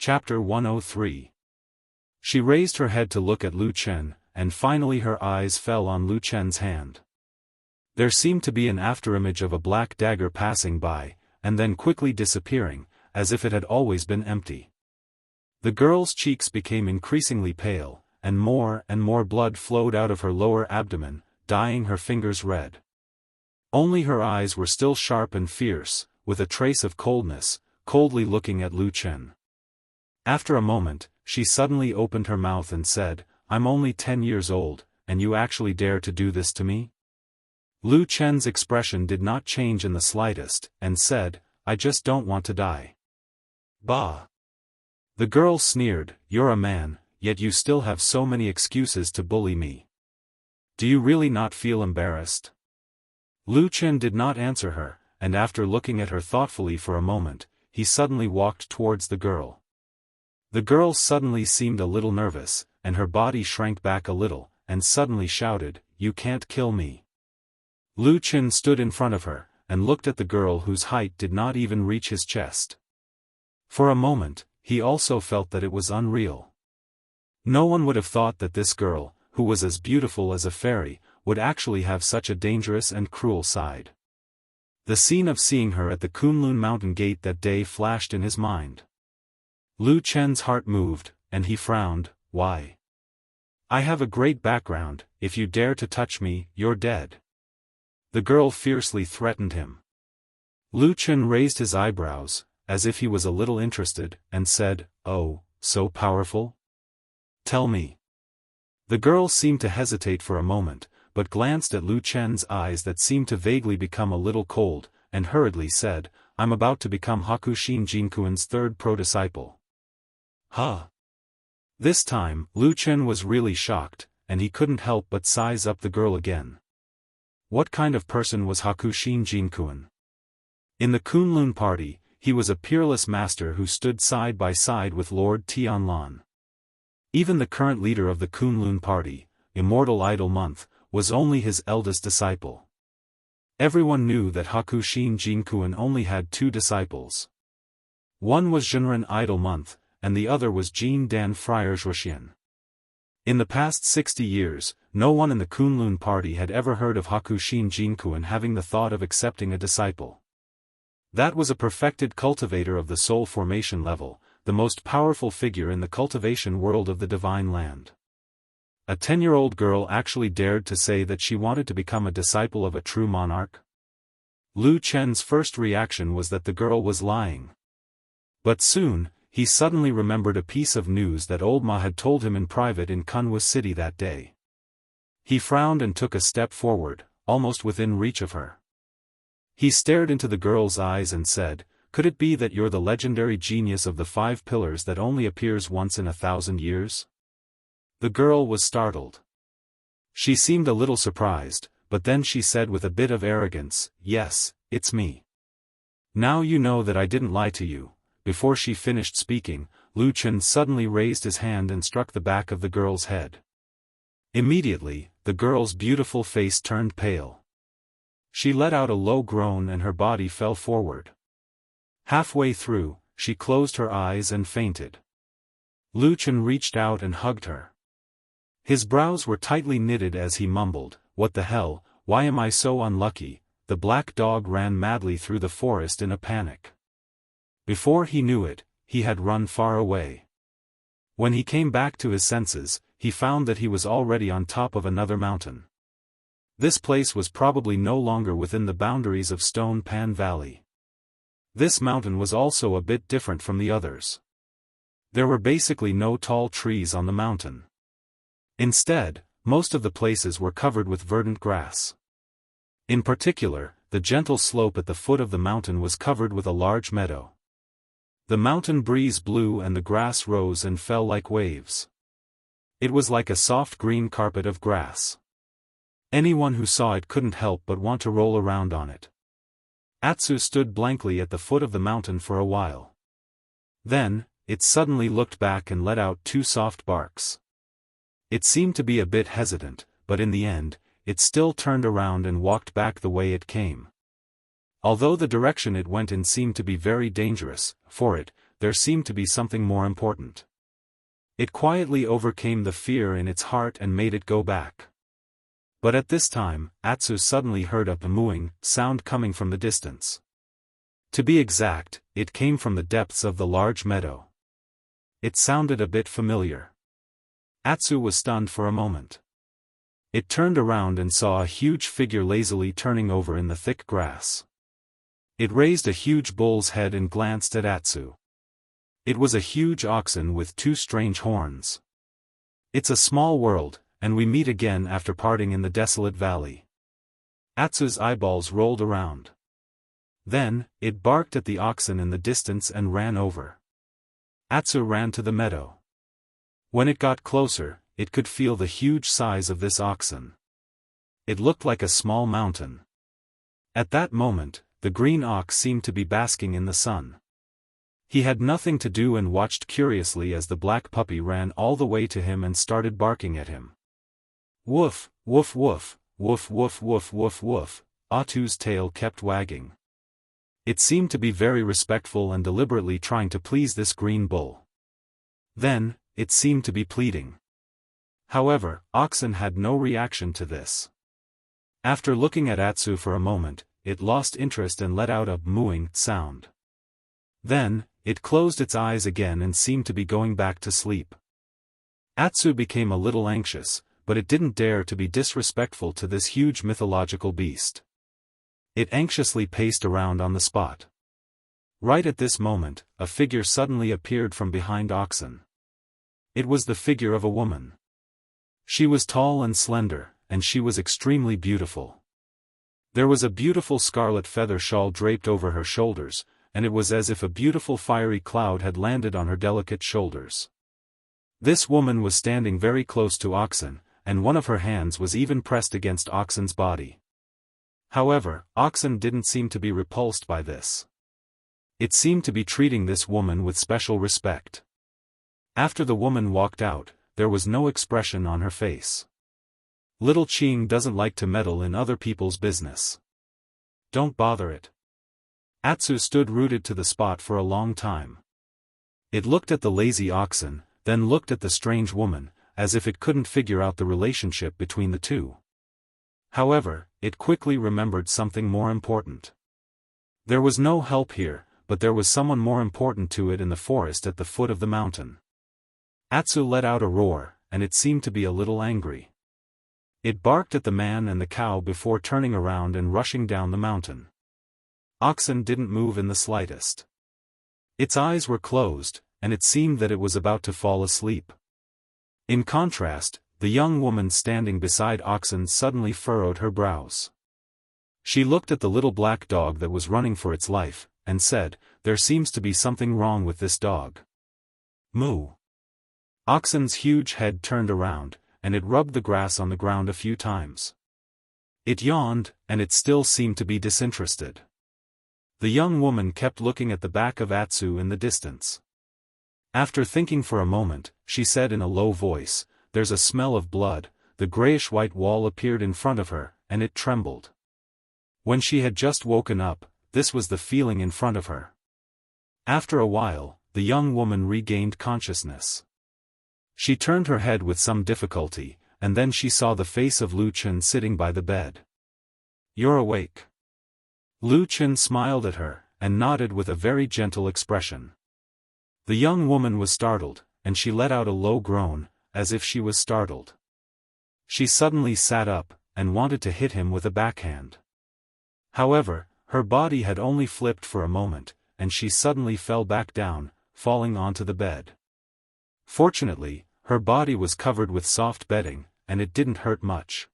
Chapter 103. She raised her head to look at Lu Chen, and finally her eyes fell on Lu Chen's hand. There seemed to be an afterimage of a black dagger passing by, and then quickly disappearing, as if it had always been empty. The girl's cheeks became increasingly pale, and more blood flowed out of her lower abdomen, dyeing her fingers red. Only her eyes were still sharp and fierce, with a trace of coldness, coldly looking at Lu Chen. After a moment, she suddenly opened her mouth and said, "I'm only 10 years old, and you actually dare to do this to me?" Lu Chen's expression did not change in the slightest, and said, "I just don't want to die." "Bah!" The girl sneered, "You're a man, yet you still have so many excuses to bully me. Do you really not feel embarrassed?" Lu Chen did not answer her, and after looking at her thoughtfully for a moment, he suddenly walked towards the girl. The girl suddenly seemed a little nervous, and her body shrank back a little, and suddenly shouted, "You can't kill me." Lu Chen stood in front of her, and looked at the girl whose height did not even reach his chest. For a moment, he also felt that it was unreal. No one would have thought that this girl, who was as beautiful as a fairy, would actually have such a dangerous and cruel side. The scene of seeing her at the Kunlun mountain gate that day flashed in his mind. Lu Chen's heart moved, and he frowned. "Why? I have a great background, if you dare to touch me, you're dead." The girl fiercely threatened him. Lu Chen raised his eyebrows, as if he was a little interested, and said, "Oh, so powerful? Tell me." The girl seemed to hesitate for a moment, but glanced at Lu Chen's eyes that seemed to vaguely become a little cold, and hurriedly said, "I'm about to become Hakushin Jinkuan's third pro-disciple." "Huh?" This time, Lu Chen was really shocked, and he couldn't help but size up the girl again. What kind of person was Hakushin Jinkuan? In the Kunlun party, he was a peerless master who stood side by side with Lord Tianlan. Even the current leader of the Kunlun party, Immortal Idle Month, was only his eldest disciple. Everyone knew that Hakushin Jinkuan only had 2 disciples. One was Zhenren Idle Month, and the other was Jin Dan Friarshuxian. In the past 60 years, no one in the Kunlun party had ever heard of Hakushin Jinkuan having the thought of accepting a disciple. That was a perfected cultivator of the soul formation level, the most powerful figure in the cultivation world of the Divine Land. A 10-year-old girl actually dared to say that she wanted to become a disciple of a true monarch? Lu Chen's first reaction was that the girl was lying. But soon, he suddenly remembered a piece of news that old Ma had told him in private in Kunwa City that day. He frowned and took a step forward, almost within reach of her. He stared into the girl's eyes and said, "Could it be that you're the legendary genius of the 5 pillars that only appears once in 1,000 years? The girl was startled. She seemed a little surprised, but then she said with a bit of arrogance, "Yes, it's me. Now you know that I didn't lie to you." Before she finished speaking, Lu Chen suddenly raised his hand and struck the back of the girl's head. Immediately, the girl's beautiful face turned pale. She let out a low groan and her body fell forward. Halfway through, she closed her eyes and fainted. Lu Chen reached out and hugged her. His brows were tightly knitted as he mumbled, "What the hell, why am I so unlucky?" The black dog ran madly through the forest in a panic. Before he knew it, he had run far away. When he came back to his senses, he found that he was already on top of another mountain. This place was probably no longer within the boundaries of Stone Pan Valley. This mountain was also a bit different from the others. There were basically no tall trees on the mountain. Instead, most of the places were covered with verdant grass. In particular, the gentle slope at the foot of the mountain was covered with a large meadow. The mountain breeze blew and the grass rose and fell like waves. It was like a soft green carpet of grass. Anyone who saw it couldn't help but want to roll around on it. Atsu stood blankly at the foot of the mountain for a while. Then, it suddenly looked back and let out 2 soft barks. It seemed to be a bit hesitant, but in the end, it still turned around and walked back the way it came. Although the direction it went in seemed to be very dangerous, for it, there seemed to be something more important. It quietly overcame the fear in its heart and made it go back. But at this time, Atsu suddenly heard a mooing sound coming from the distance. To be exact, it came from the depths of the large meadow. It sounded a bit familiar. Atsu was stunned for a moment. It turned around and saw a huge figure lazily turning over in the thick grass. It raised a huge bull's head and glanced at Atsu. It was a huge oxen with two strange horns. "It's a small world, and we meet again after parting in the desolate valley." Atsu's eyeballs rolled around. Then, it barked at the oxen in the distance and ran over. Atsu ran to the meadow. When it got closer, it could feel the huge size of this oxen. It looked like a small mountain. At that moment, the green ox seemed to be basking in the sun. He had nothing to do and watched curiously as the black puppy ran all the way to him and started barking at him. Woof, woof woof, woof woof woof woof woof, Atsu's tail kept wagging. It seemed to be very respectful and deliberately trying to please this green bull. Then, it seemed to be pleading. However, oxen had no reaction to this. After looking at Atsu for a moment, it lost interest and let out a mooing sound. Then, it closed its eyes again and seemed to be going back to sleep. Atsu became a little anxious, but it didn't dare to be disrespectful to this huge mythological beast. It anxiously paced around on the spot. Right at this moment, a figure suddenly appeared from behind oxen. It was the figure of a woman. She was tall and slender, and she was extremely beautiful. There was a beautiful scarlet feather shawl draped over her shoulders, and it was as if a beautiful fiery cloud had landed on her delicate shoulders. This woman was standing very close to Oxen, and one of her hands was even pressed against Oxen's body. However, Oxen didn't seem to be repulsed by this. It seemed to be treating this woman with special respect. After the woman walked out, there was no expression on her face. Little Qing doesn't like to meddle in other people's business. Don't bother it. Atsu stood rooted to the spot for a long time. It looked at the lazy oxen, then looked at the strange woman, as if it couldn't figure out the relationship between the two. However, it quickly remembered something more important. There was no help here, but there was someone more important to it in the forest at the foot of the mountain. Atsu let out a roar, and it seemed to be a little angry. It barked at the man and the cow before turning around and rushing down the mountain. Oxen didn't move in the slightest. Its eyes were closed, and it seemed that it was about to fall asleep. In contrast, the young woman standing beside Oxen suddenly furrowed her brows. She looked at the little black dog that was running for its life, and said, "There seems to be something wrong with this dog." Moo. Oxen's huge head turned around, and it rubbed the grass on the ground a few times. It yawned, and it still seemed to be disinterested. The young woman kept looking at the back of Atsu in the distance. After thinking for a moment, she said in a low voice, "There's a smell of blood." The grayish-white wall appeared in front of her, and it trembled. When she had just woken up, this was the feeling in front of her. After a while, the young woman regained consciousness. She turned her head with some difficulty, and then she saw the face of Lu Chen sitting by the bed. "You're awake." Lu Chen smiled at her, and nodded with a very gentle expression. The young woman was startled, and she let out a low groan, as if she was startled. She suddenly sat up, and wanted to hit him with a backhand. However, her body had only flipped for a moment, and she suddenly fell back down, falling onto the bed. Fortunately, her body was covered with soft bedding, and it didn't hurt much.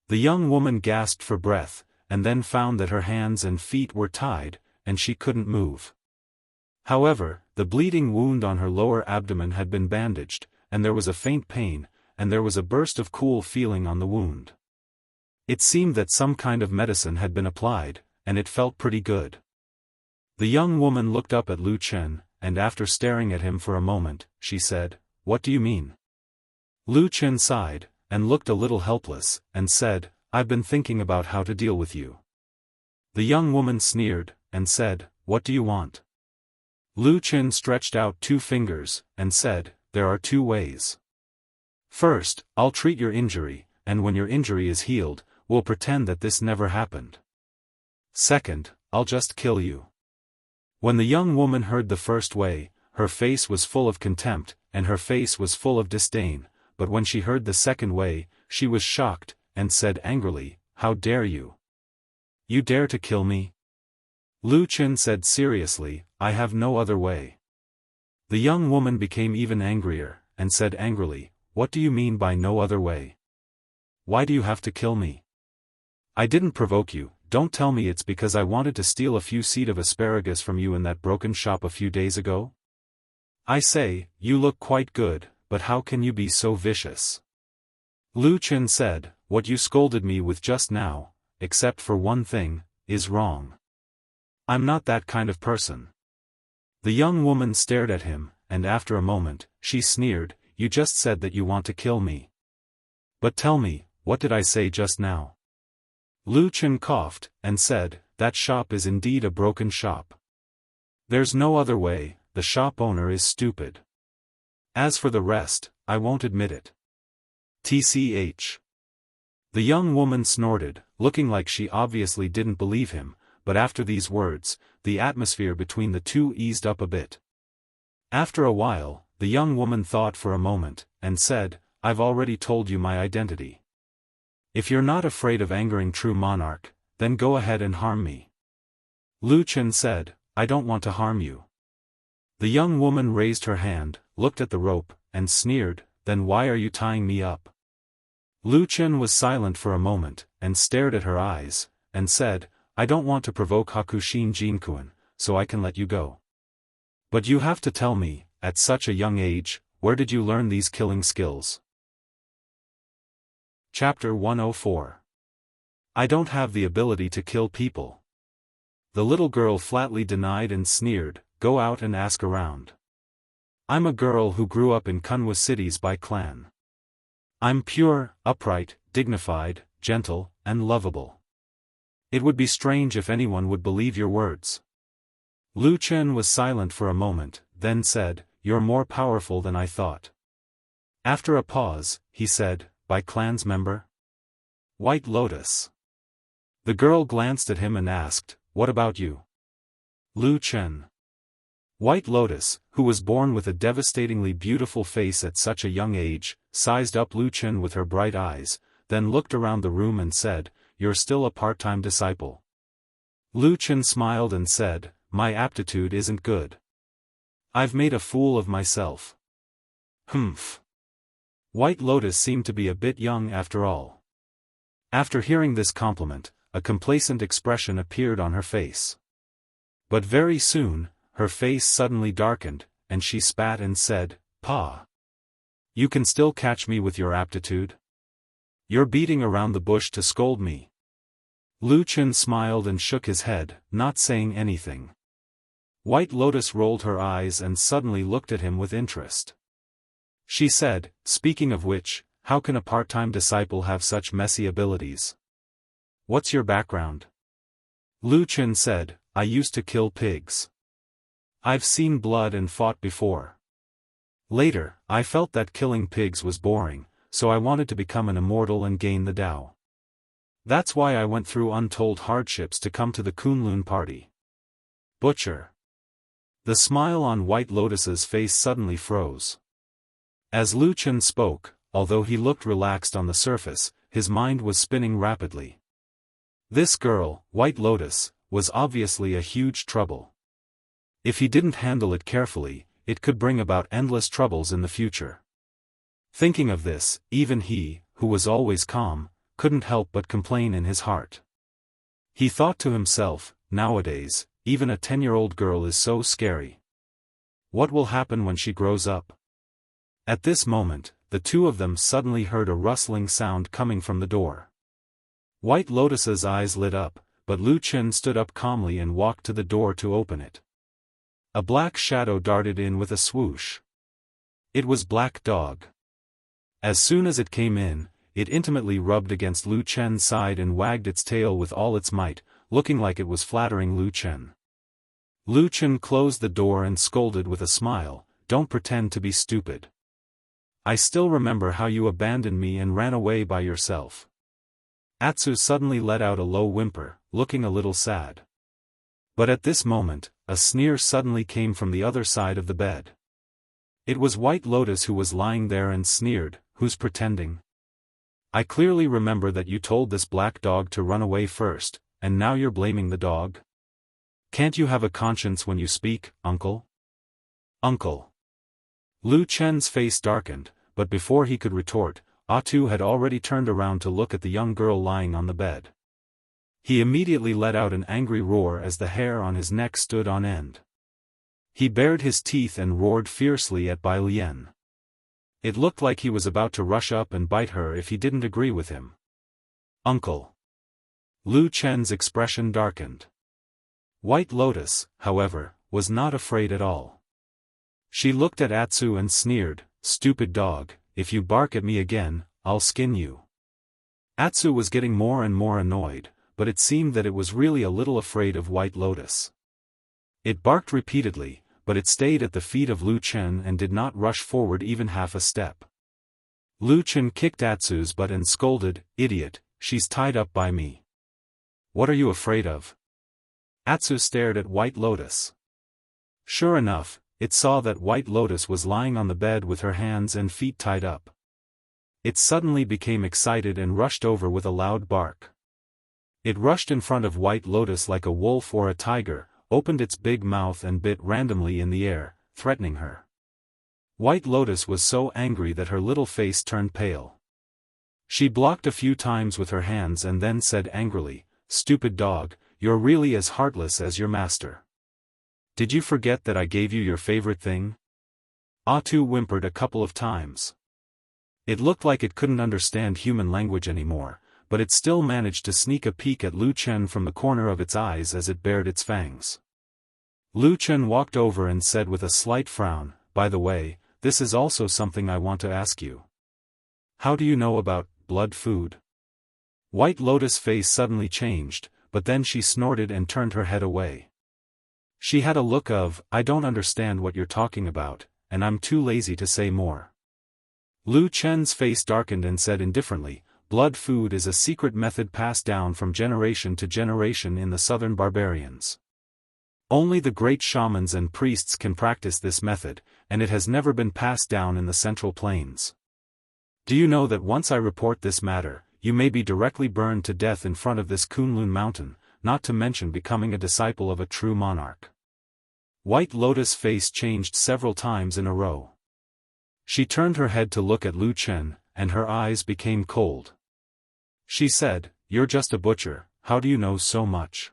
The young woman gasped for breath, and then found that her hands and feet were tied, and she couldn't move. However, the bleeding wound on her lower abdomen had been bandaged, and there was a faint pain, and there was a burst of cool feeling on the wound. It seemed that some kind of medicine had been applied, and it felt pretty good. The young woman looked up at Lu Chen, and after staring at him for a moment, she said, "What do you mean?" Lu Chen sighed, and looked a little helpless, and said, "I've been thinking about how to deal with you." The young woman sneered, and said, "What do you want?" Lu Chen stretched out 2 fingers, and said, there are 2 ways. First, I'll treat your injury, and when your injury is healed, we'll pretend that this never happened. Second, I'll just kill you. When the young woman heard the first way, her face was full of contempt, and her face was full of disdain, but when she heard the second way, she was shocked, and said angrily, how dare you? You dare to kill me? Lu Chen said seriously, I have no other way. The young woman became even angrier, and said angrily, what do you mean by no other way? Why do you have to kill me? I didn't provoke you, don't tell me it's because I wanted to steal a few seed of asparagus from you in that broken shop a few days ago? I say, you look quite good, but how can you be so vicious? Lu Chen said, what you scolded me with just now, except for one thing, is wrong. I'm not that kind of person. The young woman stared at him, and after a moment, she sneered, you just said that you want to kill me. But tell me, what did I say just now? Lu Chen coughed, and said, that shop is indeed a broken shop. There's no other way, the shop owner is stupid. As for the rest, I won't admit it. TCH. The young woman snorted, looking like she obviously didn't believe him, but after these words, the atmosphere between the two eased up a bit. After a while, the young woman thought for a moment, and said, I've already told you my identity. If you're not afraid of angering true monarch, then go ahead and harm me. Lu Chen said, I don't want to harm you. The young woman raised her hand, looked at the rope, and sneered, then why are you tying me up? Lu Chen was silent for a moment, and stared at her eyes, and said, I don't want to provoke Hakushin Jinkuan, so I can let you go. But you have to tell me, at such a young age, where did you learn these killing skills? Chapter 104. I don't have the ability to kill people. The little girl flatly denied and sneered, go out and ask around. I'm a girl who grew up in Kunwa cities by clan. I'm pure, upright, dignified, gentle, and lovable. It would be strange if anyone would believe your words. Lu Chen was silent for a moment, then said, you're more powerful than I thought. After a pause, he said, by clan's member? White Lotus. The girl glanced at him and asked, what about you? Lu Chen. White Lotus, who was born with a devastatingly beautiful face at such a young age, sized up Lu Chen with her bright eyes, then looked around the room and said, you're still a part-time disciple. Lu Chen smiled and said, my aptitude isn't good. I've made a fool of myself. Humph. White Lotus seemed to be a bit young after all. After hearing this compliment, a complacent expression appeared on her face. But very soon, her face suddenly darkened, and she spat and said, Pa. You can still catch me with your aptitude? You're beating around the bush to scold me. Lu Chen smiled and shook his head, not saying anything. White Lotus rolled her eyes and suddenly looked at him with interest. She said, speaking of which, how can a part-time disciple have such messy abilities? What's your background? Lu Chen said, I used to kill pigs. I've seen blood and fought before. Later, I felt that killing pigs was boring, so I wanted to become an immortal and gain the Dao. That's why I went through untold hardships to come to the Kunlun party. Butcher. The smile on White Lotus's face suddenly froze. As Lu Chen spoke, although he looked relaxed on the surface, his mind was spinning rapidly. This girl, White Lotus, was obviously a huge trouble. If he didn't handle it carefully, it could bring about endless troubles in the future. Thinking of this, even he, who was always calm, couldn't help but complain in his heart. He thought to himself, nowadays, even a 10-year-old girl is so scary. What will happen when she grows up? At this moment, the two of them suddenly heard a rustling sound coming from the door. White Lotus's eyes lit up, but Lu Chen stood up calmly and walked to the door to open it. A black shadow darted in with a swoosh. It was Black Dog. As soon as it came in, it intimately rubbed against Lu Chen's side and wagged its tail with all its might, looking like it was flattering Lu Chen. Lu Chen closed the door and scolded with a smile, "Don't pretend to be stupid. I still remember how you abandoned me and ran away by yourself." Atsu suddenly let out a low whimper, looking a little sad. But at this moment, a sneer suddenly came from the other side of the bed. It was White Lotus who was lying there and sneered, "Who's pretending? I clearly remember that you told this black dog to run away first, and now you're blaming the dog? Can't you have a conscience when you speak, uncle?" "Uncle." Lu Chen's face darkened, but before he could retort, Atu had already turned around to look at the young girl lying on the bed. He immediately let out an angry roar as the hair on his neck stood on end. He bared his teeth and roared fiercely at Bai Lian. It looked like he was about to rush up and bite her if he didn't agree with him. "Uncle." Lu Chen's expression darkened. White Lotus, however, was not afraid at all. She looked at Atsu and sneered, "Stupid dog, if you bark at me again, I'll skin you." Atsu was getting more and more annoyed, but it seemed that it was really a little afraid of White Lotus. It barked repeatedly, but it stayed at the feet of Lu Chen and did not rush forward even half a step. Lu Chen kicked Atsu's butt and scolded, "Idiot, she's tied up by me. What are you afraid of?" Atsu stared at White Lotus. Sure enough, it saw that White Lotus was lying on the bed with her hands and feet tied up. It suddenly became excited and rushed over with a loud bark. It rushed in front of White Lotus like a wolf or a tiger, opened its big mouth and bit randomly in the air, threatening her. White Lotus was so angry that her little face turned pale. She blocked a few times with her hands and then said angrily, "Stupid dog, you're really as heartless as your master. Did you forget that I gave you your favorite thing?" Atu whimpered a couple of times. It looked like it couldn't understand human language anymore, but it still managed to sneak a peek at Lu Chen from the corner of its eyes as it bared its fangs. Lu Chen walked over and said with a slight frown, "By the way, this is also something I want to ask you. How do you know about blood food?" White Lotus' face suddenly changed, but then she snorted and turned her head away. She had a look of, "I don't understand what you're talking about, and I'm too lazy to say more." Lu Chen's face darkened and said indifferently, "Blood food is a secret method passed down from generation to generation in the southern barbarians. Only the great shamans and priests can practice this method, and it has never been passed down in the Central Plains. Do you know that once I report this matter, you may be directly burned to death in front of this Kunlun mountain, not to mention becoming a disciple of a true monarch?" White Lotus' face changed several times in a row. She turned her head to look at Lu Chen, and her eyes became cold. She said, "You're just a butcher, how do you know so much?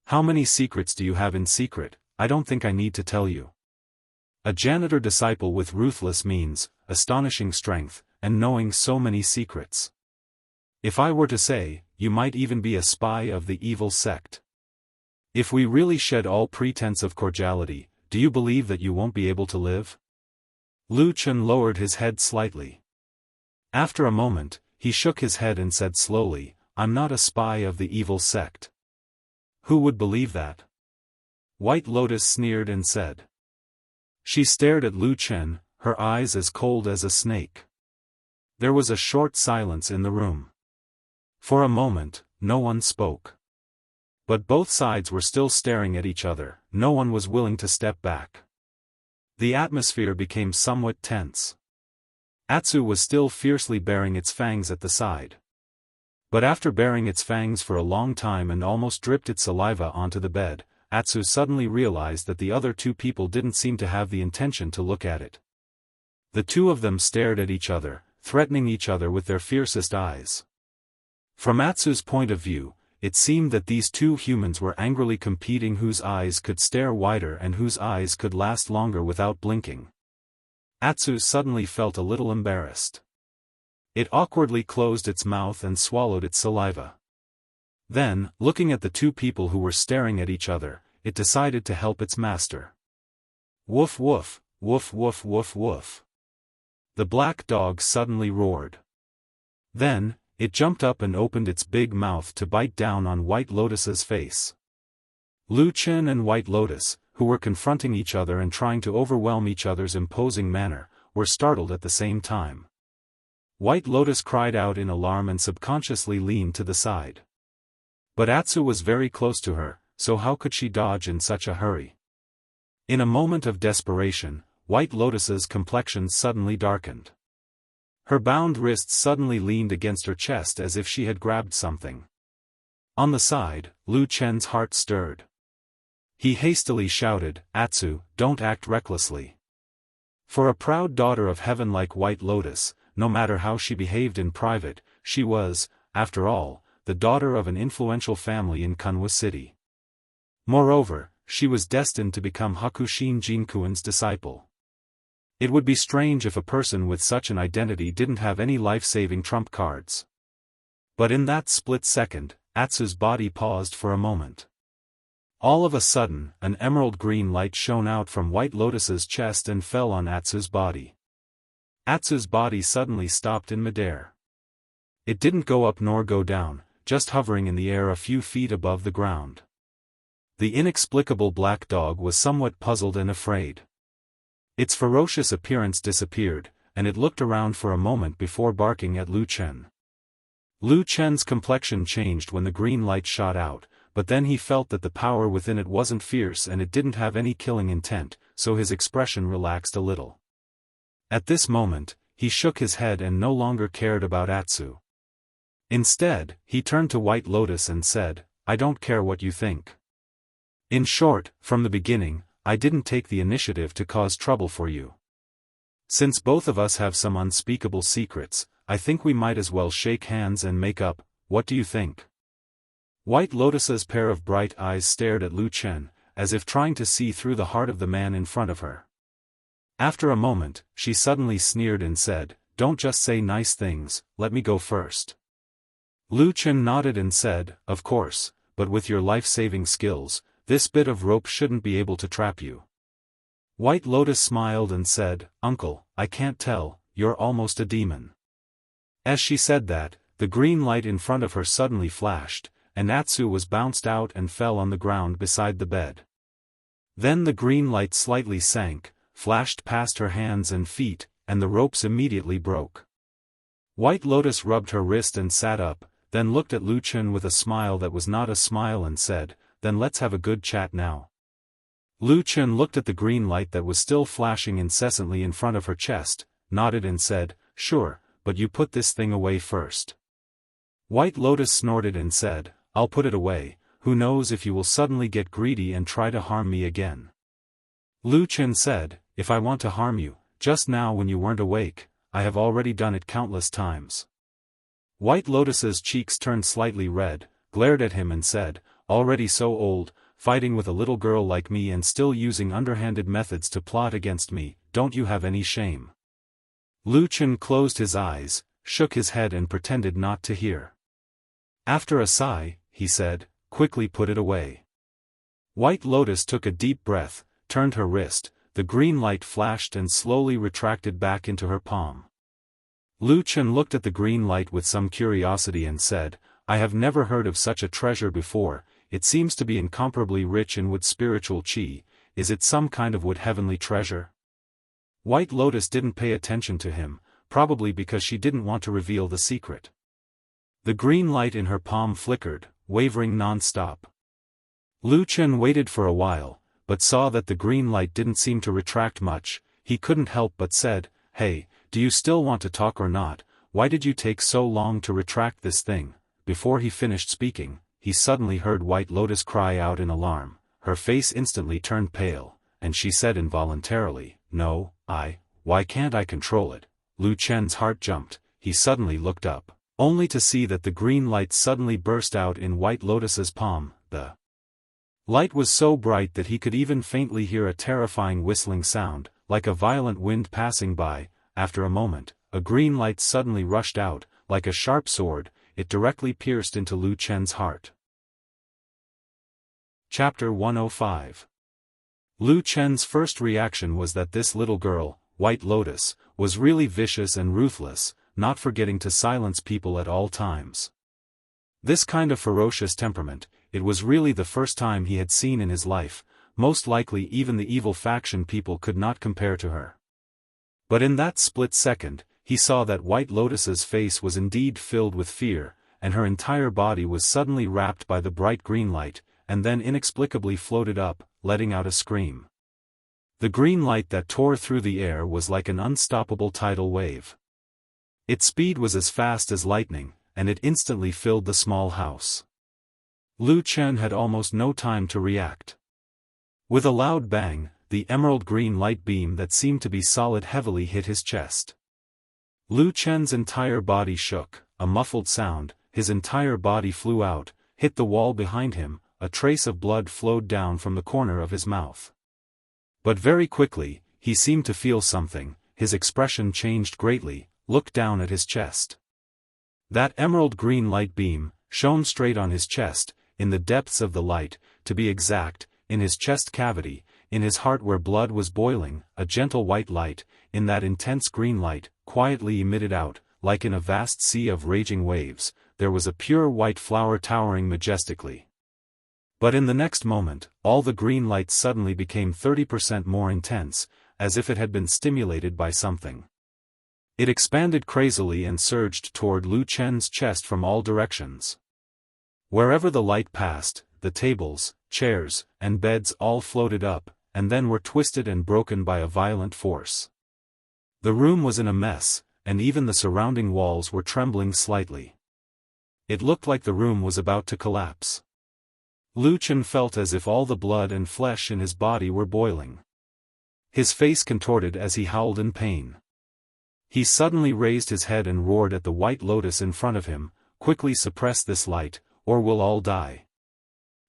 How many secrets do you have in secret? I don't think I need to tell you. A janitor disciple with ruthless means, astonishing strength, and knowing so many secrets. If I were to say, you might even be a spy of the evil sect. If we really shed all pretense of cordiality, do you believe that you won't be able to live?" Lu Chen lowered his head slightly. After a moment, he shook his head and said slowly, "I'm not a spy of the evil sect." "Who would believe that?" White Lotus sneered and said. She stared at Lu Chen, her eyes as cold as a snake. There was a short silence in the room. For a moment, no one spoke. But both sides were still staring at each other, no one was willing to step back. The atmosphere became somewhat tense. Atsu was still fiercely baring its fangs at the side. But after baring its fangs for a long time and almost dripped its saliva onto the bed, Atsu suddenly realized that the other two people didn't seem to have the intention to look at it. The two of them stared at each other, threatening each other with their fiercest eyes. From Atsu's point of view, it seemed that these two humans were angrily competing whose eyes could stare wider and whose eyes could last longer without blinking. Atsu suddenly felt a little embarrassed. It awkwardly closed its mouth and swallowed its saliva. Then, looking at the two people who were staring at each other, it decided to help its master. Woof woof, woof woof woof woof. The black dog suddenly roared. Then, it jumped up and opened its big mouth to bite down on White Lotus's face. Lu Chen and White Lotus, who were confronting each other and trying to overwhelm each other's imposing manner, were startled at the same time. White Lotus cried out in alarm and subconsciously leaned to the side. But Atsu was very close to her, so how could she dodge in such a hurry? In a moment of desperation, White Lotus's complexion suddenly darkened. Her bound wrists suddenly leaned against her chest as if she had grabbed something. On the side, Lu Chen's heart stirred. He hastily shouted, "Atsu, don't act recklessly." For a proud daughter of heaven like White Lotus, no matter how she behaved in private, she was, after all, the daughter of an influential family in Kunwa City. Moreover, she was destined to become Hakushin Jinkuin's disciple. It would be strange if a person with such an identity didn't have any life-saving trump cards. But in that split second, Atsu's body paused for a moment. All of a sudden, an emerald green light shone out from White Lotus's chest and fell on Atsu's body. Atsu's body suddenly stopped in midair. It didn't go up nor go down, just hovering in the air a few feet above the ground. The inexplicable black dog was somewhat puzzled and afraid. Its ferocious appearance disappeared, and it looked around for a moment before barking at Lu Chen. Lu Chen's complexion changed when the green light shot out, but then he felt that the power within it wasn't fierce and it didn't have any killing intent, so his expression relaxed a little. At this moment, he shook his head and no longer cared about Atsu. Instead, he turned to White Lotus and said, "I don't care what you think. In short, from the beginning, I didn't take the initiative to cause trouble for you. Since both of us have some unspeakable secrets, I think we might as well shake hands and make up. What do you think?" White Lotus's pair of bright eyes stared at Lu Chen, as if trying to see through the heart of the man in front of her. After a moment, she suddenly sneered and said, "Don't just say nice things, let me go first." Lu Chen nodded and said, "Of course, but with your life-saving skills, this bit of rope shouldn't be able to trap you." White Lotus smiled and said, "Uncle, I can't tell, you're almost a demon." As she said that, the green light in front of her suddenly flashed, and Atsu was bounced out and fell on the ground beside the bed. Then the green light slightly sank, flashed past her hands and feet, and the ropes immediately broke. White Lotus rubbed her wrist and sat up, then looked at Lu Chen with a smile that was not a smile and said, "Then let's have a good chat now." Lu Chen looked at the green light that was still flashing incessantly in front of her chest, nodded and said, "Sure, but you put this thing away first." White Lotus snorted and said, "I'll put it away, who knows if you will suddenly get greedy and try to harm me again." Lu Chen said, "If I want to harm you, just now when you weren't awake, I have already done it countless times." White Lotus's cheeks turned slightly red, glared at him and said, "Already so old, fighting with a little girl like me and still using underhanded methods to plot against me, don't you have any shame?" Lu Chen closed his eyes, shook his head and pretended not to hear. After a sigh, he said, "Quickly put it away." White Lotus took a deep breath, turned her wrist, the green light flashed and slowly retracted back into her palm. Lu Chen looked at the green light with some curiosity and said, "I have never heard of such a treasure before. It seems to be incomparably rich in wood spiritual qi. Is it some kind of wood heavenly treasure?" White Lotus didn't pay attention to him, probably because she didn't want to reveal the secret. The green light in her palm flickered, wavering non-stop. Lu Chen waited for a while, but saw that the green light didn't seem to retract much. He couldn't help but said, "Hey, do you still want to talk or not? Why did you take so long to retract this thing?" Before he finished speaking, he suddenly heard White Lotus cry out in alarm. Her face instantly turned pale, and she said involuntarily, "No, why can't I control it?" Lu Chen's heart jumped. He suddenly looked up, only to see that the green light suddenly burst out in White Lotus's palm. The light was so bright that he could even faintly hear a terrifying whistling sound, like a violent wind passing by. After a moment, a green light suddenly rushed out, like a sharp sword. It directly pierced into Lu Chen's heart. Chapter 105. Lu Chen's first reaction was that this little girl, White Lotus, was really vicious and ruthless, not forgetting to silence people at all times. This kind of ferocious temperament, it was really the first time he had seen in his life, most likely even the evil faction people could not compare to her. But in that split second, he saw that White Lotus's face was indeed filled with fear, and her entire body was suddenly wrapped by the bright green light, and then inexplicably floated up, letting out a scream. The green light that tore through the air was like an unstoppable tidal wave. Its speed was as fast as lightning, and it instantly filled the small house. Lu Chen had almost no time to react. With a loud bang, the emerald green light beam that seemed to be solid heavily hit his chest. Lu Chen's entire body shook, a muffled sound, his entire body flew out, hit the wall behind him, a trace of blood flowed down from the corner of his mouth. But very quickly, he seemed to feel something, his expression changed greatly, looked down at his chest. That emerald green light beam shone straight on his chest, in the depths of the light, to be exact, in his chest cavity, in his heart where blood was boiling, a gentle white light, in that intense green light, quietly emitted out, like in a vast sea of raging waves, there was a pure white flower towering majestically. But in the next moment, all the green light suddenly became 30% more intense, as if it had been stimulated by something. It expanded crazily and surged toward Lu Chen's chest from all directions. Wherever the light passed, the tables, chairs, and beds all floated up, and then were twisted and broken by a violent force. The room was in a mess, and even the surrounding walls were trembling slightly. It looked like the room was about to collapse. Lu Chen felt as if all the blood and flesh in his body were boiling. His face contorted as he howled in pain. He suddenly raised his head and roared at the White Lotus in front of him, "Quickly suppress this light, or we'll all die."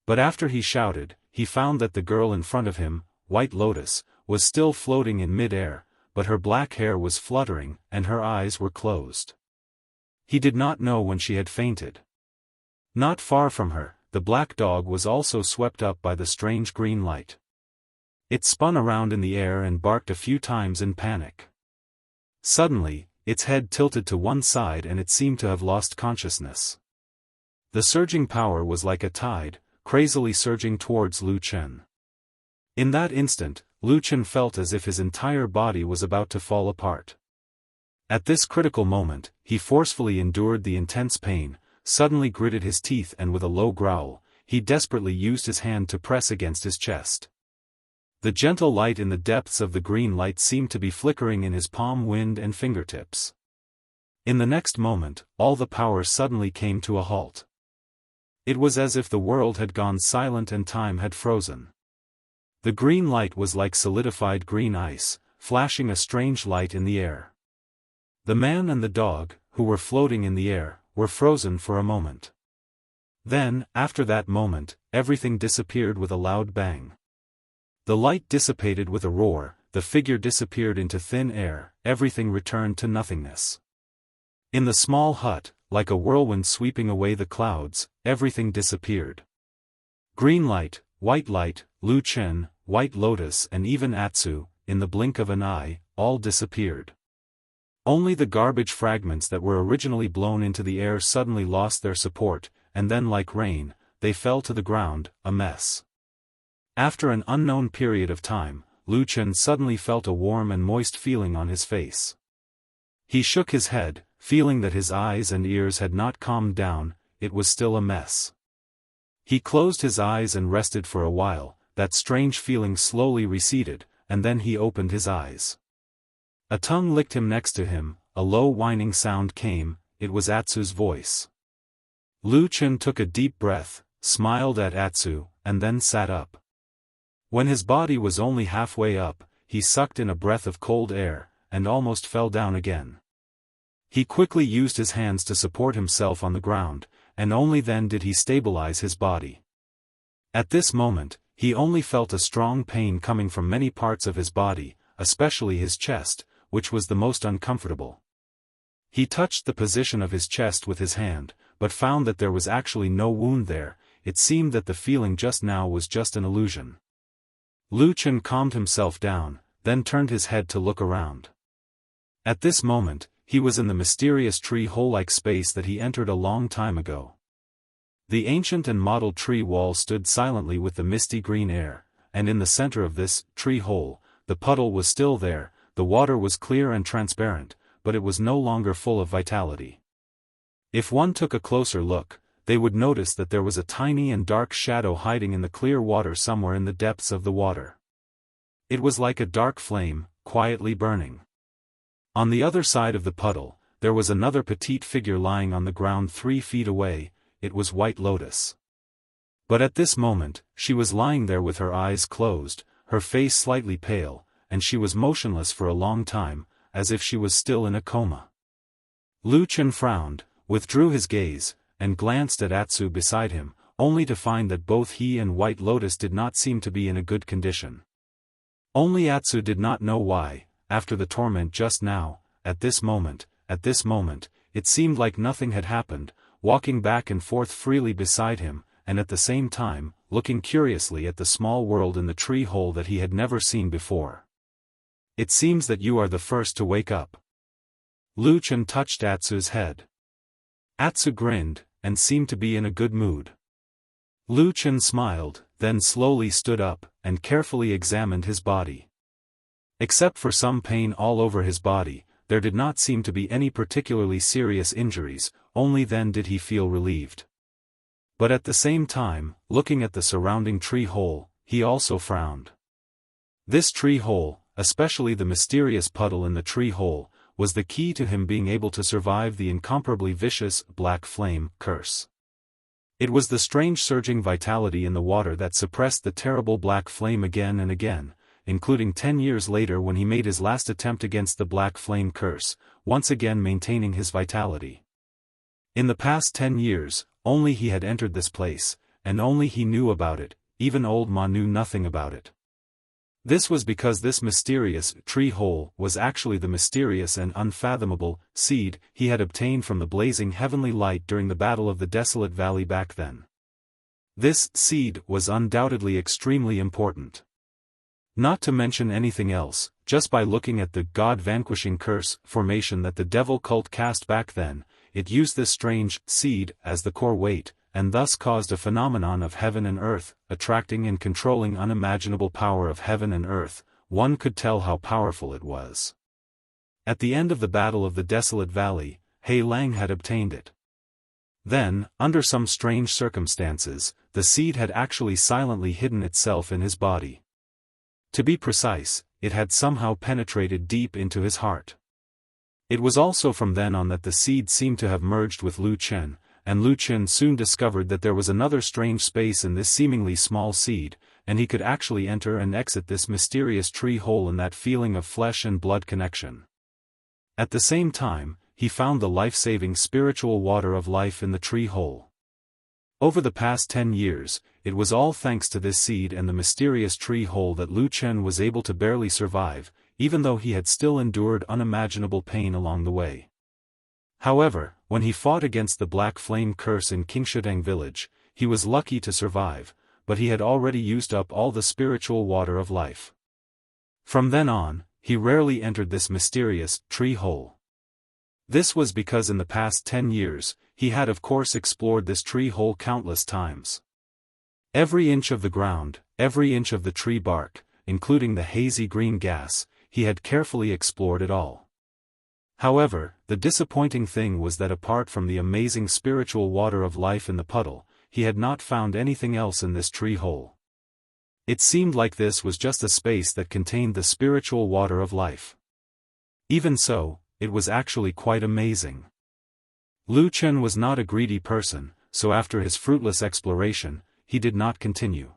But after he shouted, he found that the girl in front of him, White Lotus, was still floating in mid-air, but her black hair was fluttering and her eyes were closed. He did not know when she had fainted. Not far from her, the black dog was also swept up by the strange green light. It spun around in the air and barked a few times in panic. Suddenly, its head tilted to one side and it seemed to have lost consciousness. The surging power was like a tide, crazily surging towards Lu Chen. In that instant, Lu Chen felt as if his entire body was about to fall apart. At this critical moment, he forcefully endured the intense pain, suddenly gritted his teeth and with a low growl, he desperately used his hand to press against his chest. The gentle light in the depths of the green light seemed to be flickering in his palm, wind and fingertips. In the next moment, all the power suddenly came to a halt. It was as if the world had gone silent and time had frozen. The green light was like solidified green ice, flashing a strange light in the air. The man and the dog, who were floating in the air, were frozen for a moment. Then, after that moment, everything disappeared with a loud bang. The light dissipated with a roar, the figure disappeared into thin air, everything returned to nothingness. In the small hut, like a whirlwind sweeping away the clouds, everything disappeared. Green light, Lu Chen, White Lotus and even Atsu, in the blink of an eye, all disappeared. Only the garbage fragments that were originally blown into the air suddenly lost their support, and then like rain, they fell to the ground, a mess. After an unknown period of time, Lu Chen suddenly felt a warm and moist feeling on his face. He shook his head, feeling that his eyes and ears had not calmed down, it was still a mess. He closed his eyes and rested for a while, that strange feeling slowly receded, and then he opened his eyes. A tongue licked him next to him, a low whining sound came, it was Atsu's voice. Lu Chen took a deep breath, smiled at Atsu, and then sat up. When his body was only halfway up, he sucked in a breath of cold air, and almost fell down again. He quickly used his hands to support himself on the ground, and only then did he stabilize his body. At this moment, he only felt a strong pain coming from many parts of his body, especially his chest, which was the most uncomfortable. He touched the position of his chest with his hand, but found that there was actually no wound there, it seemed that the feeling just now was just an illusion. Lu Chen calmed himself down, then turned his head to look around. At this moment, he was in the mysterious tree hole-like space that he entered a long time ago. The ancient and mottled tree wall stood silently with the misty green air, and in the center of this tree hole, the puddle was still there. The water was clear and transparent, but it was no longer full of vitality. If one took a closer look, they would notice that there was a tiny and dark shadow hiding in the clear water somewhere in the depths of the water. It was like a dark flame, quietly burning. On the other side of the puddle, there was another petite figure lying on the ground 3 feet away. It was White Lotus. But at this moment, she was lying there with her eyes closed, her face slightly pale, and she was motionless for a long time, as if she was still in a coma. Lu Chen frowned, withdrew his gaze, and glanced at Atsu beside him, only to find that both he and White Lotus did not seem to be in a good condition. Only Atsu did not know why, after the torment just now, at this moment, it seemed like nothing had happened, walking back and forth freely beside him, and at the same time, looking curiously at the small world in the tree hole that he had never seen before. It seems that you are the first to wake up. Lu Chen touched Atsu's head. Atsu grinned, and seemed to be in a good mood. Lu Chen smiled, then slowly stood up, and carefully examined his body. Except for some pain all over his body, there did not seem to be any particularly serious injuries, only then did he feel relieved. But at the same time, looking at the surrounding tree hole, he also frowned. This tree hole, especially the mysterious puddle in the tree hole, was the key to him being able to survive the incomparably vicious black flame curse. It was the strange surging vitality in the water that suppressed the terrible black flame again and again, including 10 years later when he made his last attempt against the black flame curse, once again maintaining his vitality. In the past 10 years, only he had entered this place, and only he knew about it. Even old Ma knew nothing about it. This was because this mysterious tree hole was actually the mysterious and unfathomable seed he had obtained from the blazing heavenly light during the Battle of the Desolate Valley back then. This seed was undoubtedly extremely important. Not to mention anything else, just by looking at the God-vanquishing curse formation that the devil cult cast back then, it used this strange seed as the core weight, and thus caused a phenomenon of heaven and earth, attracting and controlling unimaginable power of heaven and earth. One could tell how powerful it was. At the end of the Battle of the Desolate Valley, He Lang had obtained it. Then, under some strange circumstances, the seed had actually silently hidden itself in his body. To be precise, it had somehow penetrated deep into his heart. It was also from then on that the seed seemed to have merged with Lu Chen, and Lu Chen soon discovered that there was another strange space in this seemingly small seed, and he could actually enter and exit this mysterious tree hole in that feeling of flesh and blood connection. At the same time, he found the life-saving spiritual water of life in the tree hole. Over the past 10 years, it was all thanks to this seed and the mysterious tree hole that Lu Chen was able to barely survive, even though he had still endured unimaginable pain along the way. However, when he fought against the Black Flame Curse in Qingshidang village, he was lucky to survive, but he had already used up all the spiritual water of life. From then on, he rarely entered this mysterious tree hole. This was because in the past 10 years, he had of course explored this tree hole countless times. Every inch of the ground, every inch of the tree bark, including the hazy green gas, he had carefully explored it all. However, the disappointing thing was that apart from the amazing spiritual water of life in the puddle, he had not found anything else in this tree hole. It seemed like this was just a space that contained the spiritual water of life. Even so, it was actually quite amazing. Lu Chen was not a greedy person, so after his fruitless exploration, he did not continue.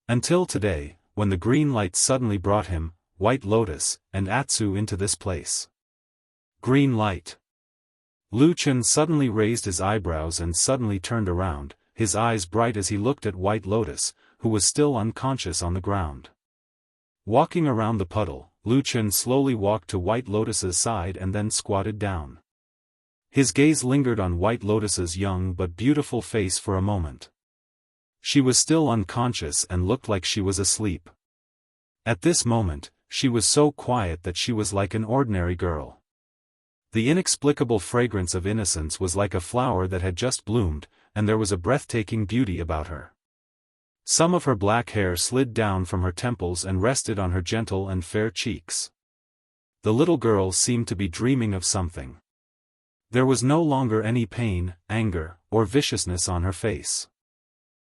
Until today, when the green light suddenly brought him, White Lotus, and Atsu into this place. Green light. Lu Chen suddenly raised his eyebrows and suddenly turned around, his eyes bright as he looked at White Lotus, who was still unconscious on the ground. Walking around the puddle, Lu Chen slowly walked to White Lotus's side and then squatted down. His gaze lingered on White Lotus's young but beautiful face for a moment. She was still unconscious and looked like she was asleep. At this moment, she was so quiet that she was like an ordinary girl. The inexplicable fragrance of innocence was like a flower that had just bloomed, and there was a breathtaking beauty about her. Some of her black hair slid down from her temples and rested on her gentle and fair cheeks. The little girl seemed to be dreaming of something. There was no longer any pain, anger, or viciousness on her face.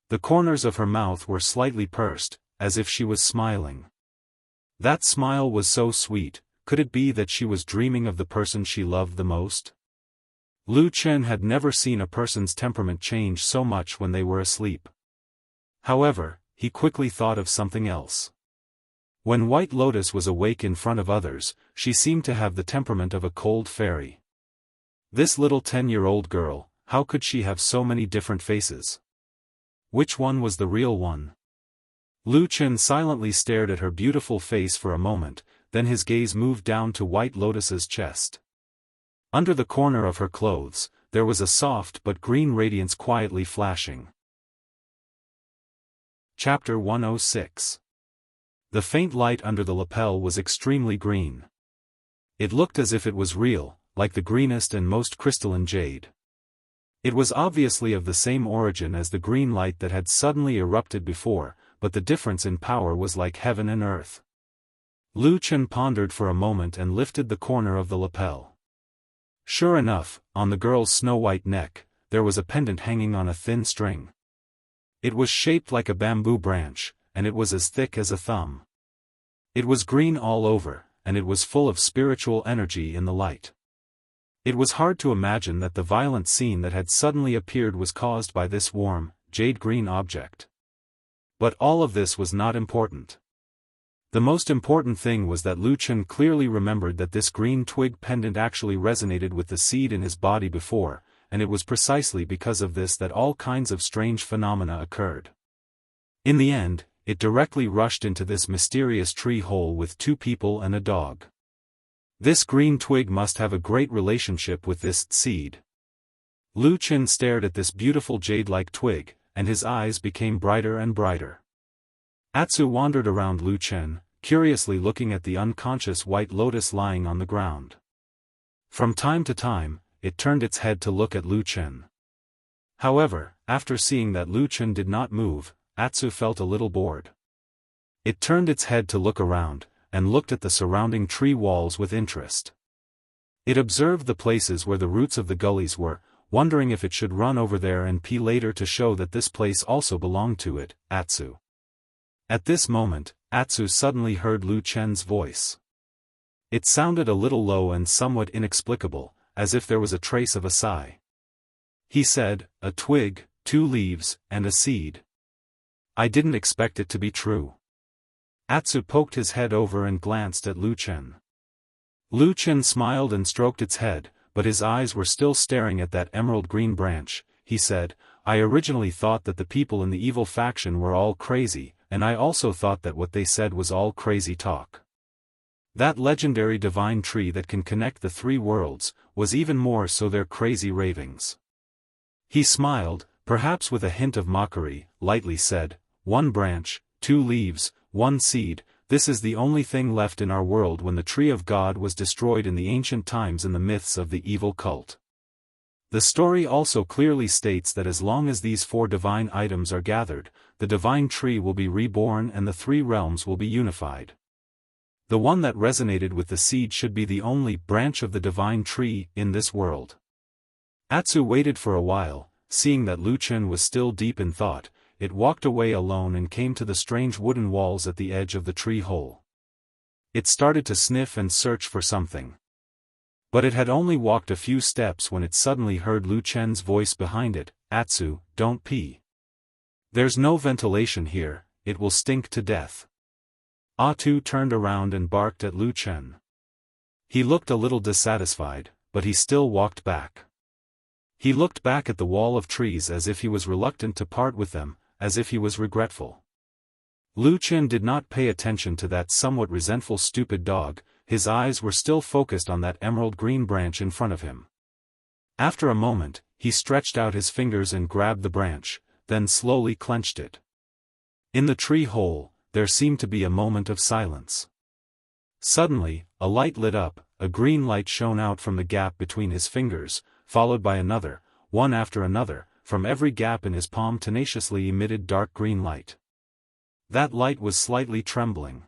The corners of her mouth were slightly pursed, as if she was smiling. That smile was so sweet. Could it be that she was dreaming of the person she loved the most? Lu Chen had never seen a person's temperament change so much when they were asleep. However, he quickly thought of something else. When White Lotus was awake in front of others, she seemed to have the temperament of a cold fairy. This little 10-year-old girl, how could she have so many different faces? Which one was the real one? Lu Chen silently stared at her beautiful face for a moment, then his gaze moved down to White Lotus's chest. Under the corner of her clothes, there was a soft but green radiance quietly flashing. Chapter 106. The faint light under the lapel was extremely green. It looked as if it was real, like the greenest and most crystalline jade. It was obviously of the same origin as the green light that had suddenly erupted before, but the difference in power was like heaven and earth. Lu Chen pondered for a moment and lifted the corner of the lapel. Sure enough, on the girl's snow-white neck, there was a pendant hanging on a thin string. It was shaped like a bamboo branch, and it was as thick as a thumb. It was green all over, and it was full of spiritual energy in the light. It was hard to imagine that the violent scene that had suddenly appeared was caused by this warm, jade-green object. But all of this was not important. The most important thing was that Lu Chen clearly remembered that this green twig pendant actually resonated with the seed in his body before, and it was precisely because of this that all kinds of strange phenomena occurred. In the end, it directly rushed into this mysterious tree hole with 2 people and a dog. This green twig must have a great relationship with this seed. Lu Chen stared at this beautiful jade-like twig, and his eyes became brighter and brighter. Atsu wandered around Lu Chen, curiously looking at the unconscious White Lotus lying on the ground. From time to time, it turned its head to look at Lu Chen. However, after seeing that Lu Chen did not move, Atsu felt a little bored. It turned its head to look around, and looked at the surrounding tree walls with interest. It observed the places where the roots of the gullies were, wondering if it should run over there and pee later to show that this place also belonged to it, Atsu. At this moment, Atsu suddenly heard Lu Chen's voice. It sounded a little low and somewhat inexplicable, as if there was a trace of a sigh. He said, "A twig, 2 leaves, and a seed. I didn't expect it to be true." Atsu poked his head over and glanced at Lu Chen. Lu Chen smiled and stroked its head, but his eyes were still staring at that emerald green branch. He said, "I originally thought that the people in the evil faction were all crazy, and I also thought that what they said was all crazy talk. That legendary divine tree that can connect the 3 worlds, was even more so their crazy ravings." He smiled, perhaps with a hint of mockery, lightly said, "1 branch, 2 leaves, 1 seed, this is the only thing left in our world when the tree of God was destroyed in the ancient times in the myths of the evil cult. The story also clearly states that as long as these 4 divine items are gathered, the divine tree will be reborn and the 3 realms will be unified. The one that resonated with the seed should be the only branch of the divine tree in this world." Atsu waited for a while, seeing that Lu Chen was still deep in thought. It walked away alone and came to the strange wooden walls at the edge of the tree hole. It started to sniff and search for something. But it had only walked a few steps when it suddenly heard Lu Chen's voice behind it, "Atsu, don't pee. There's no ventilation here, it will stink to death." Atsu turned around and barked at Lu Chen. He looked a little dissatisfied, but he still walked back. He looked back at the wall of trees as if he was reluctant to part with them, as if he was regretful. Lu Chen did not pay attention to that somewhat resentful stupid dog. His eyes were still focused on that emerald green branch in front of him. After a moment, he stretched out his fingers and grabbed the branch, then slowly clenched it. In the tree hole, there seemed to be a moment of silence. Suddenly, a light lit up, a green light shone out from the gap between his fingers, followed by another, one after another, from every gap in his palm tenaciously emitted dark green light. That light was slightly trembling.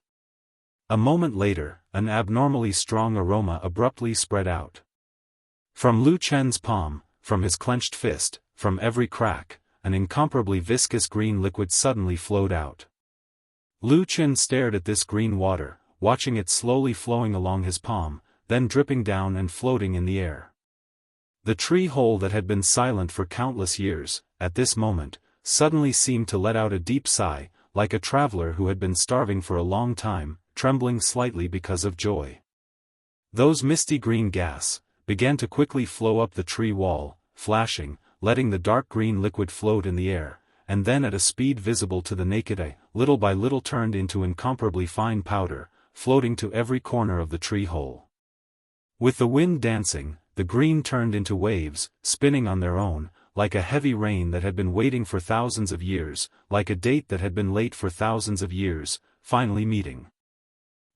A moment later, an abnormally strong aroma abruptly spread out. From Lu Chen's palm, from his clenched fist, from every crack, an incomparably viscous green liquid suddenly flowed out. Lu Chen stared at this green water, watching it slowly flowing along his palm, then dripping down and floating in the air. The tree hole that had been silent for countless years, at this moment, suddenly seemed to let out a deep sigh, like a traveler who had been starving for a long time, trembling slightly because of joy. Those misty green gas began to quickly flow up the tree wall, flashing, letting the dark green liquid float in the air, and then at a speed visible to the naked eye, little by little turned into incomparably fine powder, floating to every corner of the tree hole. With the wind dancing, the green turned into waves, spinning on their own, like a heavy rain that had been waiting for thousands of years, like a date that had been late for thousands of years, finally meeting.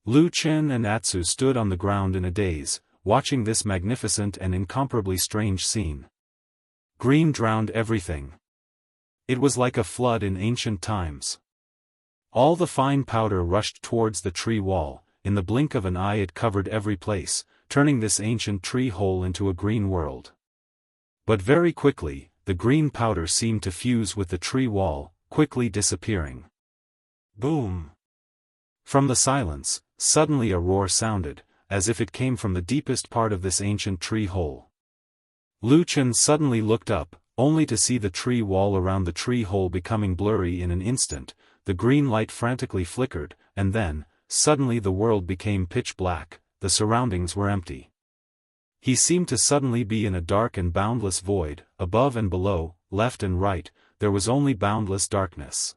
Lu Chen and Atsu stood on the ground in a daze, watching this magnificent and incomparably strange scene. Green drowned everything. It was like a flood in ancient times. All the fine powder rushed towards the tree wall, in the blink of an eye it covered every place, turning this ancient tree hole into a green world. But very quickly, the green powder seemed to fuse with the tree wall, quickly disappearing. Boom! From the silence, suddenly a roar sounded, as if it came from the deepest part of this ancient tree hole. Lu Chen suddenly looked up, only to see the tree wall around the tree hole becoming blurry in an instant. The green light frantically flickered, and then, suddenly the world became pitch black, the surroundings were empty. He seemed to suddenly be in a dark and boundless void, above and below, left and right, there was only boundless darkness.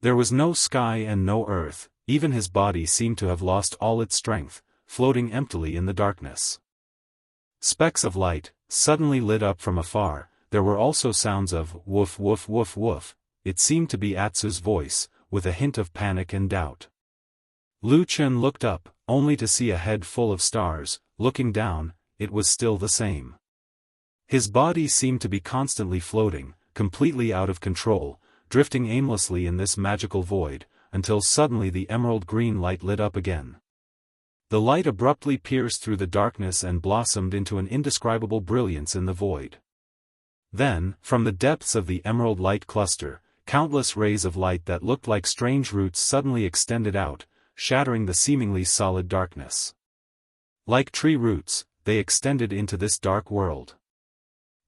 There was no sky and no earth, even his body seemed to have lost all its strength, floating emptily in the darkness. Specks of light suddenly lit up from afar, there were also sounds of woof woof woof woof. It seemed to be Atsu's voice, with a hint of panic and doubt. Lu Chen looked up, only to see a head full of stars. Looking down, it was still the same. His body seemed to be constantly floating, completely out of control, drifting aimlessly in this magical void, until suddenly the emerald green light lit up again. The light abruptly pierced through the darkness and blossomed into an indescribable brilliance in the void. Then, from the depths of the emerald light cluster, countless rays of light that looked like strange roots suddenly extended out, shattering the seemingly solid darkness. Like tree roots, they extended into this dark world.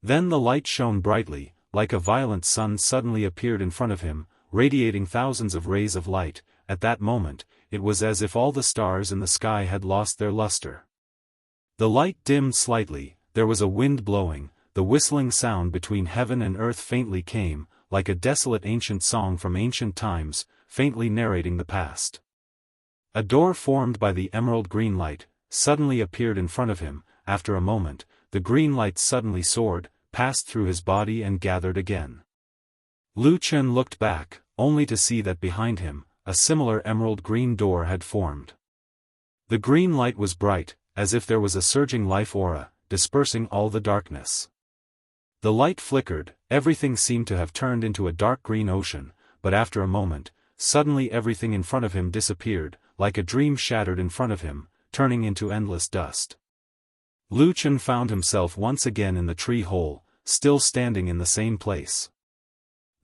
Then the light shone brightly, like a violent sun suddenly appeared in front of him, radiating thousands of rays of light. At that moment, it was as if all the stars in the sky had lost their luster. The light dimmed slightly, there was a wind blowing, the whistling sound between heaven and earth faintly came, like a desolate ancient song from ancient times, faintly narrating the past. A door formed by the emerald green light suddenly appeared in front of him. After a moment, the green light suddenly soared, passed through his body and gathered again. Lu Chen looked back, only to see that behind him, a similar emerald green door had formed. The green light was bright, as if there was a surging life aura, dispersing all the darkness. The light flickered, everything seemed to have turned into a dark green ocean, but after a moment, suddenly everything in front of him disappeared, like a dream shattered in front of him, turning into endless dust. Lu Chen found himself once again in the tree hole, still standing in the same place.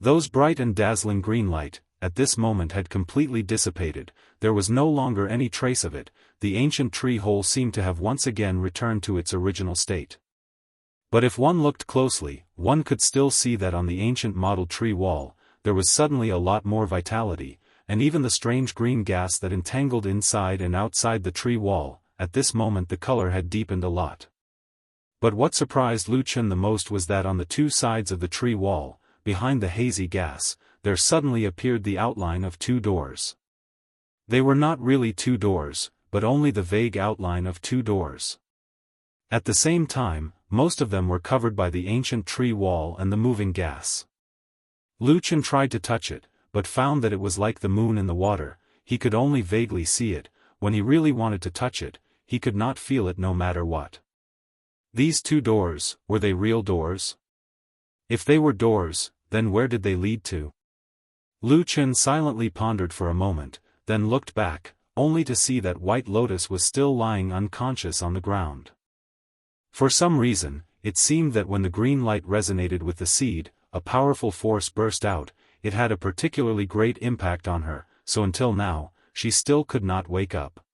Those bright and dazzling green light, at this moment had completely dissipated, there was no longer any trace of it, the ancient tree hole seemed to have once again returned to its original state. But if one looked closely, one could still see that on the ancient model tree wall, there was suddenly a lot more vitality, and even the strange green gas that entangled inside and outside the tree wall, at this moment the color had deepened a lot. But what surprised Lu Chen the most was that on the two sides of the tree wall, behind the hazy gas, there suddenly appeared the outline of two doors. They were not really two doors, but only the vague outline of two doors. At the same time, most of them were covered by the ancient tree wall and the moving gas. Lu Chen tried to touch it, but found that it was like the moon in the water, he could only vaguely see it. When he really wanted to touch it, he could not feel it no matter what. These two doors, were they real doors? If they were doors, then where did they lead to? Lu Chen silently pondered for a moment, then looked back, only to see that White Lotus was still lying unconscious on the ground. For some reason, it seemed that when the green light resonated with the seed, a powerful force burst out. It had a particularly great impact on her, so until now, she still could not wake up.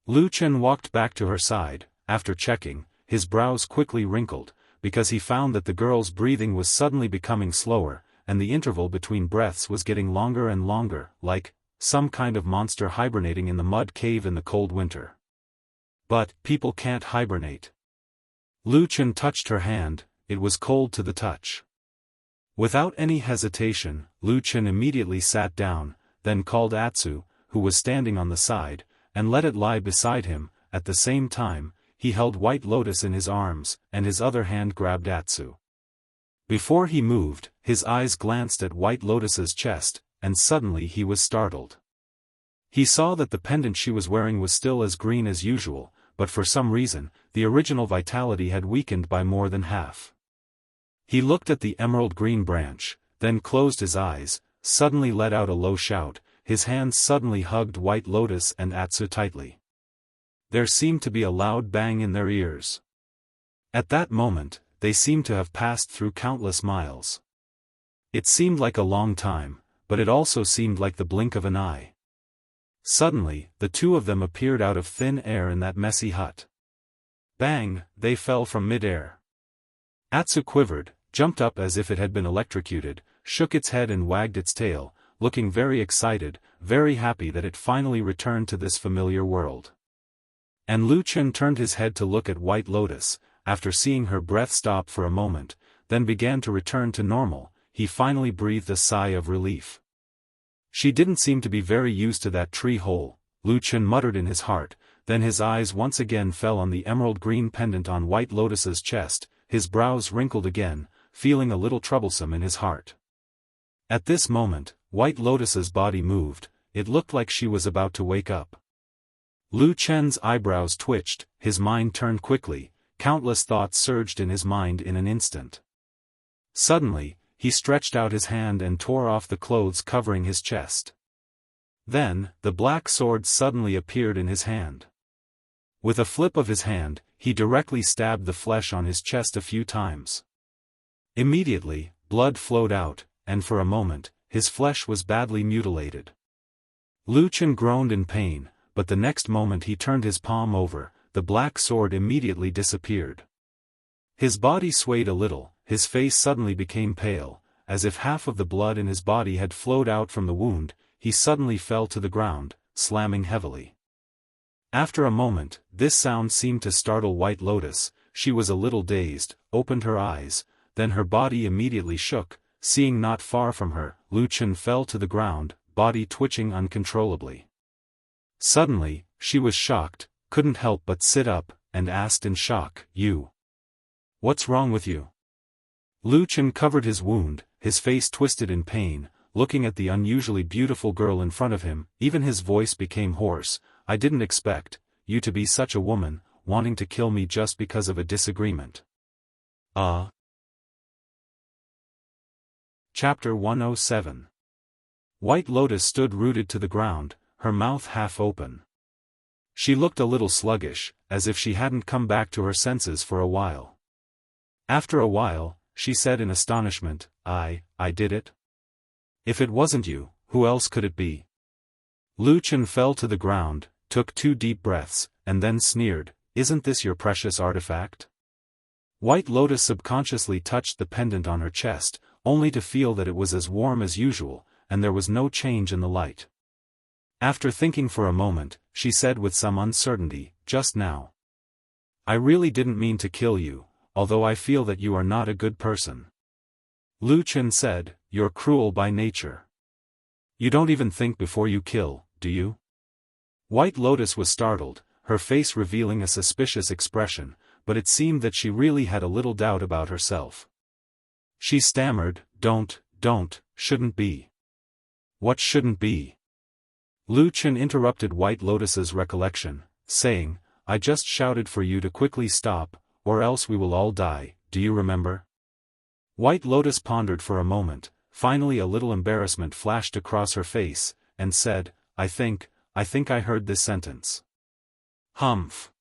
Lu Chen walked back to her side. After checking, his brows quickly wrinkled, because he found that the girl's breathing was suddenly becoming slower, and the interval between breaths was getting longer and longer, like some kind of monster hibernating in the mud cave in the cold winter. But people can't hibernate. Lu Chen touched her hand. It was cold to the touch. Without any hesitation, Lu Chen immediately sat down, then called Atsu, who was standing on the side, and let it lie beside him. At the same time, he held White Lotus in his arms, and his other hand grabbed Atsu. Before he moved, his eyes glanced at White Lotus's chest, and suddenly he was startled. He saw that the pendant she was wearing was still as green as usual, but for some reason, the original vitality had weakened by more than half. He looked at the emerald green branch, then closed his eyes, suddenly let out a low shout. His hands suddenly hugged White Lotus and Atsu tightly. There seemed to be a loud bang in their ears. At that moment, they seemed to have passed through countless miles. It seemed like a long time, but it also seemed like the blink of an eye. Suddenly, the two of them appeared out of thin air in that messy hut. Bang, they fell from mid-air. Atsu quivered, jumped up as if it had been electrocuted, shook its head and wagged its tail, looking very excited, very happy that it finally returned to this familiar world. And Lu Chen turned his head to look at White Lotus. After seeing her breath stop for a moment, then began to return to normal, he finally breathed a sigh of relief. She didn't seem to be very used to that tree hole, Lu Chen muttered in his heart. Then his eyes once again fell on the emerald green pendant on White Lotus's chest. His brows wrinkled again, feeling a little troublesome in his heart. At this moment, White Lotus's body moved. It looked like she was about to wake up. Lu Chen's eyebrows twitched, his mind turned quickly, countless thoughts surged in his mind in an instant. Suddenly, he stretched out his hand and tore off the clothes covering his chest. Then, the black sword suddenly appeared in his hand. With a flip of his hand, he directly stabbed the flesh on his chest a few times. Immediately, blood flowed out, and for a moment, his flesh was badly mutilated. Lu Chen groaned in pain, but the next moment he turned his palm over. The black sword immediately disappeared. His body swayed a little, his face suddenly became pale, as if half of the blood in his body had flowed out from the wound. He suddenly fell to the ground, slamming heavily. After a moment, this sound seemed to startle White Lotus. She was a little dazed, opened her eyes, then her body immediately shook. Seeing not far from her, Lu Chen fell to the ground, body twitching uncontrollably. Suddenly, she was shocked, couldn't help but sit up, and asked in shock, "You? What's wrong with you?" Lu Chen covered his wound, his face twisted in pain, looking at the unusually beautiful girl in front of him. Even his voice became hoarse. "I didn't expect you to be such a woman, wanting to kill me just because of a disagreement." Chapter 107. White Lotus stood rooted to the ground, her mouth half open. She looked a little sluggish, as if she hadn't come back to her senses for a while. After a while, she said in astonishment, I did it? If it wasn't you, who else could it be?" Lu Chen fell to the ground, took 2 deep breaths, and then sneered, "Isn't this your precious artifact?" White Lotus subconsciously touched the pendant on her chest, only to feel that it was as warm as usual, and there was no change in the light. After thinking for a moment, she said with some uncertainty, "Just now. I really didn't mean to kill you, although I feel that you are not a good person." Lu Chen said, "You're cruel by nature. You don't even think before you kill, do you?" White Lotus was startled, her face revealing a suspicious expression, but it seemed that she really had a little doubt about herself. She stammered, Don't, shouldn't be." "What shouldn't be?" Lu Chen interrupted White Lotus's recollection, saying, "I just shouted for you to quickly stop, or else we will all die, do you remember?" White Lotus pondered for a moment, finally a little embarrassment flashed across her face, and said, I think I heard this sentence. Humph.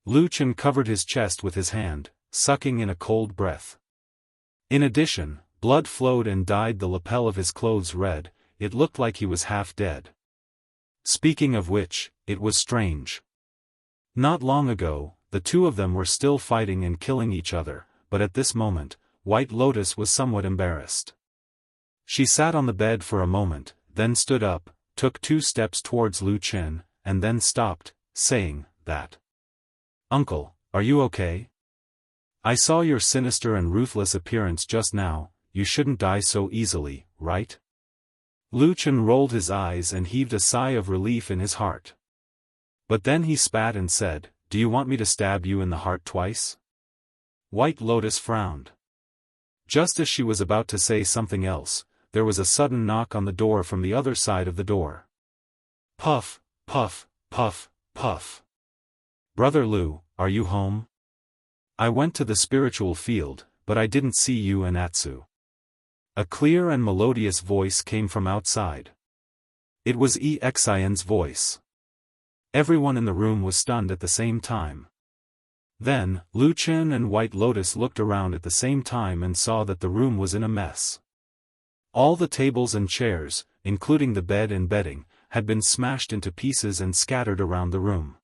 Lu Chen covered his chest with his hand, sucking in a cold breath. In addition, blood flowed and dyed the lapel of his clothes red. It looked like he was half dead. Speaking of which, it was strange. Not long ago, the two of them were still fighting and killing each other, but at this moment, White Lotus was somewhat embarrassed. She sat on the bed for a moment, then stood up, took 2 steps towards Lu Chen, and then stopped, saying, that. Uncle, are you okay? I saw your sinister and ruthless appearance just now. You shouldn't die so easily, right? Lu Chen rolled his eyes and heaved a sigh of relief in his heart. But then he spat and said, Do you want me to stab you in the heart twice? White Lotus frowned. Just as she was about to say something else, there was a sudden knock on the door from the other side of the door. Puff, puff, puff, puff. Brother Lu, are you home? I went to the spiritual field, but I didn't see you and Atsu. A clear and melodious voice came from outside. It was Xian's voice. Everyone in the room was stunned at the same time. Then, Lu Chen and White Lotus looked around at the same time and saw that the room was in a mess. All the tables and chairs, including the bed and bedding, had been smashed into pieces and scattered around the room.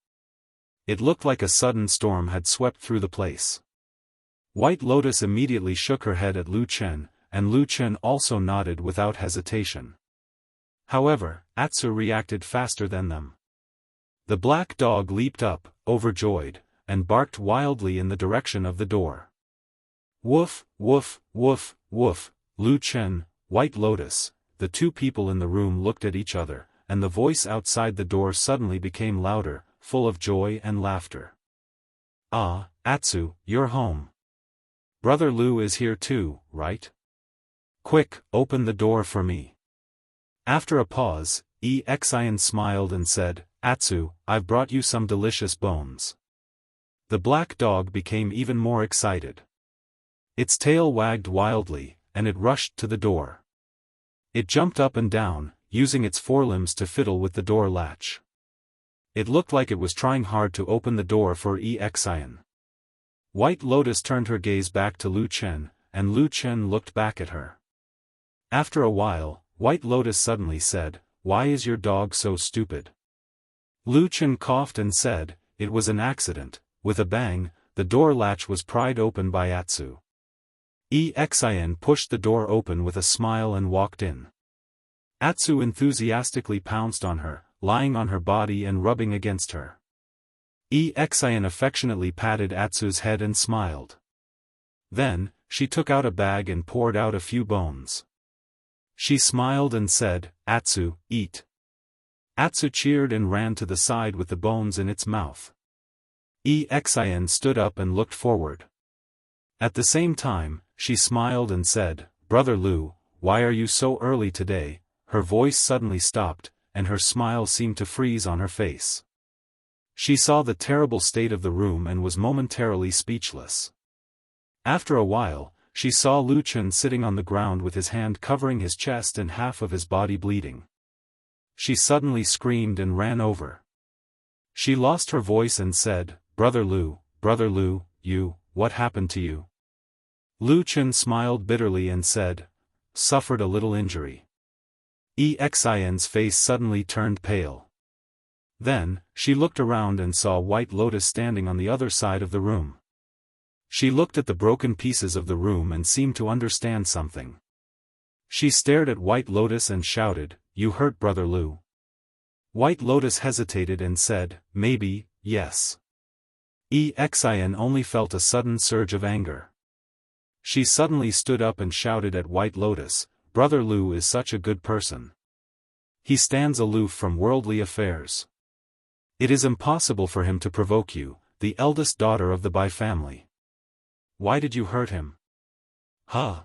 It looked like a sudden storm had swept through the place. White Lotus immediately shook her head at Lu Chen, and Lu Chen also nodded without hesitation. However, Atsu reacted faster than them. The black dog leaped up, overjoyed, and barked wildly in the direction of the door. Woof, woof, woof, woof. Lu Chen, White Lotus, the 2 people in the room looked at each other, and the voice outside the door suddenly became louder, full of joy and laughter. Ah, Atsu, you're home. Brother Lu is here too, right? Quick, open the door for me. After a pause, Xian smiled and said, Atsu, I've brought you some delicious bones. The black dog became even more excited. Its tail wagged wildly, and it rushed to the door. It jumped up and down, using its forelimbs to fiddle with the door latch. It looked like it was trying hard to open the door for Xian. White Lotus turned her gaze back to Lu Chen, and Lu Chen looked back at her. After a while, White Lotus suddenly said, Why is your dog so stupid? Lu Chen coughed and said, It was an accident. With a bang, the door latch was pried open by Atsu. Xian pushed the door open with a smile and walked in. Atsu enthusiastically pounced on her, lying on her body and rubbing against her. Xian affectionately patted Atsu's head and smiled. Then, she took out a bag and poured out a few bones. She smiled and said, Atsu, eat. Atsu cheered and ran to the side with the bones in its mouth. Xian stood up and looked forward. At the same time, she smiled and said, Brother Lu, why are you so early today? Her voice suddenly stopped, and her smile seemed to freeze on her face. She saw the terrible state of the room and was momentarily speechless. After a while, she saw Lu Chen sitting on the ground with his hand covering his chest and half of his body bleeding. She suddenly screamed and ran over. She lost her voice and said, Brother Lu, what happened to you? Lu Chen smiled bitterly and said, Suffered a little injury. Xian's face suddenly turned pale. Then, she looked around and saw White Lotus standing on the other side of the room. She looked at the broken pieces of the room and seemed to understand something. She stared at White Lotus and shouted, You hurt Brother Lu? White Lotus hesitated and said, Maybe, yes. Xian only felt a sudden surge of anger. She suddenly stood up and shouted at White Lotus, Brother Lu is such a good person. He stands aloof from worldly affairs. It is impossible for him to provoke you, the eldest daughter of the Bai family. Why did you hurt him? Huh?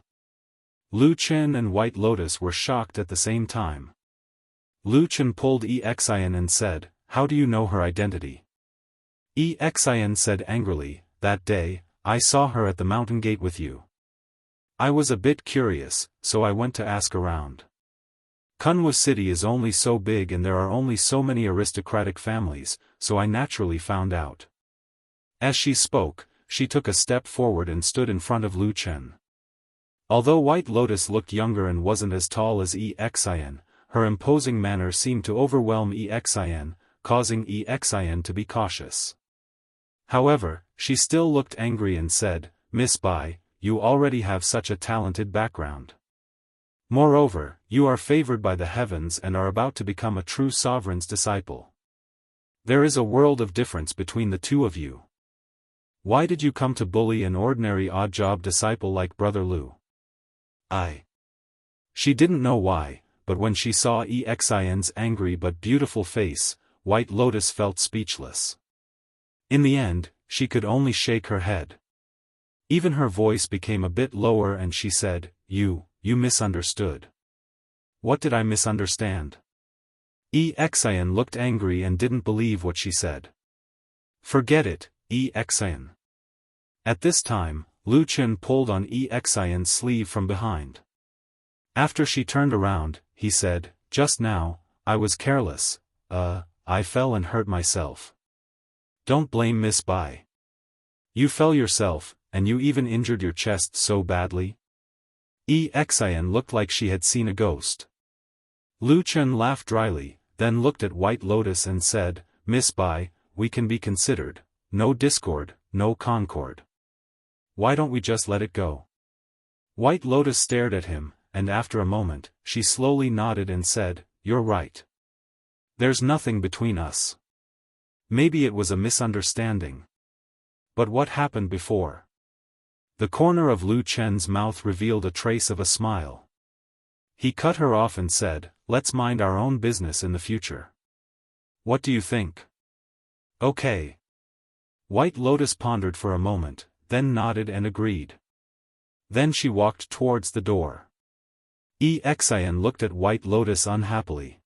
Lu Chen and White Lotus were shocked at the same time. Lu Chen pulled Xian and said, How do you know her identity? Xian said angrily, That day, I saw her at the mountain gate with you. I was a bit curious, so I went to ask around. Kunwa City is only so big and there are only so many aristocratic families, so I naturally found out. As she spoke, she took a step forward and stood in front of Lu Chen. Although White Lotus looked younger and wasn't as tall as Exin, her imposing manner seemed to overwhelm Exin, causing Exin to be cautious. However, she still looked angry and said, "Miss Bai, you already have such a talented background. Moreover, you are favored by the heavens and are about to become a true sovereign's disciple. There is a world of difference between the two of you. Why did you come to bully an ordinary odd-job disciple like Brother Lu?" She didn't know why, but when she saw Exin's angry but beautiful face, White Lotus felt speechless. In the end, she could only shake her head. Even her voice became a bit lower and she said, You misunderstood. What did I misunderstand?" Exin looked angry and didn't believe what she said. "Forget it, Exin." At this time, Lu Chen pulled on Exin's sleeve from behind. After she turned around, he said, "Just now, I was careless, I fell and hurt myself. Don't blame Miss Bai. You fell yourself, and you even injured your chest so badly?" Exin looked like she had seen a ghost. Lu Chen laughed dryly, then looked at White Lotus and said, "Miss Bai, we can be considered. No discord, no concord. Why don't we just let it go?" White Lotus stared at him, and after a moment, she slowly nodded and said, "You're right. There's nothing between us. Maybe it was a misunderstanding. But what happened before?" The corner of Lu Chen's mouth revealed a trace of a smile. He cut her off and said, "Let's mind our own business in the future. What do you think?" "Okay." White Lotus pondered for a moment, then nodded and agreed. Then she walked towards the door. Exin looked at White Lotus unhappily.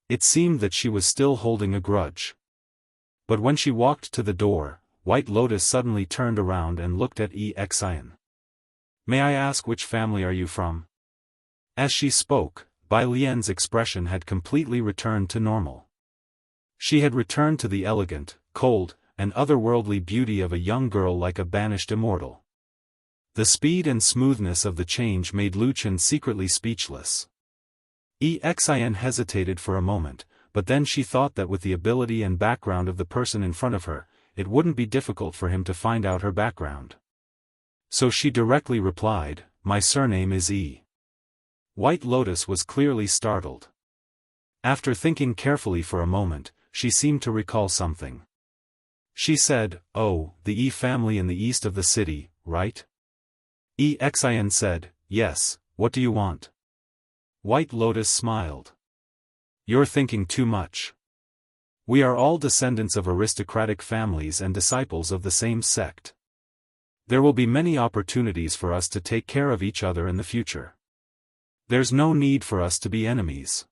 It seemed that she was still holding a grudge. But when she walked to the door, White Lotus suddenly turned around and looked at Exin. "May I ask which family are you from?" As she spoke, Bai Lian's expression had completely returned to normal. She had returned to the elegant, cold, and otherworldly beauty of a young girl like a banished immortal. The speed and smoothness of the change made Lu Chen secretly speechless. Exin hesitated for a moment, but then she thought that with the ability and background of the person in front of her, it wouldn't be difficult for him to find out her background. So she directly replied, "My surname is E." White Lotus was clearly startled. After thinking carefully for a moment, she seemed to recall something. She said, "Oh, the E family in the east of the city, right?" Exin said, "Yes, what do you want?" White Lotus smiled. "You're thinking too much. We are all descendants of aristocratic families and disciples of the same sect. There will be many opportunities for us to take care of each other in the future. There's no need for us to be enemies."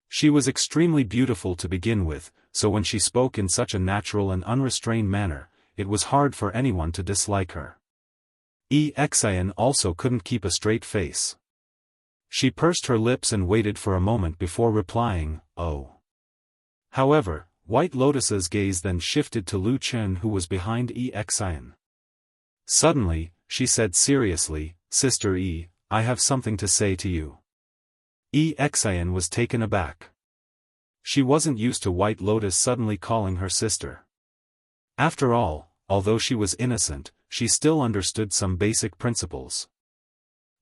She was extremely beautiful to begin with, so when she spoke in such a natural and unrestrained manner, it was hard for anyone to dislike her. Exin also couldn't keep a straight face. She pursed her lips and waited for a moment before replying, "Oh." However, White Lotus's gaze then shifted to Lu Chen who was behind Exin. Suddenly, she said seriously, "Sister E, I have something to say to you." Exin was taken aback. She wasn't used to White Lotus suddenly calling her sister. After all, although she was innocent, she still understood some basic principles.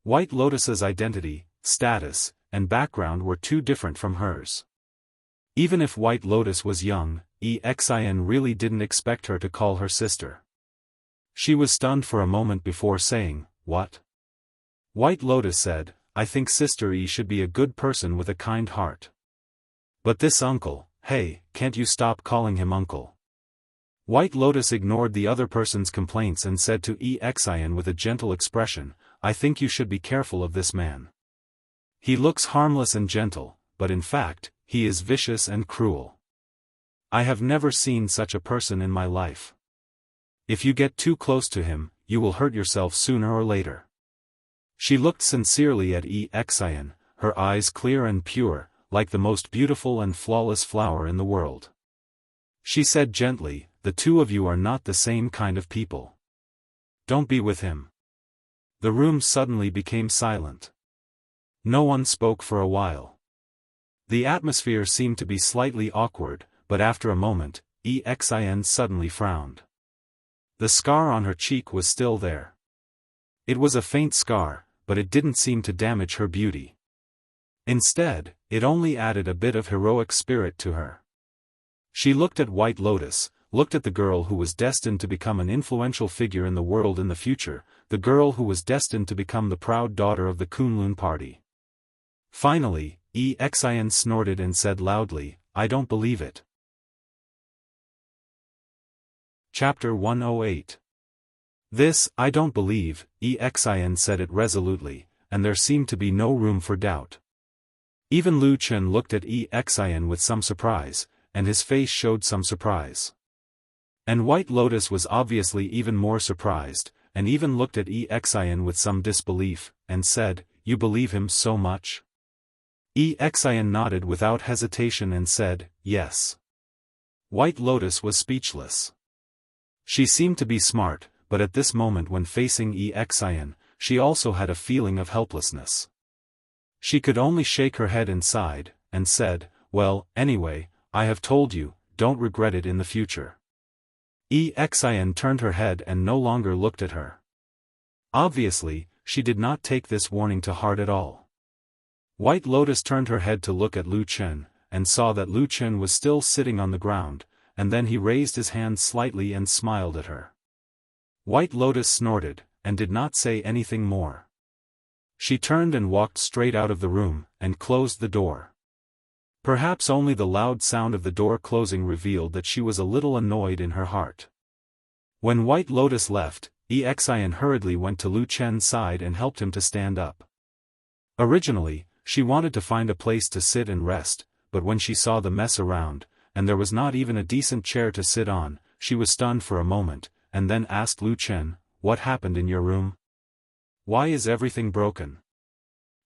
White Lotus's identity, status, and background were too different from hers. Even if White Lotus was young, Exin really didn't expect her to call her sister. She was stunned for a moment before saying, "What?" White Lotus said, "I think Sister E should be a good person with a kind heart. But this uncle, hey, can't you stop calling him uncle?" White Lotus ignored the other person's complaints and said to Exin with a gentle expression, "I think you should be careful of this man. He looks harmless and gentle, but in fact, he is vicious and cruel. I have never seen such a person in my life. If you get too close to him, you will hurt yourself sooner or later." She looked sincerely at Xian, her eyes clear and pure, like the most beautiful and flawless flower in the world. She said gently, "The two of you are not the same kind of people. Don't be with him." The room suddenly became silent. No one spoke for a while. The atmosphere seemed to be slightly awkward, but after a moment, Xian suddenly frowned. The scar on her cheek was still there. It was a faint scar, but it didn't seem to damage her beauty. Instead, it only added a bit of heroic spirit to her. She looked at White Lotus, looked at the girl who was destined to become an influential figure in the world in the future, the girl who was destined to become the proud daughter of the Kunlun party. Finally, Xian snorted and said loudly, "I don't believe it." Chapter 108. This, "I don't believe," Xian said it resolutely, and there seemed to be no room for doubt. Even Lu Chen looked at Xian with some surprise, and his face showed some surprise. And White Lotus was obviously even more surprised, and even looked at Xian with some disbelief, and said, "You believe him so much?" Xian nodded without hesitation and said, "Yes." White Lotus was speechless. She seemed to be smart, but at this moment when facing Xian, she also had a feeling of helplessness. She could only shake her head and sighed, and said, "Well, anyway, I have told you, don't regret it in the future." Xian turned her head and no longer looked at her. Obviously, she did not take this warning to heart at all. White Lotus turned her head to look at Lu Chen, and saw that Lu Chen was still sitting on the ground, and then he raised his hand slightly and smiled at her. White Lotus snorted, and did not say anything more. She turned and walked straight out of the room, and closed the door. Perhaps only the loud sound of the door closing revealed that she was a little annoyed in her heart. When White Lotus left, Xian hurriedly went to Lu Chen's side and helped him to stand up. Originally, she wanted to find a place to sit and rest, but when she saw the mess around, and there was not even a decent chair to sit on, she was stunned for a moment, and then asked Lu Chen, "What happened in your room? Why is everything broken?"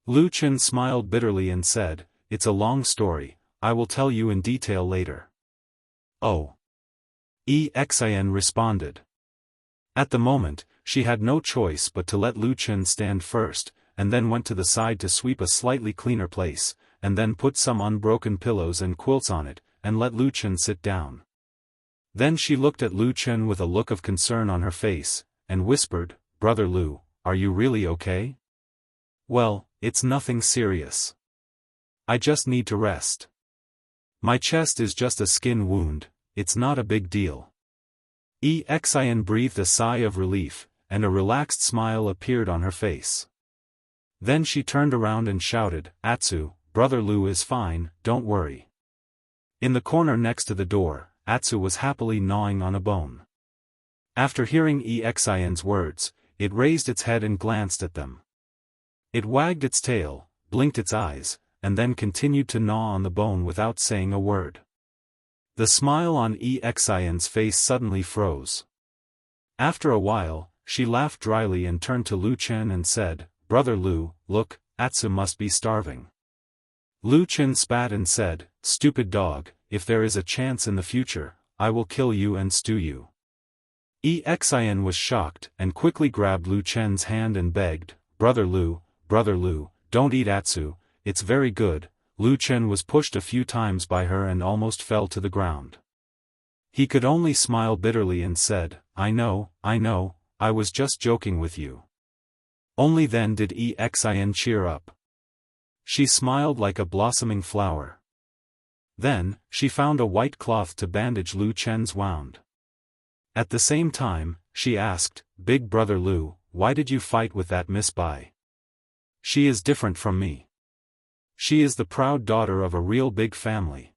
Lu Chen smiled bitterly and said, "It's a long story, I will tell you in detail later." "Oh." Xian responded. At the moment, she had no choice but to let Lu Chen stand first, and then went to the side to sweep a slightly cleaner place, and then put some unbroken pillows and quilts on it, and let Lu Chen sit down. Then she looked at Lu Chen with a look of concern on her face, and whispered, "Brother Lu, are you really okay?" "Well, it's nothing serious. I just need to rest. My chest is just a skin wound, it's not a big deal." Xian breathed a sigh of relief, and a relaxed smile appeared on her face. Then she turned around and shouted, "Atsu, Brother Lu is fine, don't worry." In the corner next to the door, Atsu was happily gnawing on a bone. After hearing Xian's words, it raised its head and glanced at them. It wagged its tail, blinked its eyes, and then continued to gnaw on the bone without saying a word. The smile on Xian's face suddenly froze. After a while, she laughed dryly and turned to Lu Chen and said, "Brother Lu, look, Atsu must be starving." Lu Chen spat and said, "Stupid dog, if there is a chance in the future, I will kill you and stew you." Xian was shocked and quickly grabbed Lu Chen's hand and begged, Brother Lu, don't eat Atsu, it's very good." Lu Chen was pushed a few times by her and almost fell to the ground. He could only smile bitterly and said, I know, I was just joking with you." Only then did Xian cheer up. She smiled like a blossoming flower. Then, she found a white cloth to bandage Lu Chen's wound. At the same time, she asked, "Big Brother Lu, why did you fight with that Miss Bai? She is different from me. She is the proud daughter of a real big family.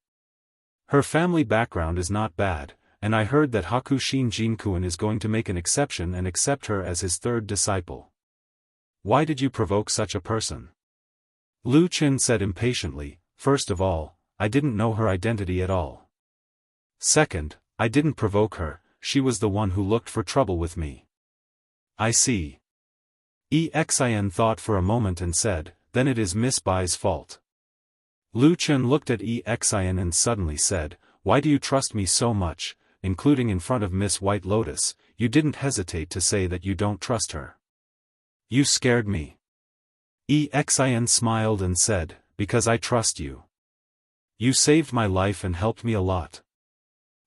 Her family background is not bad, and I heard that Hakushin Jinkuan is going to make an exception and accept her as his third disciple. Why did you provoke such a person?" Lu Chen said impatiently, "First of all, I didn't know her identity at all. Second, I didn't provoke her, she was the one who looked for trouble with me." "I see." Xin thought for a moment and said, then it is Miss Bai's fault. Lu Chen looked at Xin and suddenly said, why do you trust me so much, including in front of Miss White Lotus? You didn't hesitate to say that you don't trust her. You scared me. Xin smiled and said, because I trust you. You saved my life and helped me a lot.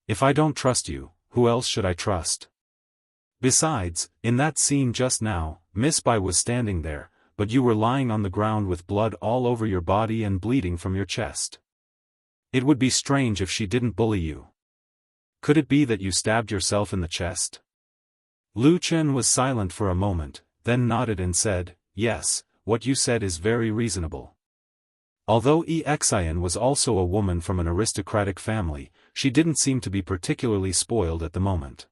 If I don't trust you, who else should I trust? Besides, in that scene just now, Miss Bai was standing there, but you were lying on the ground with blood all over your body and bleeding from your chest. It would be strange if she didn't bully you. Could it be that you stabbed yourself in the chest? Lu Chen was silent for a moment, then nodded and said, yes, what you said is very reasonable. Although Xin was also a woman from an aristocratic family, she didn't seem to be particularly spoiled at the moment.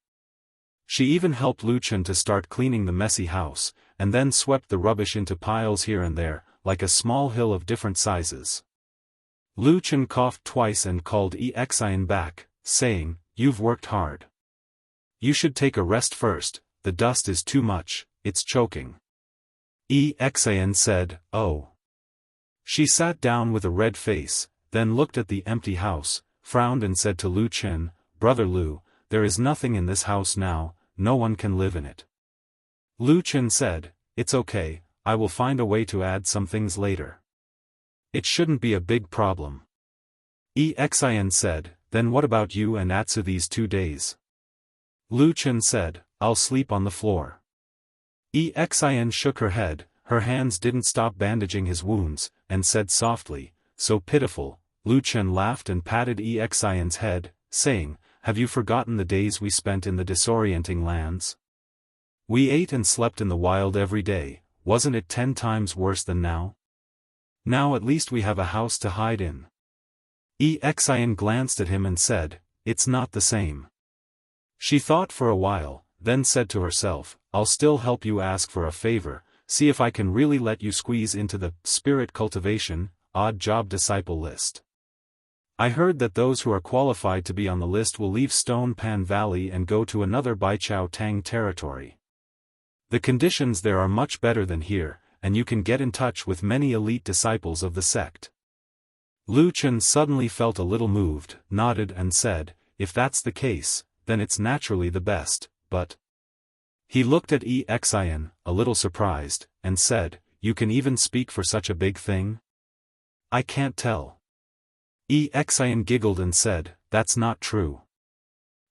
She even helped Lu Chen to start cleaning the messy house, and then swept the rubbish into piles here and there, like a small hill of different sizes. Lu Chen coughed twice and called Xin back, saying, you've worked hard. You should take a rest first, the dust is too much, it's choking. Xin said, oh. She sat down with a red face, then looked at the empty house, frowned and said to Lu Chen, Brother Lu, there is nothing in this house now, no one can live in it. Lu Chen said, it's okay, I will find a way to add some things later. It shouldn't be a big problem. Xin said, then what about you and Atsu these 2 days? Lu Chen said, I'll sleep on the floor. Xin shook her head, her hands didn't stop bandaging his wounds, and said softly, so pitiful. Lu Chen laughed and patted Xin's head, saying, have you forgotten the days we spent in the disorienting lands? We ate and slept in the wild every day, wasn't it 10 times worse than now? Now at least we have a house to hide in. Xin glanced at him and said, it's not the same. She thought for a while, then said to herself, I'll still help you ask for a favor, see if I can really let you squeeze into the Spirit Cultivation, odd job disciple list. I heard that those who are qualified to be on the list will leave Stone Pan Valley and go to another Baichao Tang territory. The conditions there are much better than here, and you can get in touch with many elite disciples of the sect. Lu Chen suddenly felt a little moved, nodded and said, if that's the case, then it's naturally the best, but... He looked at Xin, a little surprised, and said, you can even speak for such a big thing? I can't tell. Xin giggled and said, that's not true.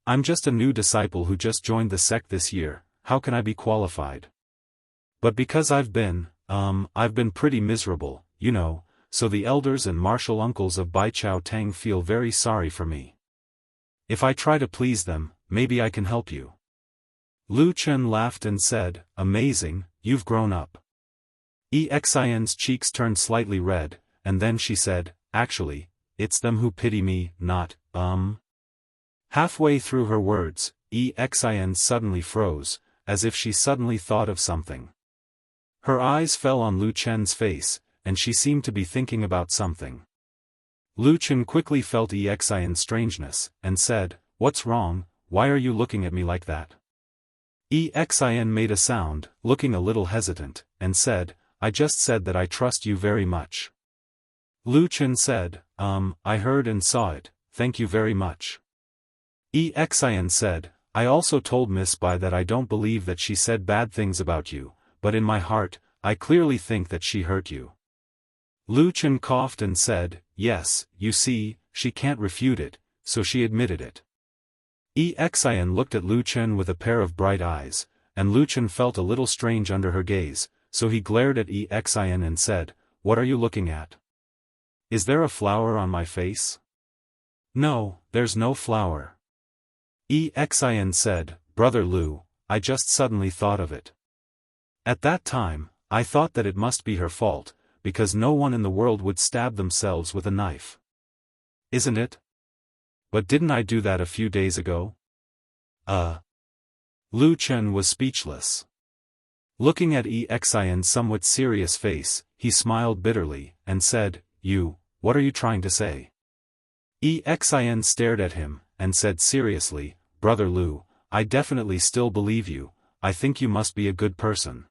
I'm just a new disciple who just joined the sect this year, how can I be qualified? But because I've been pretty miserable, you know, so the elders and martial uncles of Baichao Tang feel very sorry for me. If I try to please them, maybe I can help you. Lu Chen laughed and said, amazing, you've grown up. Xin's cheeks turned slightly red, and then she said, actually, it's them who pity me, not. Halfway through her words, Xin suddenly froze, as if she suddenly thought of something. Her eyes fell on Lu Chen's face, and she seemed to be thinking about something. Lu Chen quickly felt Xin's strangeness, and said, what's wrong, why are you looking at me like that? Xin made a sound, looking a little hesitant, and said, I just said that I trust you very much. Lu Chen said, I heard and saw it, thank you very much. Xin said, I also told Miss Bai that I don't believe that she said bad things about you, but in my heart, I clearly think that she hurt you. Lu Chen coughed and said, yes, you see, she can't refute it, so she admitted it. Xin looked at Lu Chen with a pair of bright eyes, and Lu Chen felt a little strange under her gaze, so he glared at Xin and said, what are you looking at? Is there a flower on my face? No, there's no flower. Xin said, Brother Lu, I just suddenly thought of it. At that time, I thought that it must be her fault, because no one in the world would stab themselves with a knife. Isn't it? But didn't I do that a few days ago? Lu Chen was speechless. Looking at Xin's somewhat serious face, he smiled bitterly, and said, what are you trying to say? Xin stared at him, and said seriously, Brother Lu, I definitely still believe you, I think you must be a good person.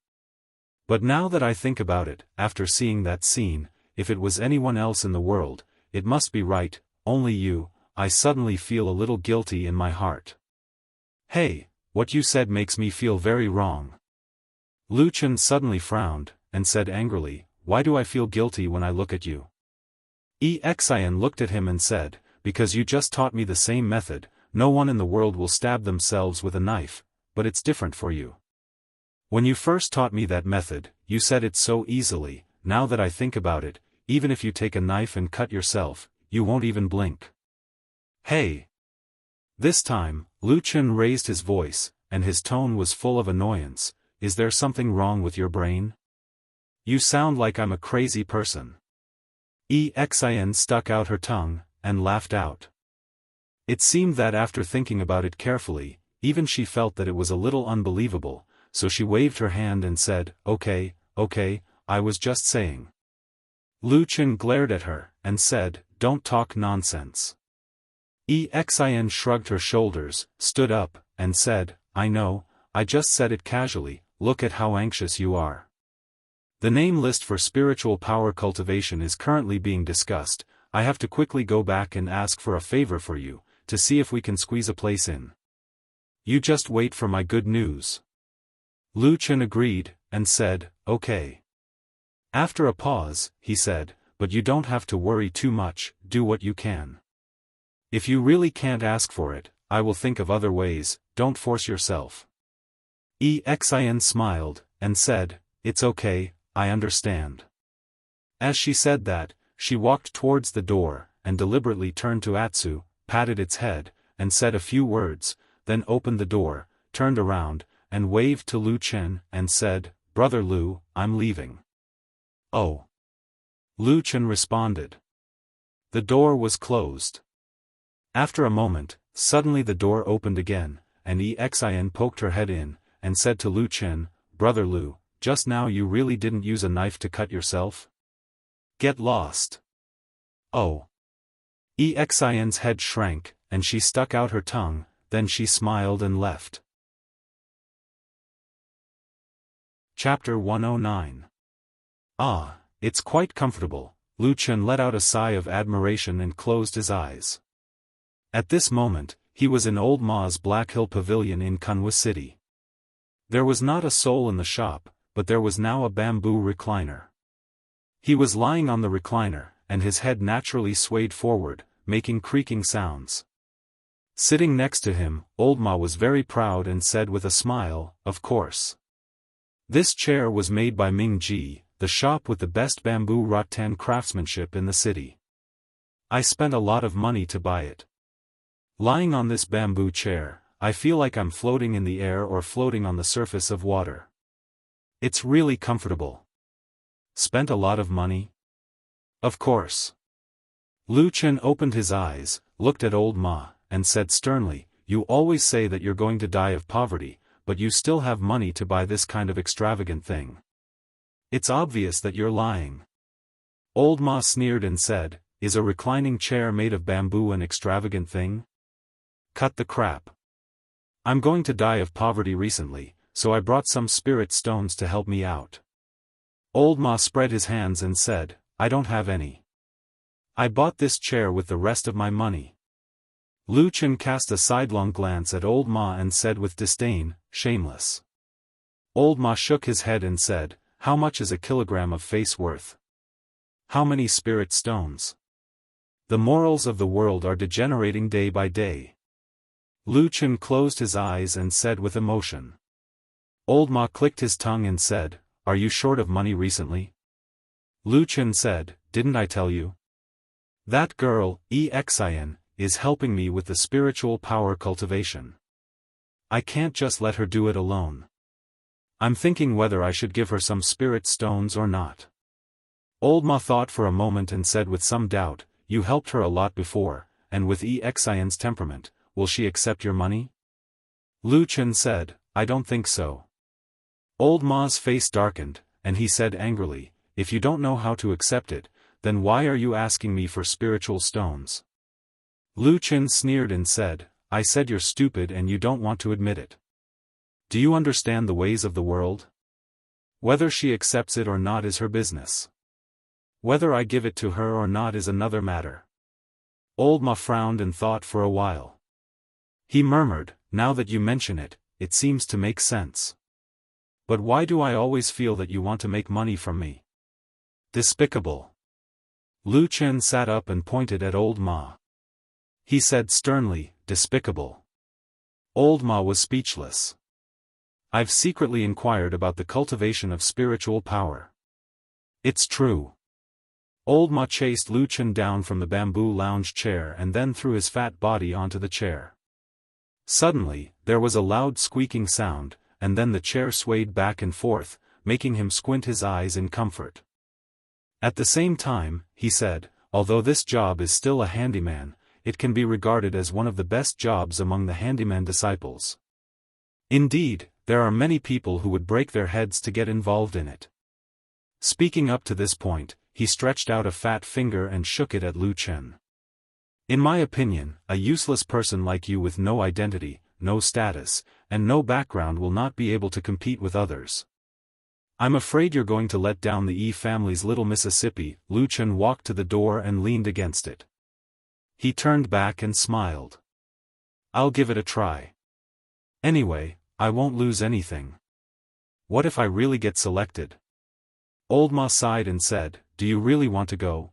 But now that I think about it, after seeing that scene, if it was anyone else in the world, it must be right, only you, I suddenly feel a little guilty in my heart. Hey, what you said makes me feel very wrong. Lu Chen suddenly frowned, and said angrily, why do I feel guilty when I look at you? Xian looked at him and said, because you just taught me the same method, no one in the world will stab themselves with a knife, but it's different for you. When you first taught me that method, you said it so easily, now that I think about it, even if you take a knife and cut yourself, you won't even blink. Hey! This time, Lu Chen raised his voice, and his tone was full of annoyance. Is there something wrong with your brain? You sound like I'm a crazy person. Xian stuck out her tongue, and laughed out. It seemed that after thinking about it carefully, even she felt that it was a little unbelievable, so she waved her hand and said, okay, I was just saying. Lu Chen glared at her, and said, don't talk nonsense. Xian shrugged her shoulders, stood up, and said, I know, I just said it casually, look at how anxious you are. The name list for spiritual power cultivation is currently being discussed. I have to quickly go back and ask for a favor for you, to see if we can squeeze a place in. You just wait for my good news. Lu Chen agreed, and said, okay. After a pause, he said, but you don't have to worry too much, do what you can. If you really can't ask for it, I will think of other ways, don't force yourself. Xian smiled, and said, it's okay, I understand. As she said that, she walked towards the door, and deliberately turned to Atsu, patted its head, and said a few words, then opened the door, turned around, and waved to Lu Chen, and said, Brother Lu, I'm leaving. Oh. Lu Chen responded. The door was closed. After a moment, suddenly the door opened again, and Xian poked her head in, and said to Lu Chen, Brother Lu, just now you really didn't use a knife to cut yourself? Get lost. Oh. Xian's head shrank, and she stuck out her tongue, then she smiled and left. Chapter 109. Ah, it's quite comfortable. Lu Chen let out a sigh of admiration and closed his eyes. At this moment, he was in Old Ma's Black Hill Pavilion in Kunwa City. There was not a soul in the shop, but there was now a bamboo recliner. He was lying on the recliner, and his head naturally swayed forward, making creaking sounds. Sitting next to him, Old Ma was very proud and said with a smile, of course. This chair was made by Ming Ji, the shop with the best bamboo rattan craftsmanship in the city. I spent a lot of money to buy it. Lying on this bamboo chair, I feel like I'm floating in the air or floating on the surface of water. It's really comfortable. Spent a lot of money? Of course. Lu Chen opened his eyes, looked at Old Ma, and said sternly, you always say that you're going to die of poverty, but you still have money to buy this kind of extravagant thing. It's obvious that you're lying. Old Ma sneered and said, is a reclining chair made of bamboo an extravagant thing? Cut the crap. I'm going to die of poverty recently, so I brought some spirit stones to help me out. Old Ma spread his hands and said, I don't have any. I bought this chair with the rest of my money. Lu Chen cast a sidelong glance at Old Ma and said with disdain, shameless. Old Ma shook his head and said, how much is a kilogram of face worth? How many spirit stones? The morals of the world are degenerating day by day. Lu Chen closed his eyes and said with emotion. Old Ma clicked his tongue and said, are you short of money recently? Lu Chen said, didn't I tell you? That girl, Xian, is helping me with the spiritual power cultivation. I can't just let her do it alone. I'm thinking whether I should give her some spirit stones or not. Old Ma thought for a moment and said with some doubt, you helped her a lot before, and with Xian's temperament, will she accept your money? Lu Chen said, I don't think so. Old Ma's face darkened, and he said angrily, if you don't know how to accept it, then why are you asking me for spiritual stones? Lu Chen sneered and said, I said you're stupid and you don't want to admit it. Do you understand the ways of the world? Whether she accepts it or not is her business. Whether I give it to her or not is another matter. Old Ma frowned and thought for a while. He murmured, now that you mention it, it seems to make sense. But why do I always feel that you want to make money from me? Despicable. Lu Chen sat up and pointed at Old Ma. He said sternly, despicable. Old Ma was speechless. I've secretly inquired about the cultivation of spiritual power. It's true. Old Ma chased Lu Chen down from the bamboo lounge chair and then threw his fat body onto the chair. Suddenly, there was a loud squeaking sound, and then the chair swayed back and forth, making him squint his eyes in comfort. At the same time, he said, although this job is still a handyman, it can be regarded as one of the best jobs among the handyman disciples. Indeed, there are many people who would break their heads to get involved in it. Speaking up to this point, he stretched out a fat finger and shook it at Lu Chen. In my opinion, a useless person like you with no identity, no status, and no background will not be able to compete with others. I'm afraid you're going to let down the Yi family's little Mississippi. Lu Chen walked to the door and leaned against it. He turned back and smiled. I'll give it a try. Anyway, I won't lose anything. What if I really get selected? Old Ma sighed and said, do you really want to go?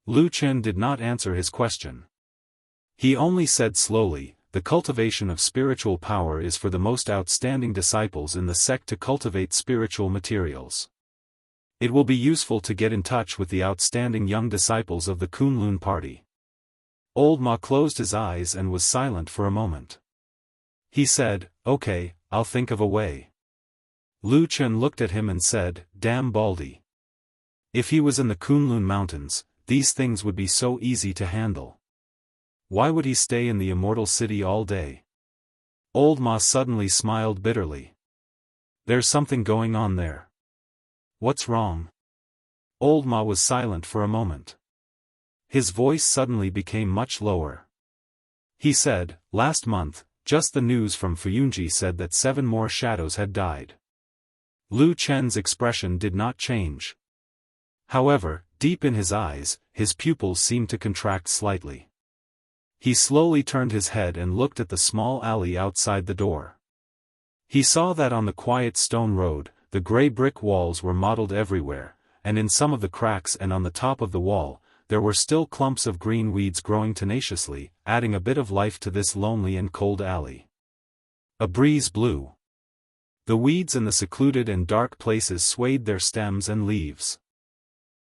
Lu Chen did not answer his question. He only said slowly, the cultivation of spiritual power is for the most outstanding disciples in the sect to cultivate spiritual materials. It will be useful to get in touch with the outstanding young disciples of the Kunlun party. Old Ma closed his eyes and was silent for a moment. He said, okay, I'll think of a way. Lu Chen looked at him and said, damn Baldy. If he was in the Kunlun mountains, these things would be so easy to handle. Why would he stay in the Immortal City all day? Old Ma suddenly smiled bitterly. There's something going on there. What's wrong? Old Ma was silent for a moment. His voice suddenly became much lower. He said, last month, just the news from Fuyunji said that 7 more shadows had died. Lu Chen's expression did not change. However, deep in his eyes, his pupils seemed to contract slightly. He slowly turned his head and looked at the small alley outside the door. He saw that on the quiet stone road, the gray brick walls were mottled everywhere, and in some of the cracks and on the top of the wall, there were still clumps of green weeds growing tenaciously, adding a bit of life to this lonely and cold alley. A breeze blew. The weeds in the secluded and dark places swayed their stems and leaves.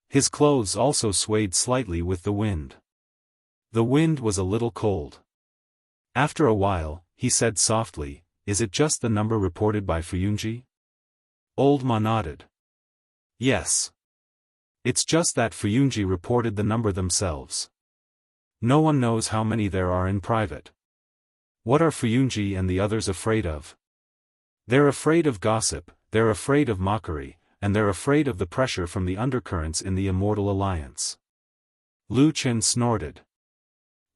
His clothes also swayed slightly with the wind. The wind was a little cold. After a while, he said softly, is it just the number reported by Fuyunji? Old Ma nodded. Yes. It's just that Fuyunji reported the number themselves. No one knows how many there are in private. What are Fuyunji and the others afraid of? They're afraid of gossip, they're afraid of mockery, and they're afraid of the pressure from the undercurrents in the Immortal Alliance. Lu Chen snorted.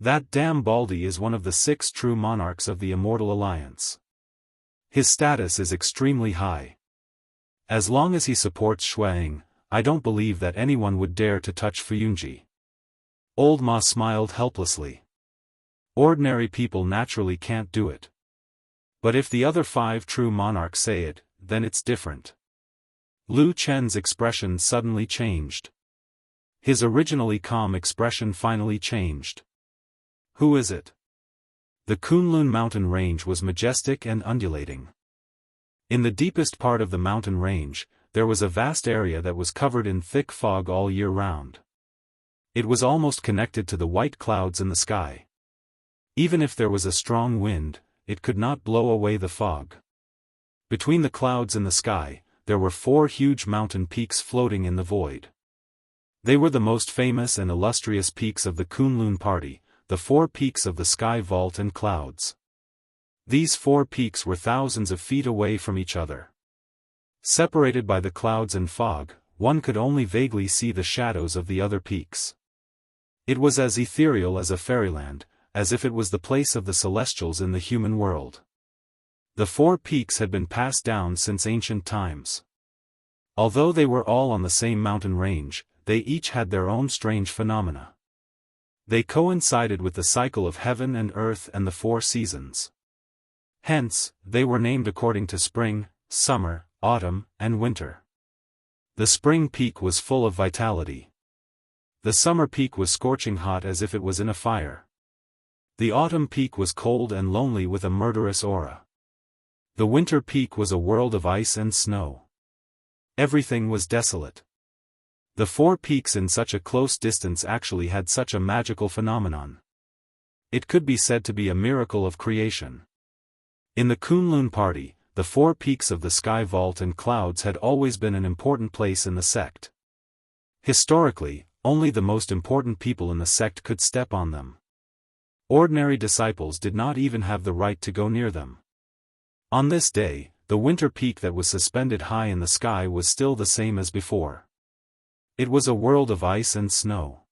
That damn Baldy is one of the 6 true monarchs of the Immortal Alliance. His status is extremely high. As long as he supports Shuang, I don't believe that anyone would dare to touch Fuyunji. Old Ma smiled helplessly. Ordinary people naturally can't do it. But if the other 5 true monarchs say it, then it's different. Lu Chen's expression suddenly changed. His originally calm expression finally changed. Who is it? The Kunlun mountain range was majestic and undulating. In the deepest part of the mountain range, there was a vast area that was covered in thick fog all year round. It was almost connected to the white clouds in the sky. Even if there was a strong wind, it could not blow away the fog. Between the clouds and the sky, there were 4 huge mountain peaks floating in the void. They were the most famous and illustrious peaks of the Kunlun party, the 4 peaks of the sky vault and clouds. These 4 peaks were thousands of feet away from each other. Separated by the clouds and fog, one could only vaguely see the shadows of the other peaks. It was as ethereal as a fairyland, as if it was the place of the celestials in the human world. The 4 peaks had been passed down since ancient times. Although they were all on the same mountain range, they each had their own strange phenomena. They coincided with the cycle of heaven and earth and the 4 seasons. Hence, they were named according to spring, summer, autumn, and winter. The spring peak was full of vitality. The summer peak was scorching hot as if it was in a fire. The autumn peak was cold and lonely with a murderous aura. The winter peak was a world of ice and snow. Everything was desolate. The 4 peaks in such a close distance actually had such a magical phenomenon. It could be said to be a miracle of creation. In the Kunlun party, the 4 peaks of the sky vault and clouds had always been an important place in the sect. Historically, only the most important people in the sect could step on them. Ordinary disciples did not even have the right to go near them. On this day, the winter peak that was suspended high in the sky was still the same as before. It was a world of ice and snow.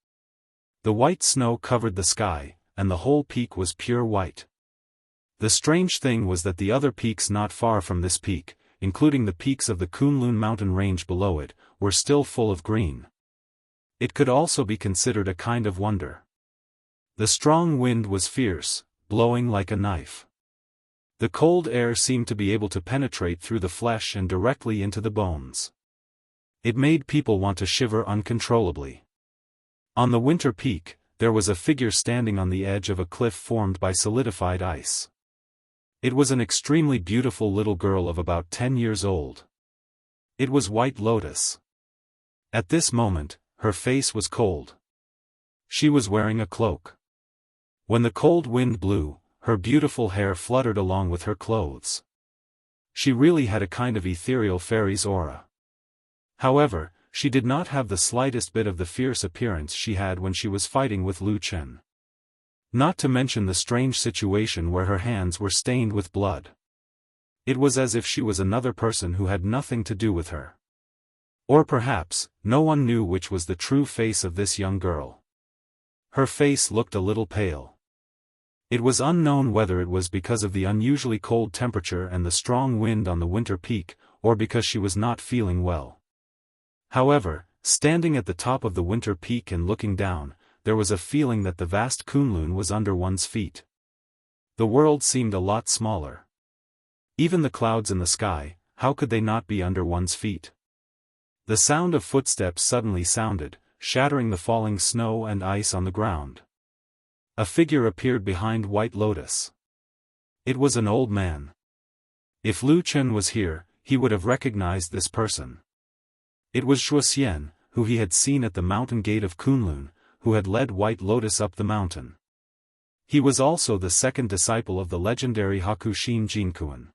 The white snow covered the sky, and the whole peak was pure white. The strange thing was that the other peaks not far from this peak, including the peaks of the Kunlun mountain range below it, were still full of green. It could also be considered a kind of wonder. The strong wind was fierce, blowing like a knife. The cold air seemed to be able to penetrate through the flesh and directly into the bones. It made people want to shiver uncontrollably. On the winter peak, there was a figure standing on the edge of a cliff formed by solidified ice. It was an extremely beautiful little girl of about 10 years old. It was White Lotus. At this moment, her face was cold. She was wearing a cloak. When the cold wind blew, her beautiful hair fluttered along with her clothes. She really had a kind of ethereal fairy's aura. However, she did not have the slightest bit of the fierce appearance she had when she was fighting with Lu Chen. Not to mention the strange situation where her hands were stained with blood. It was as if she was another person who had nothing to do with her. Or perhaps, no one knew which was the true face of this young girl. Her face looked a little pale. It was unknown whether it was because of the unusually cold temperature and the strong wind on the winter peak, or because she was not feeling well. However, standing at the top of the winter peak and looking down, there was a feeling that the vast Kunlun was under one's feet. The world seemed a lot smaller. Even the clouds in the sky, how could they not be under one's feet? The sound of footsteps suddenly sounded, shattering the falling snow and ice on the ground. A figure appeared behind White Lotus. It was an old man. If Lu Chen was here, he would have recognized this person. It was Shuxian, who he had seen at the mountain gate of Kunlun, who had led White Lotus up the mountain. He was also the second disciple of the legendary Hakushin Jinkuan.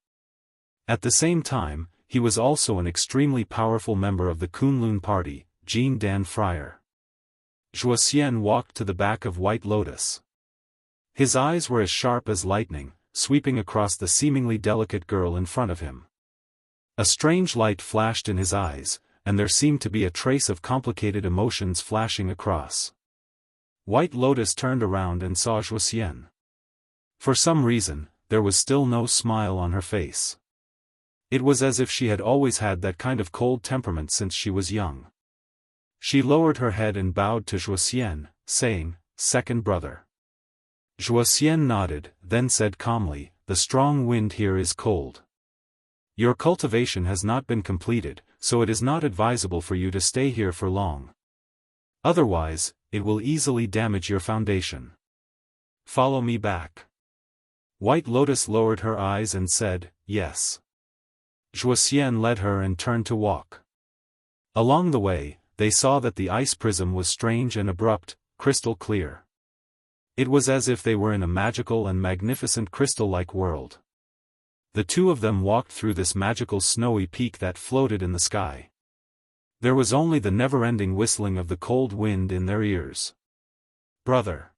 At the same time, he was also an extremely powerful member of the Kunlun party, Jin Dan Friar. Shuxian walked to the back of White Lotus. His eyes were as sharp as lightning, sweeping across the seemingly delicate girl in front of him. A strange light flashed in his eyes, and there seemed to be a trace of complicated emotions flashing across. White Lotus turned around and saw Shuxian. For some reason, there was still no smile on her face. It was as if she had always had that kind of cold temperament since she was young. She lowered her head and bowed to Shuxian, saying, "Second brother." Shuxian nodded, then said calmly, "The strong wind here is cold. Your cultivation has not been completed, so it is not advisable for you to stay here for long. Otherwise, it will easily damage your foundation. Follow me back." White Lotus lowered her eyes and said, "Yes." Shuxian led her and turned to walk. Along the way, they saw that the ice prism was strange and abrupt, crystal clear. It was as if they were in a magical and magnificent crystal-like world. The two of them walked through this magical snowy peak that floated in the sky. There was only the never-ending whistling of the cold wind in their ears. "Brother."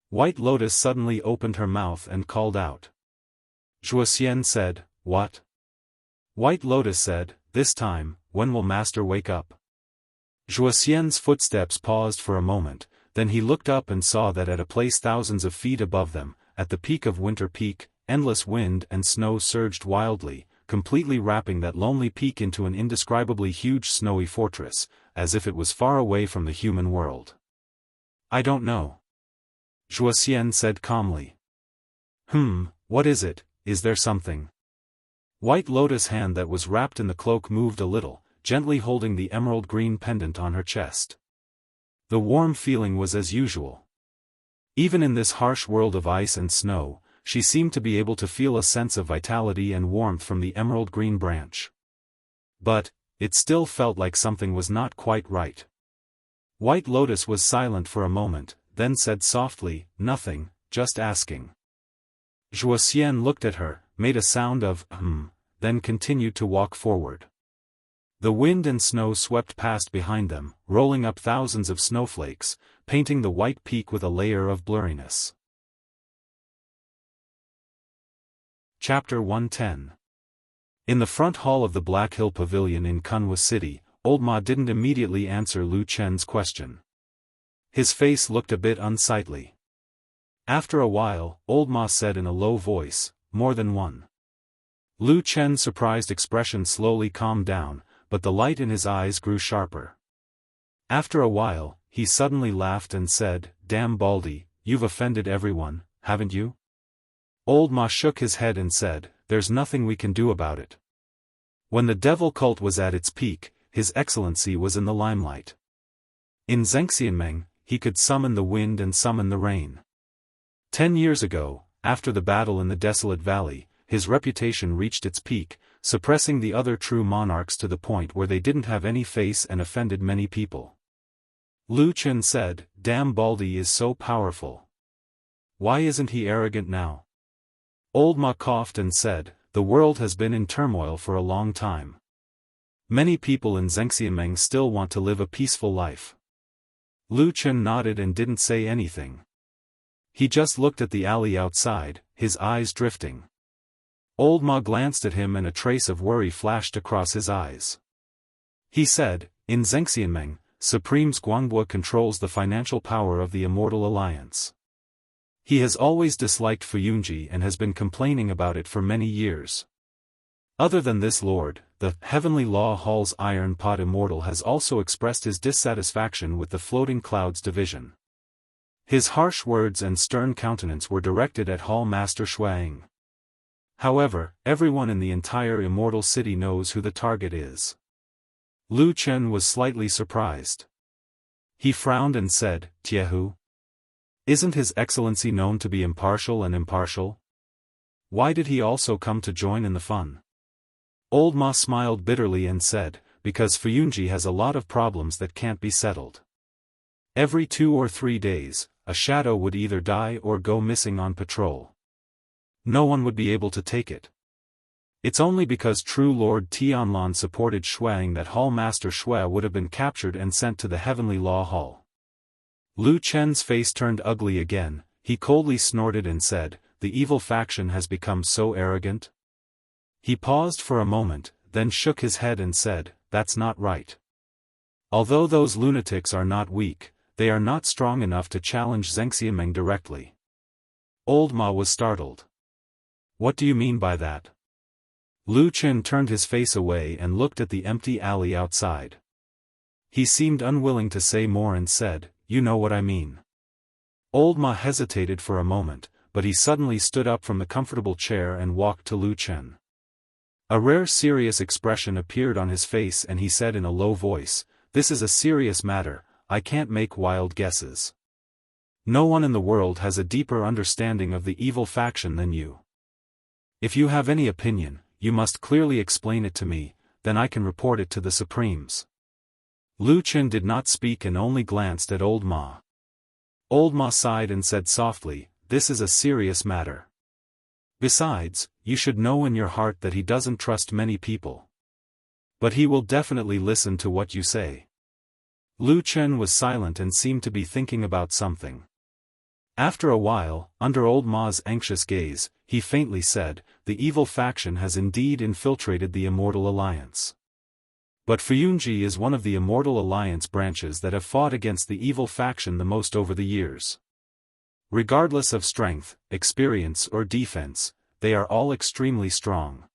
White Lotus suddenly opened her mouth and called out. Shuxian said, "What?" White Lotus said, "This time, when will Master wake up?" Shuxian's footsteps paused for a moment, then he looked up and saw that at a place thousands of feet above them, at the peak of Winter Peak, endless wind and snow surged wildly, completely wrapping that lonely peak into an indescribably huge snowy fortress, as if it was far away from the human world. "I don't know," Zhuoxian said calmly. What is it? Is there something?" White Lotus' hand that was wrapped in the cloak moved a little, gently holding the emerald green pendant on her chest. The warm feeling was as usual. Even in this harsh world of ice and snow, she seemed to be able to feel a sense of vitality and warmth from the emerald green branch. But, it still felt like something was not quite right. White Lotus was silent for a moment, then said softly, "Nothing, just asking." Zhuoxian looked at her, made a sound of then continued to walk forward. The wind and snow swept past behind them, rolling up thousands of snowflakes, painting the white peak with a layer of blurriness. Chapter 110. In the front hall of the Black Hill Pavilion in Kunwa City, Old Ma didn't immediately answer Lu Chen's question. His face looked a bit unsightly. After a while, Old Ma said in a low voice, "More than one." Lu Chen's surprised expression slowly calmed down, but the light in his eyes grew sharper. After a while, he suddenly laughed and said, "Damn Baldy, you've offended everyone, haven't you?" Old Ma shook his head and said, "There's nothing we can do about it." When the devil cult was at its peak, His Excellency was in the limelight. In Zhengxianmeng, he could summon the wind and summon the rain. 10 years ago, after the battle in the desolate valley, his reputation reached its peak, suppressing the other true monarchs to the point where they didn't have any face and offended many people. Lu Chen said, "Damn Baldy is so powerful. Why isn't he arrogant now?" Old Ma coughed and said, "The world has been in turmoil for a long time. Many people in Zhengxianmeng still want to live a peaceful life." Lu Chen nodded and didn't say anything. He just looked at the alley outside, his eyes drifting. Old Ma glanced at him and a trace of worry flashed across his eyes. He said, "In Zhengxianmeng, Supreme Zhuangbo controls the financial power of the Immortal Alliance. He has always disliked Fuyunji and has been complaining about it for many years. Other than this lord, the Heavenly Law Hall's Iron Pot Immortal has also expressed his dissatisfaction with the Floating Clouds division." His harsh words and stern countenance were directed at Hall Master Shuang. However, everyone in the entire Immortal City knows who the target is. Lu Chen was slightly surprised. He frowned and said, "Tiehu? Isn't His Excellency known to be impartial and impartial? Why did he also come to join in the fun?" Old Ma smiled bitterly and said, "Because Fuyunji has a lot of problems that can't be settled. Every 2 or 3 days, a shadow would either die or go missing on patrol. No one would be able to take it. It's only because true Lord Tianlan supported Shuang that Hall Master Shui would have been captured and sent to the Heavenly Law Hall." Lu Chen's face turned ugly again, he coldly snorted and said, "The evil faction has become so arrogant?" He paused for a moment, then shook his head and said, "That's not right. Although those lunatics are not weak, they are not strong enough to challenge Zhengxianmeng directly." Old Ma was startled. "What do you mean by that?" Lu Chen turned his face away and looked at the empty alley outside. He seemed unwilling to say more and said, "You know what I mean." Old Ma hesitated for a moment, but he suddenly stood up from the comfortable chair and walked to Lu Chen. A rare serious expression appeared on his face and he said in a low voice, "This is a serious matter, I can't make wild guesses. No one in the world has a deeper understanding of the evil faction than you. If you have any opinion, you must clearly explain it to me, then I can report it to the Supremes." Lu Chen did not speak and only glanced at Old Ma. Old Ma sighed and said softly, "This is a serious matter. Besides, you should know in your heart that he doesn't trust many people. But he will definitely listen to what you say." Lu Chen was silent and seemed to be thinking about something. After a while, under Old Ma's anxious gaze, he faintly said, "The evil faction has indeed infiltrated the Immortal Alliance. But Fuyunji is one of the Immortal Alliance branches that have fought against the evil faction the most over the years. Regardless of strength, experience or defense, they are all extremely strong.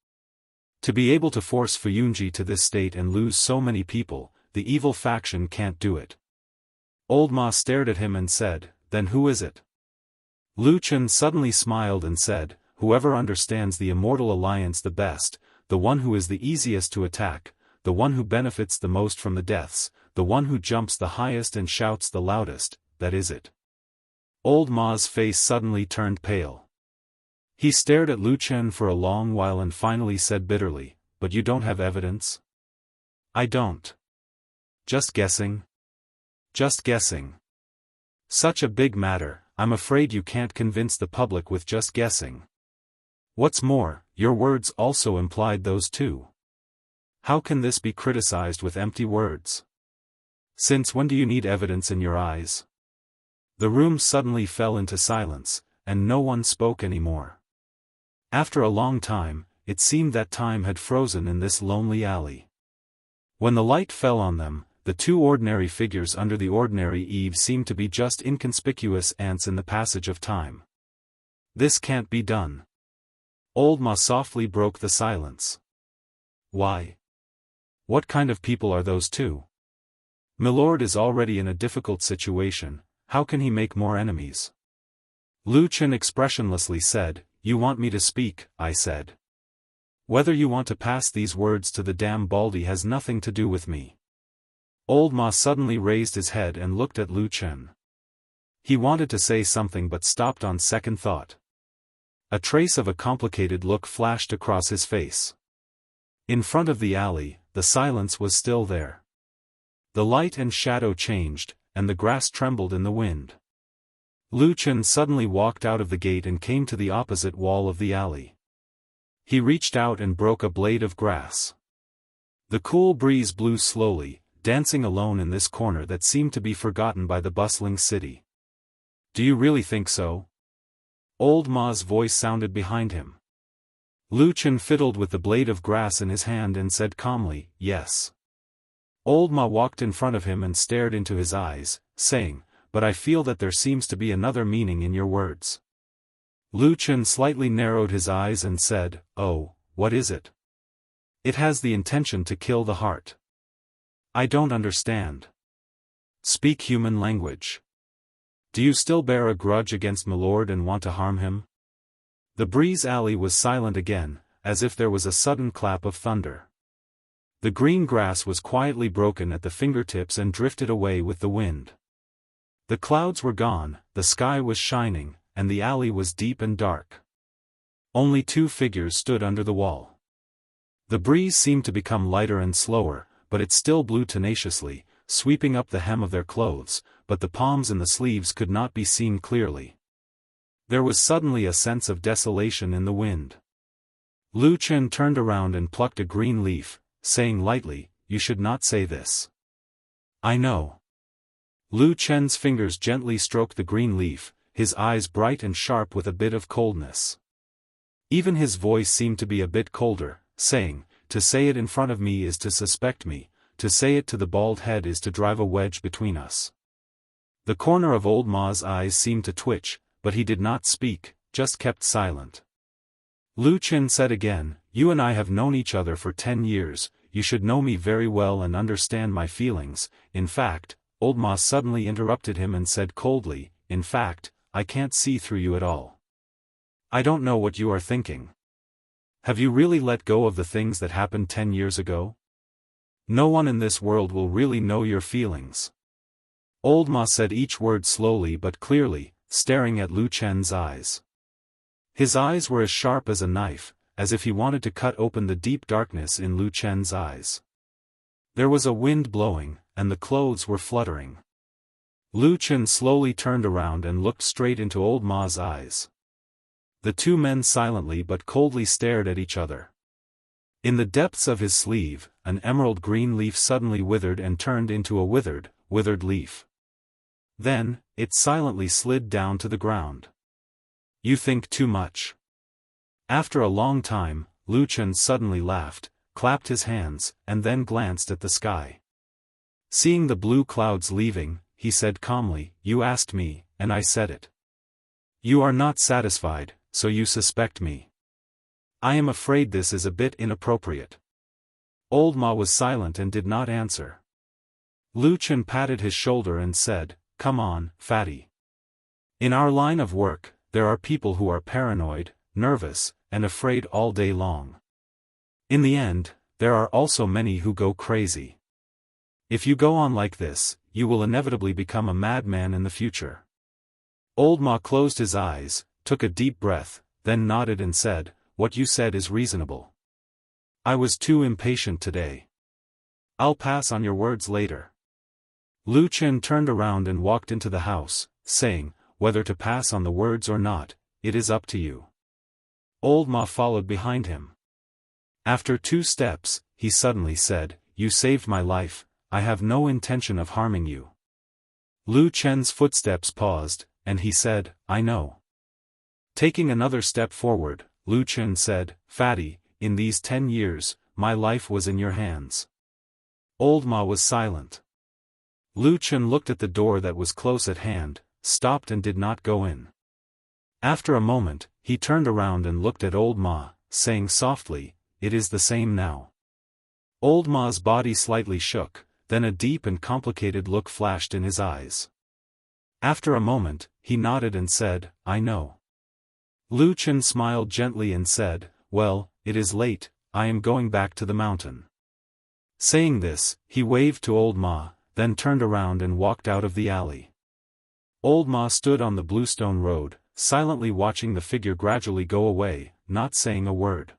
To be able to force Fuyunji to this state and lose so many people, the evil faction can't do it. Old Ma stared at him and said, then who is it? Lu Chen suddenly smiled and said, whoever understands the Immortal Alliance the best, the one who is the easiest to attack, the one who benefits the most from the deaths, the one who jumps the highest and shouts the loudest, that is it. Old Ma's face suddenly turned pale. He stared at Lu Chen for a long while and finally said bitterly, but you don't have evidence? I don't. Just guessing? Just guessing. Such a big matter, I'm afraid you can't convince the public with just guessing. What's more, your words also implied those too. How can this be criticized with empty words? Since when do you need evidence in your eyes? The room suddenly fell into silence, and no one spoke anymore. After a long time, it seemed that time had frozen in this lonely alley. When the light fell on them, the two ordinary figures under the ordinary eaves seemed to be just inconspicuous ants in the passage of time. This can't be done. Old Ma softly broke the silence. Why? What kind of people are those two? Milord is already in a difficult situation, how can he make more enemies? Lu Chen expressionlessly said, you want me to speak, I said. Whether you want to pass these words to the damn Baldy has nothing to do with me. Old Ma suddenly raised his head and looked at Lu Chen. He wanted to say something but stopped on second thought. A trace of a complicated look flashed across his face. In front of the alley, the silence was still there. The light and shadow changed, and the grass trembled in the wind. Lu Chen suddenly walked out of the gate and came to the opposite wall of the alley. He reached out and broke a blade of grass. The cool breeze blew slowly, dancing alone in this corner that seemed to be forgotten by the bustling city. Do you really think so? Old Ma's voice sounded behind him. Lu Chen fiddled with the blade of grass in his hand and said calmly, yes. Old Ma walked in front of him and stared into his eyes, saying, but I feel that there seems to be another meaning in your words. Lu Chen slightly narrowed his eyes and said, oh, what is it? It has the intention to kill the heart. I don't understand. Speak human language. Do you still bear a grudge against Milord and want to harm him? The breeze alley was silent again, as if there was a sudden clap of thunder. The green grass was quietly broken at the fingertips and drifted away with the wind. The clouds were gone, the sky was shining, and the alley was deep and dark. Only two figures stood under the wall. The breeze seemed to become lighter and slower, but it still blew tenaciously, sweeping up the hem of their clothes, but the palms and the sleeves could not be seen clearly. There was suddenly a sense of desolation in the wind. Lu Chen turned around and plucked a green leaf, saying lightly, you should not say this. I know. Lu Chen's fingers gently stroked the green leaf, his eyes bright and sharp with a bit of coldness. Even his voice seemed to be a bit colder, saying, to say it in front of me is to suspect me, to say it to the bald head is to drive a wedge between us. The corner of Old Ma's eyes seemed to twitch, but he did not speak, just kept silent. Lu Chen said again, you and I have known each other for 10 years, you should know me very well and understand my feelings. In fact, Old Ma suddenly interrupted him and said coldly, in fact, I can't see through you at all. I don't know what you are thinking. Have you really let go of the things that happened 10 years ago? No one in this world will really know your feelings. Old Ma said each word slowly but clearly, staring at Lu Chen's eyes. His eyes were as sharp as a knife, as if he wanted to cut open the deep darkness in Lu Chen's eyes. There was a wind blowing, and the clothes were fluttering. Lu Chen slowly turned around and looked straight into Old Ma's eyes. The two men silently but coldly stared at each other. In the depths of his sleeve, an emerald green leaf suddenly withered and turned into a withered leaf. Then, it silently slid down to the ground. You think too much. After a long time, Lu Chen suddenly laughed, clapped his hands, and then glanced at the sky. Seeing the blue clouds leaving, he said calmly, you asked me, and I said it. You are not satisfied, so you suspect me. I am afraid this is a bit inappropriate. Old Ma was silent and did not answer. Lu Chen patted his shoulder and said, "Come on, fatty. In our line of work, there are people who are paranoid, nervous, and afraid all day long. In the end, there are also many who go crazy. If you go on like this, you will inevitably become a madman in the future." Old Ma closed his eyes, took a deep breath, then nodded and said, "What you said is reasonable. I was too impatient today. I'll pass on your words later." Lu Chen turned around and walked into the house, saying, "Whether to pass on the words or not, it is up to you." Old Ma followed behind him. After 2 steps, he suddenly said, "You saved my life, I have no intention of harming you." Lu Chen's footsteps paused, and he said, "I know." Taking another step forward, Lu Chen said, "Fatty, in these 10 years, my life was in your hands." Old Ma was silent. Lu Chen looked at the door that was close at hand, stopped and did not go in. After a moment, he turned around and looked at Old Ma, saying softly, "It is the same now." Old Ma's body slightly shook, then a deep and complicated look flashed in his eyes. After a moment, he nodded and said, "I know." Lu Chen smiled gently and said, "Well, it is late, I am going back to the mountain." Saying this, he waved to Old Ma, then turned around and walked out of the alley. Old Ma stood on the bluestone road, silently watching the figure gradually go away, not saying a word.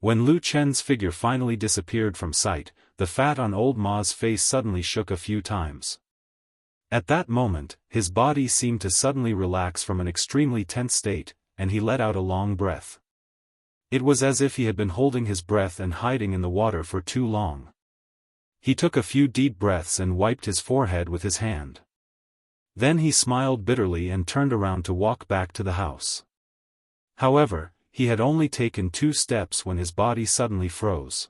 When Lu Chen's figure finally disappeared from sight, the fat on Old Ma's face suddenly shook a few times. At that moment, his body seemed to suddenly relax from an extremely tense state, and he let out a long breath. It was as if he had been holding his breath and hiding in the water for too long. He took a few deep breaths and wiped his forehead with his hand. Then he smiled bitterly and turned around to walk back to the house. However, he had only taken 2 steps when his body suddenly froze.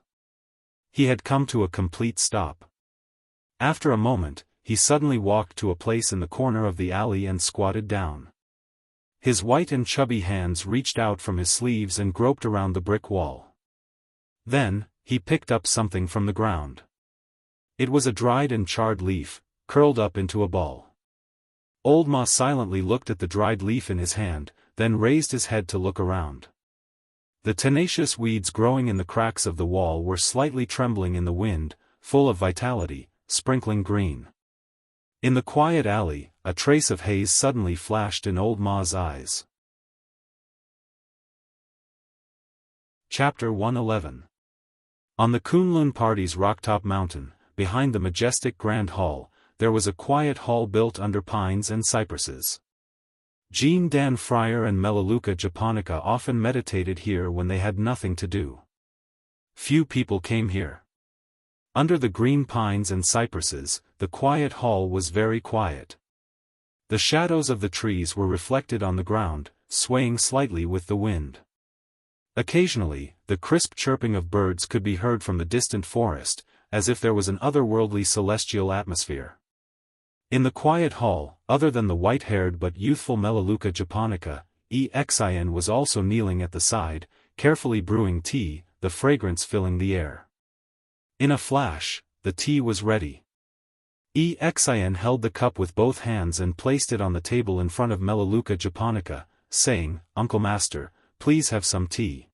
He had come to a complete stop. After a moment, he suddenly walked to a place in the corner of the alley and squatted down. His white and chubby hands reached out from his sleeves and groped around the brick wall. Then, he picked up something from the ground. It was a dried and charred leaf, curled up into a ball. Old Ma silently looked at the dried leaf in his hand, then raised his head to look around. The tenacious weeds growing in the cracks of the wall were slightly trembling in the wind, full of vitality, sprinkling green. In the quiet alley, a trace of haze suddenly flashed in Old Ma's eyes. Chapter 111. On the Kunlun party's rocktop mountain, behind the majestic Grand Hall, there was a quiet hall built under pines and cypresses. Jean Dan Friar and Melaleuca Japonica often meditated here when they had nothing to do. Few people came here. Under the green pines and cypresses, the quiet hall was very quiet. The shadows of the trees were reflected on the ground, swaying slightly with the wind. Occasionally, the crisp chirping of birds could be heard from the distant forest, as if there was an otherworldly celestial atmosphere. In the quiet hall, other than the white-haired but youthful Melaleuca Japonica, Xin was also kneeling at the side, carefully brewing tea, the fragrance filling the air. In a flash, the tea was ready. Xin held the cup with both hands and placed it on the table in front of Melaleuca Japonica, saying, "Uncle Master, please have some tea."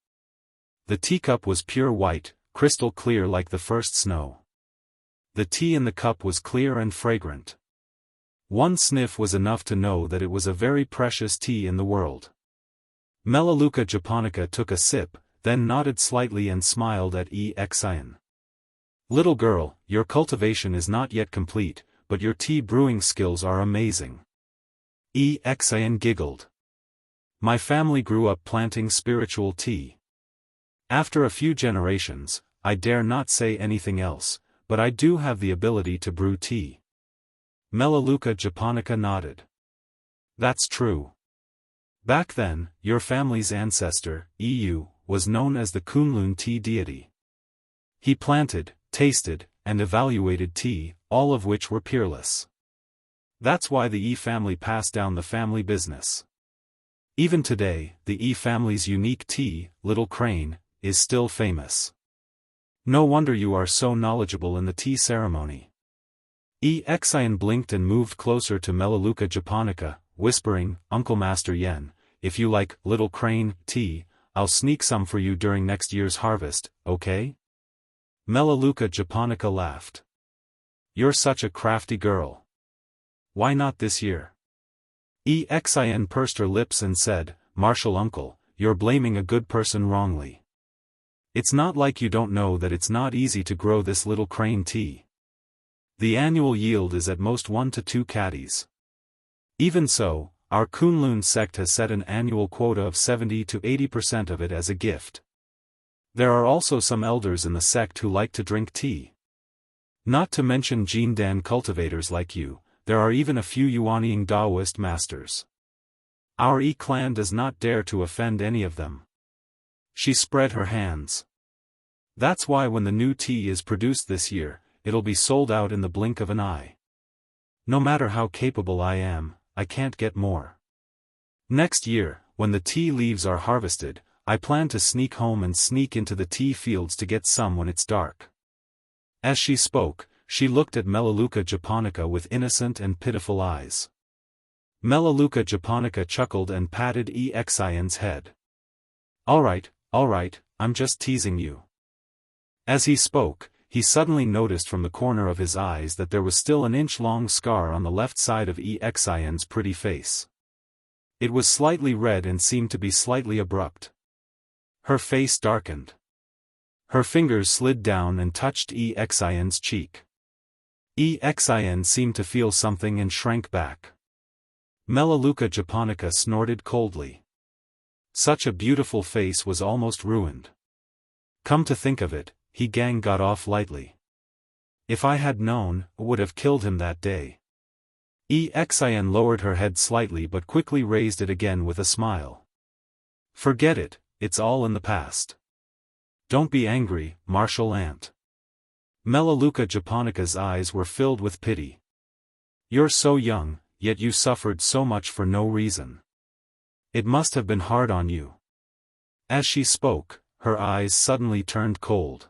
The teacup was pure white, crystal clear like the first snow. The tea in the cup was clear and fragrant. One sniff was enough to know that it was a very precious tea in the world. Melaleuca Japonica took a sip, then nodded slightly and smiled at Xin. "Little girl, your cultivation is not yet complete, but your tea brewing skills are amazing." Xin giggled. "My family grew up planting spiritual tea. After a few generations, I dare not say anything else, but I do have the ability to brew tea." Melaleuca Japonica nodded. "That's true. Back then, your family's ancestor, was known as the Kunlun tea deity. He planted, tasted, and evaluated tea, all of which were peerless. That's why the family passed down the family business." Even today, the E family's unique tea, Little Crane, is still famous. No wonder you are so knowledgeable in the tea ceremony. Xian blinked and moved closer to Melaleuca japonica, whispering, Uncle Master Yen, if you like Little Crane tea, I'll sneak some for you during next year's harvest, okay? Melaleuca japonica laughed. You're such a crafty girl. Why not this year? Xian pursed her lips and said, Martial Uncle, you're blaming a good person wrongly. It's not like you don't know that it's not easy to grow this Little Crane tea. The annual yield is at most 1 to 2 caddies. Even so, our Kunlun sect has set an annual quota of 70 to 80% of it as a gift. There are also some elders in the sect who like to drink tea. Not to mention Jindan cultivators like you, there are even a few Yuanying Daoist masters. Our clan does not dare to offend any of them. She spread her hands. That's why when the new tea is produced this year, it'll be sold out in the blink of an eye. No matter how capable I am, I can't get more. Next year, when the tea leaves are harvested, I plan to sneak home and sneak into the tea fields to get some when it's dark. As she spoke, she looked at Melaleuca japonica with innocent and pitiful eyes. Melaleuca japonica chuckled and patted Xian's head. All right, I'm just teasing you. As he spoke, he suddenly noticed from the corner of his eyes that there was still an inch-long scar on the left side of Xian's pretty face. It was slightly red and seemed to be slightly abrupt. Her face darkened. Her fingers slid down and touched Xian's cheek. Xian seemed to feel something and shrank back. Melaleuca japonica snorted coldly. Such a beautiful face was almost ruined. Come to think of it, he gang got off lightly. If I had known, I would have killed him that day. Xian lowered her head slightly but quickly raised it again with a smile. Forget it, it's all in the past. Don't be angry, martial aunt. Melaleuca japonica's eyes were filled with pity. You're so young, yet you suffered so much for no reason. It must have been hard on you. As she spoke, her eyes suddenly turned cold.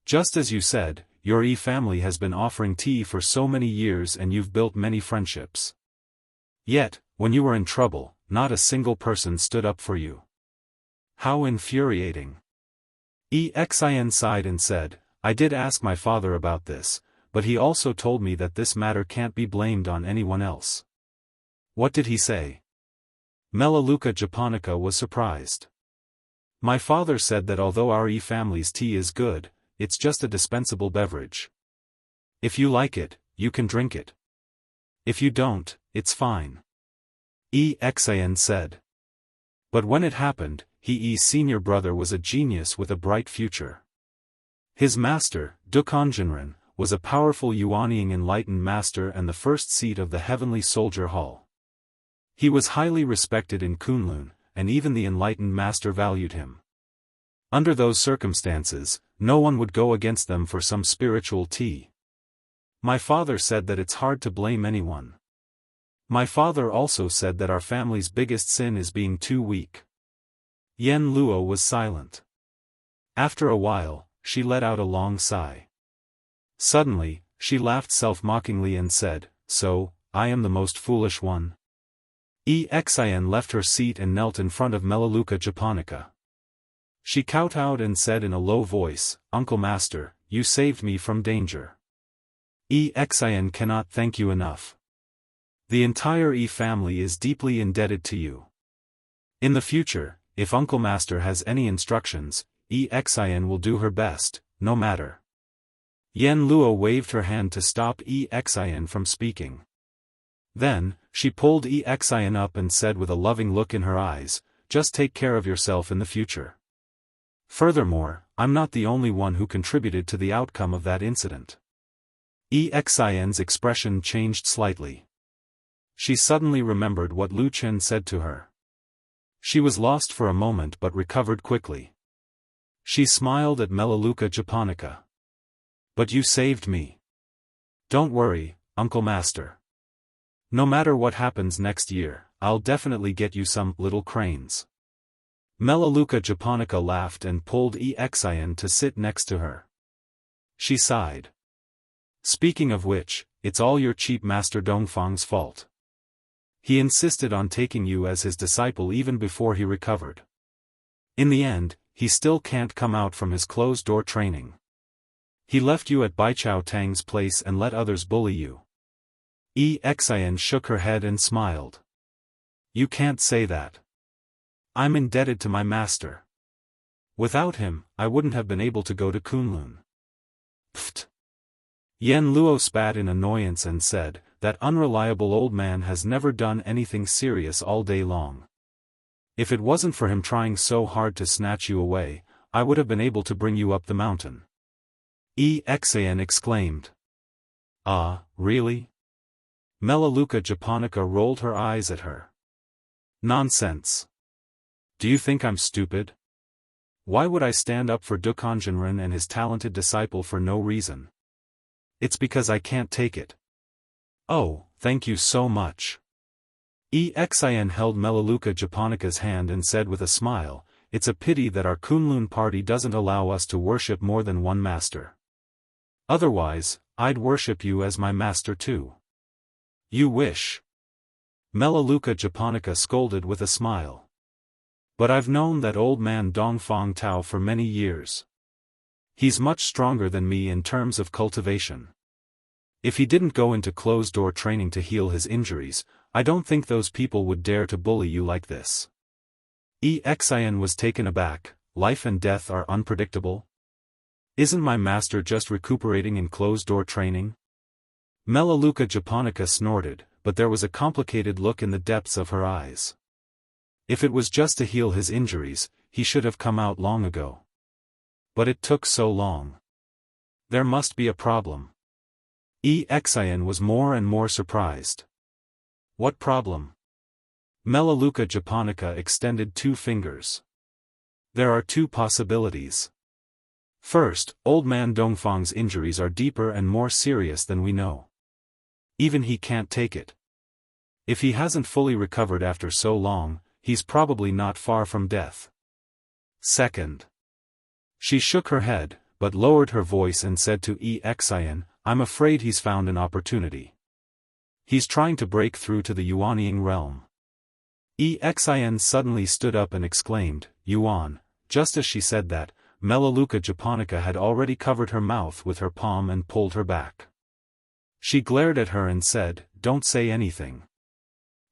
Just as you said, your family has been offering tea for so many years and you've built many friendships. Yet, when you were in trouble, not a single person stood up for you. How infuriating. Xian sighed and said, I did ask my father about this, but he also told me that this matter can't be blamed on anyone else. What did he say? Melaleuca japonica was surprised. My father said that although our family's tea is good, it's just a dispensable beverage. If you like it, you can drink it. If you don't, it's fine. Xian said. But when it happened, his senior brother was a genius with a bright future. His master, Dukonjinren, was a powerful Yuanying enlightened master and the first seat of the Heavenly Soldier Hall. He was highly respected in Kunlun, and even the enlightened master valued him. Under those circumstances, no one would go against them for some spiritual tea. My father said that it's hard to blame anyone. My father also said that our family's biggest sin is being too weak. Yen Luo was silent. After a while, she let out a long sigh. Suddenly, she laughed self-mockingly and said, So, I am the most foolish one? Xian left her seat and knelt in front of Melaleuca japonica. She kowtowed and said in a low voice, Uncle Master, you saved me from danger. Xian cannot thank you enough. The entire family is deeply indebted to you. In the future, if Uncle Master has any instructions, Xian will do her best, no matter. Yen Luo waved her hand to stop Xian from speaking. Then, she pulled Xian up and said with a loving look in her eyes, just take care of yourself in the future. Furthermore, I'm not the only one who contributed to the outcome of that incident. Xian's expression changed slightly. She suddenly remembered what Lu Chen said to her. She was lost for a moment but recovered quickly. She smiled at Melaleuca japonica. But you saved me. Don't worry, Uncle Master. No matter what happens next year, I'll definitely get you some little cranes. Melaleuca japonica laughed and pulled Exian to sit next to her. She sighed. Speaking of which, it's all your cheap master Dongfang's fault. He insisted on taking you as his disciple even before he recovered. In the end, he still can't come out from his closed-door training. He left you at Baichao Tang's place and let others bully you. Exian shook her head and smiled. You can't say that. I'm indebted to my master. Without him, I wouldn't have been able to go to Kunlun. Pfft. Yen Luo spat in annoyance and said, that unreliable old man has never done anything serious all day long. If it wasn't for him trying so hard to snatch you away, I would have been able to bring you up the mountain. Exian exclaimed. Ah, really? Melaleuca japonica rolled her eyes at her. Nonsense. Do you think I'm stupid? Why would I stand up for Dukanjinren and his talented disciple for no reason? It's because I can't take it. Oh, thank you so much. Exian held Melaleuca japonica's hand and said with a smile, it's a pity that our Kunlun party doesn't allow us to worship more than one master. Otherwise, I'd worship you as my master too. You wish. Melaleuca japonica scolded with a smile. But I've known that old man Dongfang Tao for many years. He's much stronger than me in terms of cultivation. If he didn't go into closed-door training to heal his injuries, I don't think those people would dare to bully you like this. Exian was taken aback. Life and death are unpredictable? Isn't my master just recuperating in closed-door training? Melaleuca japonica snorted, but there was a complicated look in the depths of her eyes. If it was just to heal his injuries, he should have come out long ago. But it took so long. There must be a problem. Exian was more and more surprised. What problem? Melaleuca japonica extended 2 fingers. There are 2 possibilities. First, old man Dongfang's injuries are deeper and more serious than we know. Even he can't take it. If he hasn't fully recovered after so long, he's probably not far from death. Second. She shook her head, but lowered her voice and said to Exian, I'm afraid he's found an opportunity. He's trying to break through to the Yuanying realm. Exian suddenly stood up and exclaimed, Yuan. Just as she said that, Melaleuca japonica had already covered her mouth with her palm and pulled her back. She glared at her and said, Don't say anything.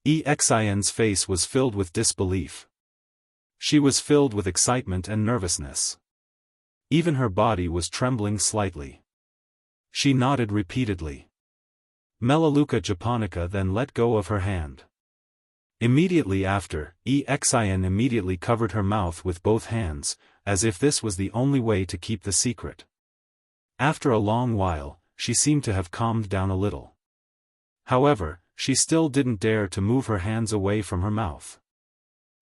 Exian's face was filled with disbelief. She was filled with excitement and nervousness. Even her body was trembling slightly. She nodded repeatedly. Melaleuca japonica then let go of her hand. Immediately after, Exian immediately covered her mouth with both hands, as if this was the only way to keep the secret. After a long while, she seemed to have calmed down a little. However, she still didn't dare to move her hands away from her mouth.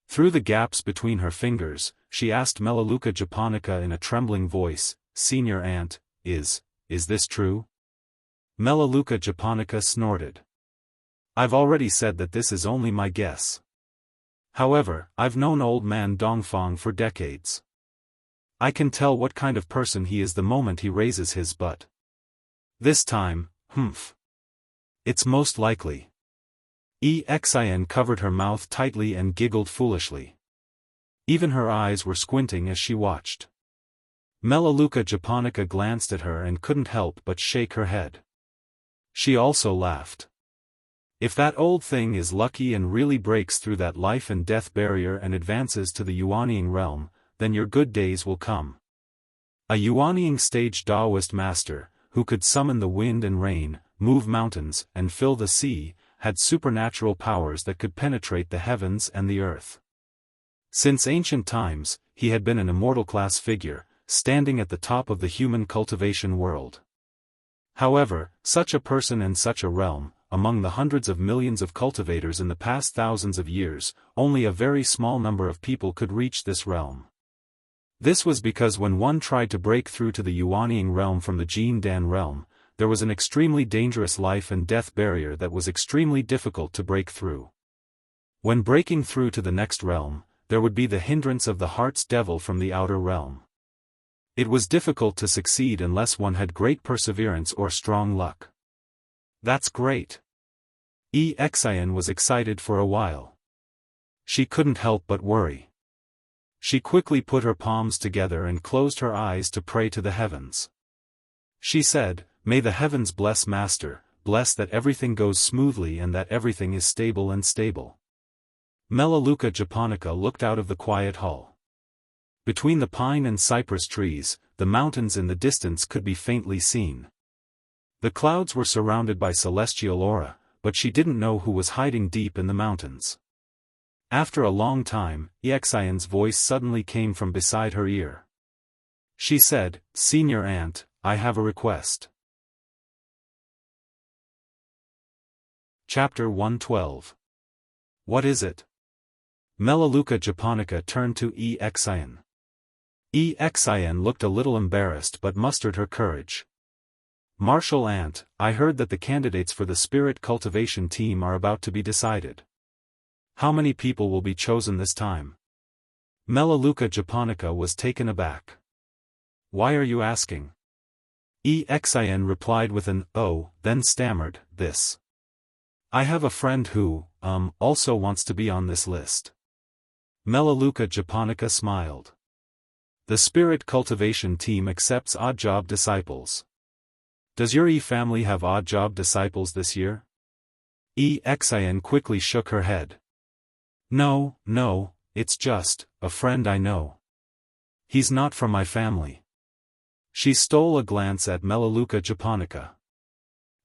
Through the gaps between her fingers, she asked Melaleuca japonica in a trembling voice, Senior Aunt, is this true? Melaleuca japonica snorted. I've already said that this is only my guess. However, I've known old man Dongfang for decades. I can tell what kind of person he is the moment he raises his butt. This time, humph. It's most likely. Exian covered her mouth tightly and giggled foolishly. Even her eyes were squinting as she watched. Melaleuca japonica glanced at her and couldn't help but shake her head. She also laughed. If that old thing is lucky and really breaks through that life and death barrier and advances to the Yuanying realm, then your good days will come. A Yuanying stage Daoist master, who could summon the wind and rain, move mountains, and fill the sea, had supernatural powers that could penetrate the heavens and the earth. Since ancient times, he had been an immortal-class figure, standing at the top of the human cultivation world. However, such a person and such a realm, among the hundreds of millions of cultivators in the past thousands of years, only a very small number of people could reach this realm. This was because when one tried to break through to the Yuanying realm from the Jin Dan realm, there was an extremely dangerous life and death barrier that was extremely difficult to break through. When breaking through to the next realm, there would be the hindrance of the heart's devil from the outer realm. It was difficult to succeed unless one had great perseverance or strong luck. That's great. Xian was excited for a while. She couldn't help but worry. She quickly put her palms together and closed her eyes to pray to the heavens. She said, "May the heavens bless Master, bless that everything goes smoothly and that everything is stable and stable." Melaleuca japonica looked out of the quiet hall. Between the pine and cypress trees, the mountains in the distance could be faintly seen. The clouds were surrounded by celestial aura, but she didn't know who was hiding deep in the mountains. After a long time, Xian's voice suddenly came from beside her ear. She said, "Senior Aunt, I have a request." Chapter 112. What is it? Melaleuca japonica turned to Xian. Xian looked a little embarrassed but mustered her courage. "Martial Aunt, I heard that the candidates for the spirit cultivation team are about to be decided. How many people will be chosen this time?" Melaleuca japonica was taken aback. "Why are you asking?" Xian replied with an "oh," then stammered, "This. I have a friend who, also wants to be on this list." Melaleuca japonica smiled. "The spirit cultivation team accepts odd job disciples. Does your family have odd job disciples this year?" Xian quickly shook her head. No, it's just a friend I know. He's not from my family." She stole a glance at Melaleuca japonica.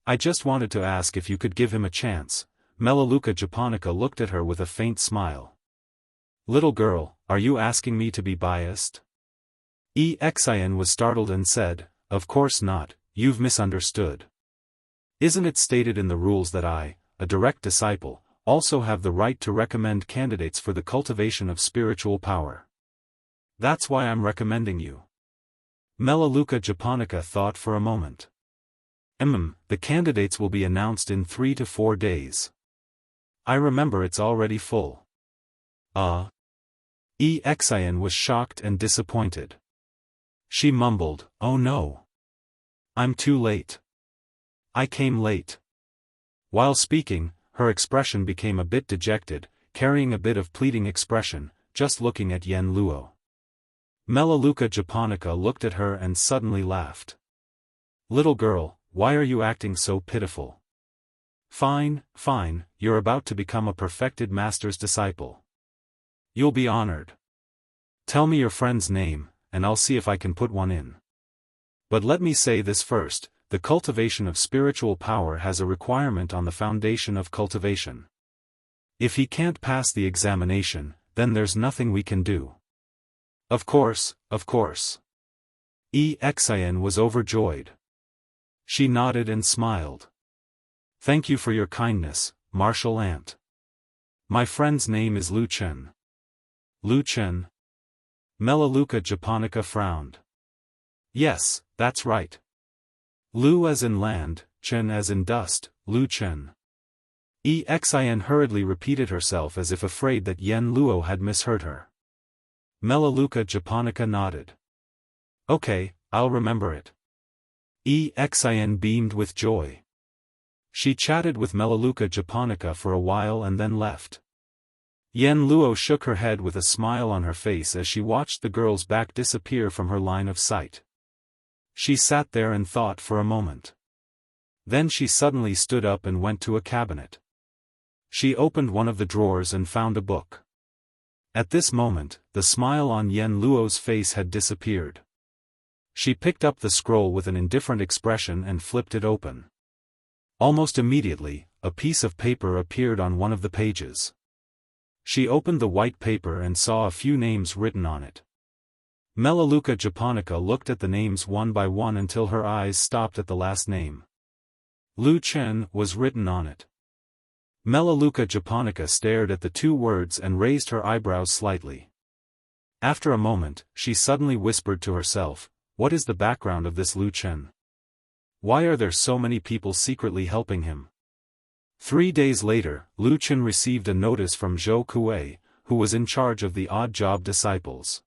"I just wanted to ask if you could give him a chance." Melaleuca japonica looked at her with a faint smile. "Little girl, are you asking me to be biased?" Xian was startled and said, "Of course not, you've misunderstood. Isn't it stated in the rules that I, a direct disciple, also have the right to recommend candidates for the cultivation of spiritual power? That's why I'm recommending you." Melaleuca japonica thought for a moment. The candidates will be announced in 3 to 4 days. I remember it's already full." Xian was shocked and disappointed. She mumbled, "Oh no. I'm too late. I came late." While speaking, her expression became a bit dejected, carrying a bit of pleading expression, just looking at Yen Luo. Melaleuca japonica looked at her and suddenly laughed. "Little girl, why are you acting so pitiful? Fine, you're about to become a perfected master's disciple. You'll be honored. Tell me your friend's name, and I'll see if I can put one in. But let me say this first, the cultivation of spiritual power has a requirement on the foundation of cultivation. If he can't pass the examination, then there's nothing we can do." Of course. Xian was overjoyed. She nodded and smiled. "Thank you for your kindness, Martial Aunt. My friend's name is Lu Chen." "Lu Chen?" Melaleuca japonica frowned. "Yes, that's right. Lu as in land, Chen as in dust, Lu Chen." Xian hurriedly repeated herself as if afraid that Yen Luo had misheard her. Melaleuca japonica nodded. "Okay, I'll remember it." Xian beamed with joy. She chatted with Melaleuca japonica for a while and then left. Yen Luo shook her head with a smile on her face as she watched the girl's back disappear from her line of sight. She sat there and thought for a moment. Then she suddenly stood up and went to a cabinet. She opened one of the drawers and found a book. At this moment, the smile on Yen Luo's face had disappeared. She picked up the scroll with an indifferent expression and flipped it open. Almost immediately, a piece of paper appeared on one of the pages. She opened the white paper and saw a few names written on it. Melaleuca japonica looked at the names one by one until her eyes stopped at the last name. Lu Chen was written on it. Melaleuca japonica stared at the 2 words and raised her eyebrows slightly. After a moment, she suddenly whispered to herself, "What is the background of this Lu Chen? Why are there so many people secretly helping him?" 3 days later, Lu Chen received a notice from Zhou Kuei, who was in charge of the odd job disciples.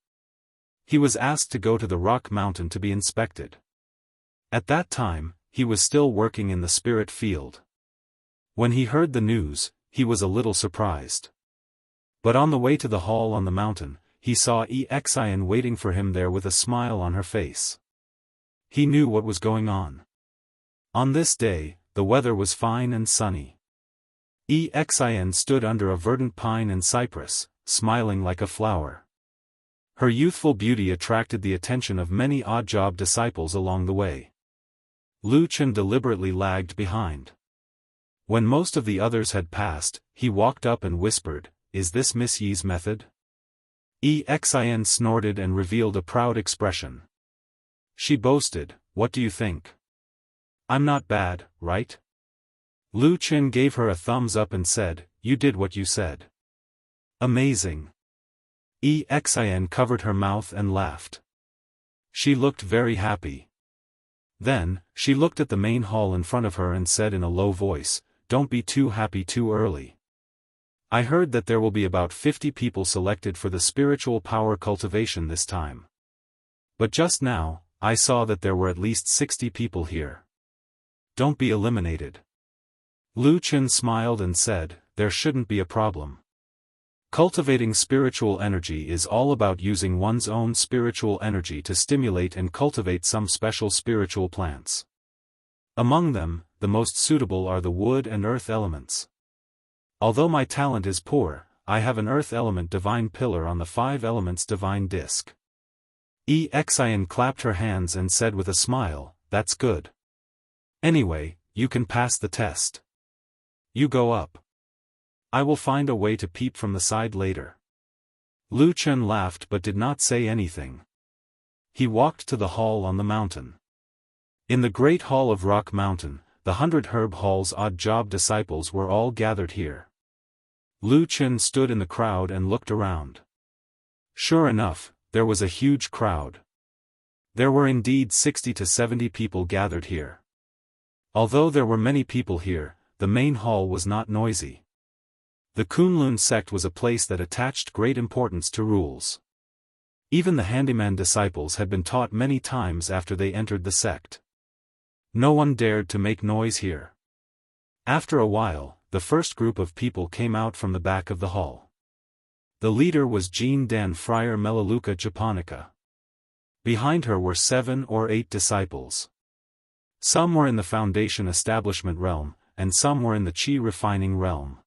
He was asked to go to the rock mountain to be inspected. At that time, he was still working in the spirit field. When he heard the news, he was a little surprised. But on the way to the hall on the mountain, he saw Xian waiting for him there with a smile on her face. He knew what was going on. On this day, the weather was fine and sunny. Xian stood under a verdant pine and cypress, smiling like a flower. Her youthful beauty attracted the attention of many odd-job disciples along the way. Lu Chen deliberately lagged behind. When most of the others had passed, he walked up and whispered, "Is this Miss Yi's method?" Xian snorted and revealed a proud expression. She boasted, "What do you think? I'm not bad, right?" Lu Chen gave her a thumbs up and said, "You did what you said." "Amazing." Xian covered her mouth and laughed. She looked very happy. Then, she looked at the main hall in front of her and said in a low voice, "Don't be too happy too early. I heard that there will be about 50 people selected for the spiritual power cultivation this time. But just now, I saw that there were at least 60 people here. Don't be eliminated." Lu Chen smiled and said, "There shouldn't be a problem. Cultivating spiritual energy is all about using one's own spiritual energy to stimulate and cultivate some special spiritual plants. Among them, the most suitable are the wood and earth elements. Although my talent is poor, I have an earth element divine pillar on the 5 elements divine disc." Xian clapped her hands and said with a smile, "That's good. Anyway, you can pass the test. You go up. I will find a way to peep from the side later." Lu Chen laughed but did not say anything. He walked to the hall on the mountain. In the great hall of Rock Mountain, the 100 Herb Hall's odd job disciples were all gathered here. Lu Chen stood in the crowd and looked around. Sure enough, there was a huge crowd. There were indeed 60 to 70 people gathered here. Although there were many people here, the main hall was not noisy. The Kunlun sect was a place that attached great importance to rules. Even the handyman disciples had been taught many times after they entered the sect. No one dared to make noise here. After a while, the first group of people came out from the back of the hall. The leader was Jean Dan Friar Melaleuca Japonica. Behind her were 7 or 8 disciples. Some were in the foundation establishment realm, and some were in the chi refining realm.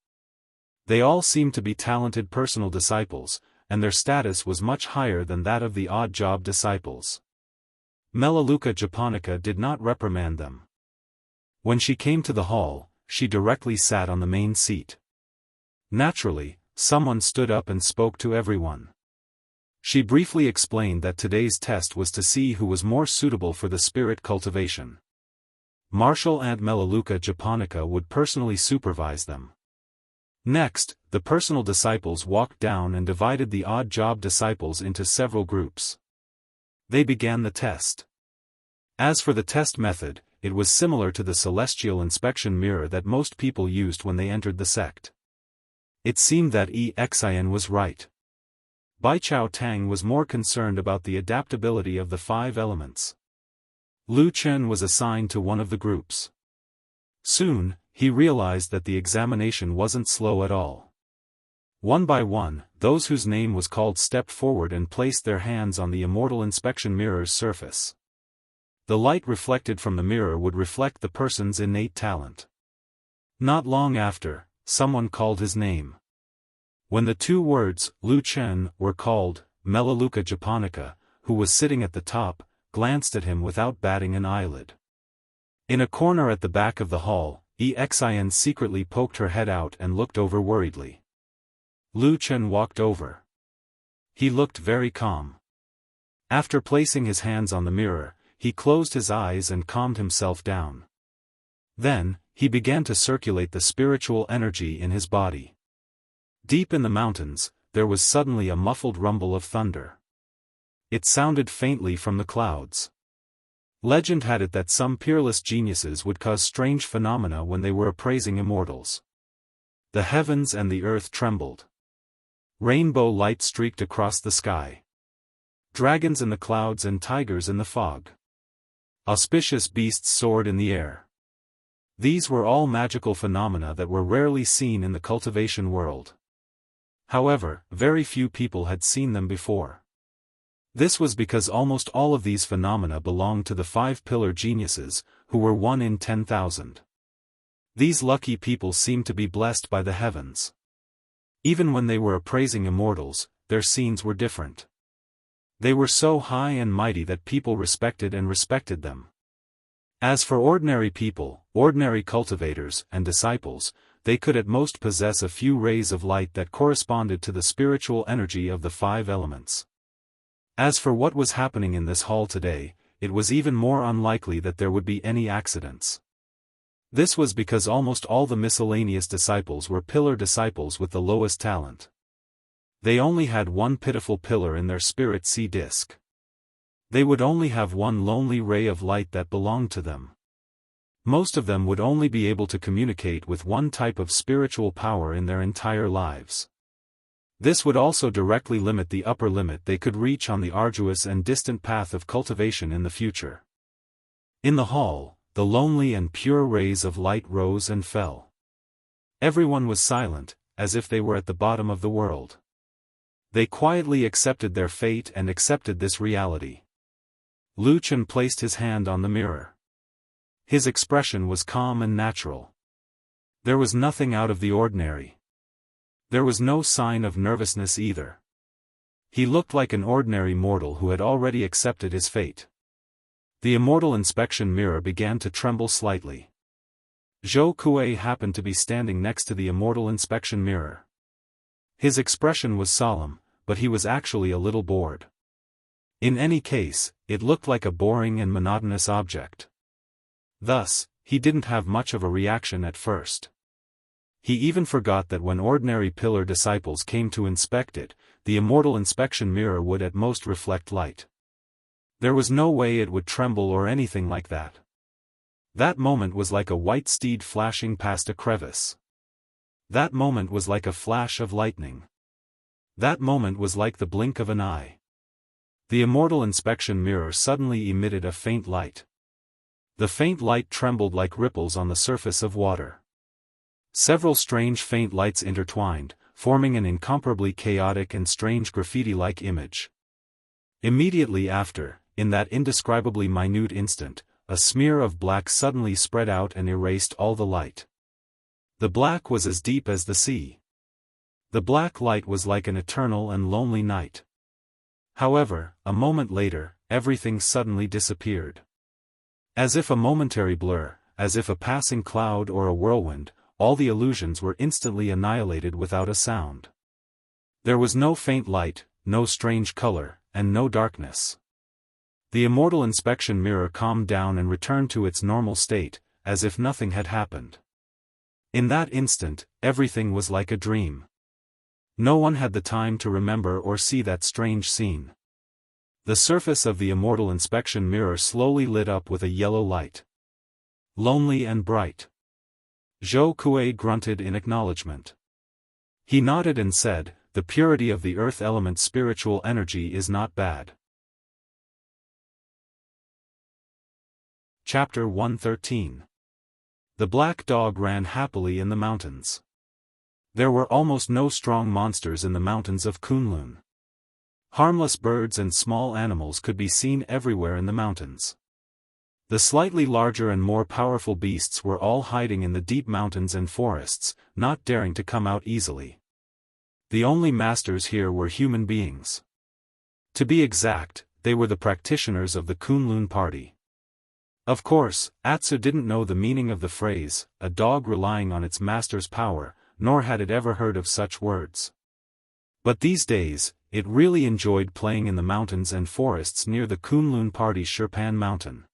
They all seemed to be talented personal disciples, and their status was much higher than that of the odd job disciples. Melaleuca Japonica did not reprimand them. When she came to the hall, she directly sat on the main seat. Naturally, someone stood up and spoke to everyone. She briefly explained that today's test was to see who was more suitable for the spirit cultivation. Marshal Aunt Melaleuca Japonica would personally supervise them. Next, the personal disciples walked down and divided the odd job disciples into several groups. They began the test. As for the test method, it was similar to the celestial inspection mirror that most people used when they entered the sect. It seemed that Xian was right. Bai Chao Tang was more concerned about the adaptability of the 5 elements. Lu Chen was assigned to one of the groups. Soon, he realized that the examination wasn't slow at all. One by one, those whose name was called stepped forward and placed their hands on the immortal inspection mirror's surface. The light reflected from the mirror would reflect the person's innate talent. Not long after, someone called his name. When the 2 words, Lu Chen, were called, Melaleuca Japonica, who was sitting at the top, glanced at him without batting an eyelid. In a corner at the back of the hall, Xian secretly poked her head out and looked over worriedly. Lu Chen walked over. He looked very calm. After placing his hands on the mirror, he closed his eyes and calmed himself down. Then, he began to circulate the spiritual energy in his body. Deep in the mountains, there was suddenly a muffled rumble of thunder. It sounded faintly from the clouds. Legend had it that some peerless geniuses would cause strange phenomena when they were appraising immortals. The heavens and the earth trembled. Rainbow light streaked across the sky. Dragons in the clouds and tigers in the fog. Auspicious beasts soared in the air. These were all magical phenomena that were rarely seen in the cultivation world. However, very few people had seen them before. This was because almost all of these phenomena belonged to the five-pillar geniuses, who were 1 in 10,000. These lucky people seemed to be blessed by the heavens. Even when they were appraising immortals, their scenes were different. They were so high and mighty that people respected them. As for ordinary people, ordinary cultivators and disciples, they could at most possess a few rays of light that corresponded to the spiritual energy of the 5 elements. As for what was happening in this hall today, it was even more unlikely that there would be any accidents. This was because almost all the miscellaneous disciples were pillar disciples with the lowest talent. They only had one pitiful pillar in their spirit sea disk. They would only have one lonely ray of light that belonged to them. Most of them would only be able to communicate with one type of spiritual power in their entire lives. This would also directly limit the upper limit they could reach on the arduous and distant path of cultivation in the future. In the hall, the lonely and pure rays of light rose and fell. Everyone was silent, as if they were at the bottom of the world. They quietly accepted their fate and accepted this reality. Lu Chen placed his hand on the mirror. His expression was calm and natural. There was nothing out of the ordinary. There was no sign of nervousness either. He looked like an ordinary mortal who had already accepted his fate. The immortal inspection mirror began to tremble slightly. Zhou Kuei happened to be standing next to the immortal inspection mirror. His expression was solemn, but he was actually a little bored. In any case, it looked like a boring and monotonous object. Thus, he didn't have much of a reaction at first. He even forgot that when ordinary pillar disciples came to inspect it, the immortal inspection mirror would at most reflect light. There was no way it would tremble or anything like that. That moment was like a white steed flashing past a crevice. That moment was like a flash of lightning. That moment was like the blink of an eye. The immortal inspection mirror suddenly emitted a faint light. The faint light trembled like ripples on the surface of water. Several strange faint lights intertwined, forming an incomparably chaotic and strange graffiti-like image. Immediately after, in that indescribably minute instant, a smear of black suddenly spread out and erased all the light. The black was as deep as the sea. The black light was like an eternal and lonely night. However, a moment later, everything suddenly disappeared. As if a momentary blur, as if a passing cloud or a whirlwind, all the illusions were instantly annihilated without a sound. There was no faint light, no strange color, and no darkness. The immortal inspection mirror calmed down and returned to its normal state, as if nothing had happened. In that instant, everything was like a dream. No one had the time to remember or see that strange scene. The surface of the immortal inspection mirror slowly lit up with a yellow light. Lonely and bright. Zhou Kuei grunted in acknowledgement. He nodded and said, "The purity of the earth element's spiritual energy is not bad." Chapter 113. The black dog ran happily in the mountains. There were almost no strong monsters in the mountains of Kunlun. Harmless birds and small animals could be seen everywhere in the mountains. The slightly larger and more powerful beasts were all hiding in the deep mountains and forests, not daring to come out easily. The only masters here were human beings. To be exact, they were the practitioners of the Kunlun party. Of course, Atsu didn't know the meaning of the phrase, a dog relying on its master's power, nor had it ever heard of such words. But these days, it really enjoyed playing in the mountains and forests near the Kunlun party's Shirpan mountain.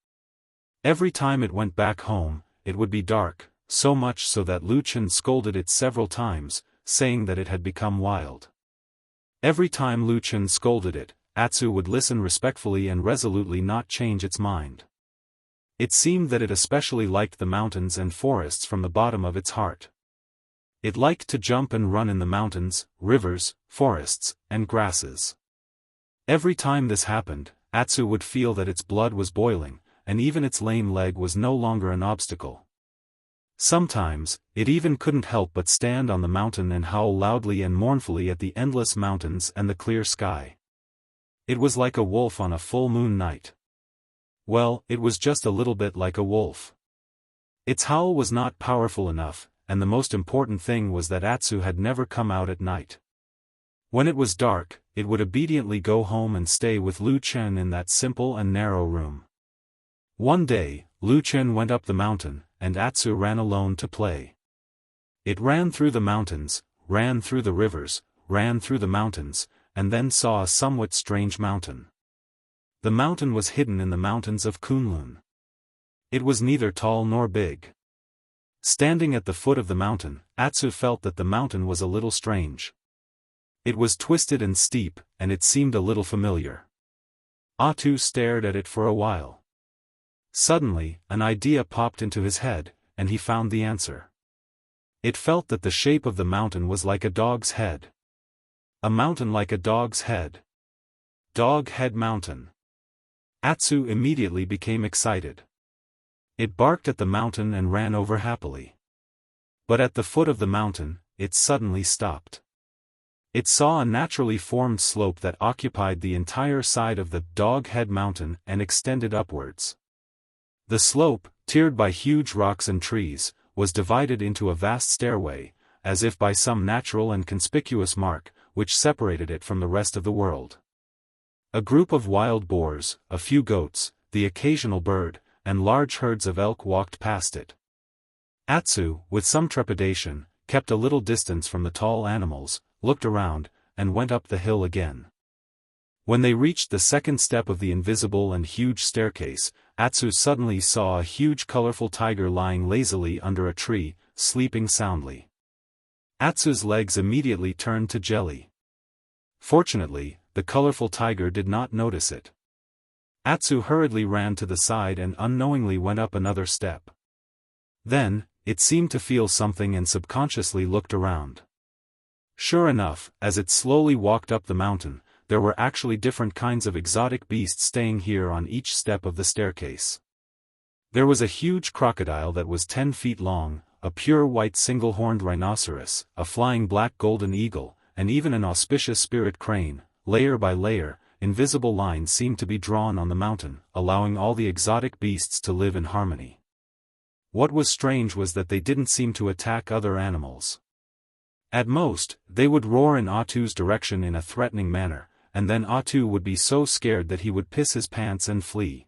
Every time it went back home, it would be dark, so much so that Lu Chen scolded it several times, saying that it had become wild. Every time Lu Chen scolded it, Atsu would listen respectfully and resolutely not change its mind. It seemed that it especially liked the mountains and forests from the bottom of its heart. It liked to jump and run in the mountains, rivers, forests, and grasses. Every time this happened, Atsu would feel that its blood was boiling, and even its lame leg was no longer an obstacle. Sometimes, it even couldn't help but stand on the mountain and howl loudly and mournfully at the endless mountains and the clear sky. It was like a wolf on a full moon night. Well, it was just a little bit like a wolf. Its howl was not powerful enough, and the most important thing was that Atsu had never come out at night. When it was dark, it would obediently go home and stay with Lu Chen in that simple and narrow room. One day, Lu Chen went up the mountain, and Atsu ran alone to play. It ran through the mountains, ran through the rivers, ran through the mountains, and then saw a somewhat strange mountain. The mountain was hidden in the mountains of Kunlun. It was neither tall nor big. Standing at the foot of the mountain, Atsu felt that the mountain was a little strange. It was twisted and steep, and it seemed a little familiar. Atsu stared at it for a while. Suddenly, an idea popped into his head, and he found the answer. It felt that the shape of the mountain was like a dog's head. A mountain like a dog's head. Dog Head Mountain. Atsu immediately became excited. It barked at the mountain and ran over happily. But at the foot of the mountain, it suddenly stopped. It saw a naturally formed slope that occupied the entire side of the Dog Head Mountain and extended upwards. The slope, tiered by huge rocks and trees, was divided into a vast stairway, as if by some natural and conspicuous mark, which separated it from the rest of the world. A group of wild boars, a few goats, the occasional bird, and large herds of elk walked past it. Atsu, with some trepidation, kept a little distance from the tall animals, looked around, and went up the hill again. When they reached the second step of the invisible and huge staircase, Atsu suddenly saw a huge colorful tiger lying lazily under a tree, sleeping soundly. Atsu's legs immediately turned to jelly. Fortunately, the colorful tiger did not notice it. Atsu hurriedly ran to the side and unknowingly went up another step. Then, it seemed to feel something and subconsciously looked around. Sure enough, as it slowly walked up the mountain, there were actually different kinds of exotic beasts staying here on each step of the staircase. There was a huge crocodile that was 10 feet long, a pure white single-horned rhinoceros, a flying black golden eagle, and even an auspicious spirit crane. Layer by layer, invisible lines seemed to be drawn on the mountain, allowing all the exotic beasts to live in harmony. What was strange was that they didn't seem to attack other animals. At most, they would roar in Atsu's direction in a threatening manner, and then Atsu would be so scared that he would piss his pants and flee.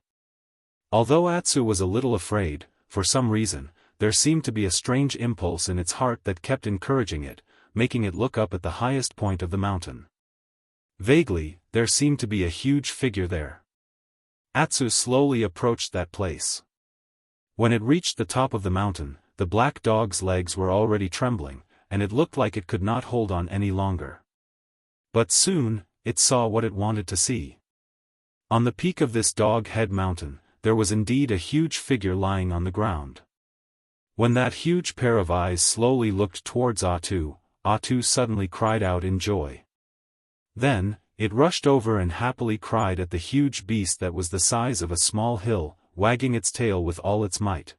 Although Atsu was a little afraid, for some reason, there seemed to be a strange impulse in its heart that kept encouraging it, making it look up at the highest point of the mountain. Vaguely, there seemed to be a huge figure there. Atsu slowly approached that place. When it reached the top of the mountain, the black dog's legs were already trembling, and it looked like it could not hold on any longer. But soon, it saw what it wanted to see. On the peak of this Dog Head Mountain, there was indeed a huge figure lying on the ground. When that huge pair of eyes slowly looked towards Atsu, Atsu suddenly cried out in joy. Then, it rushed over and happily cried at the huge beast that was the size of a small hill, wagging its tail with all its might.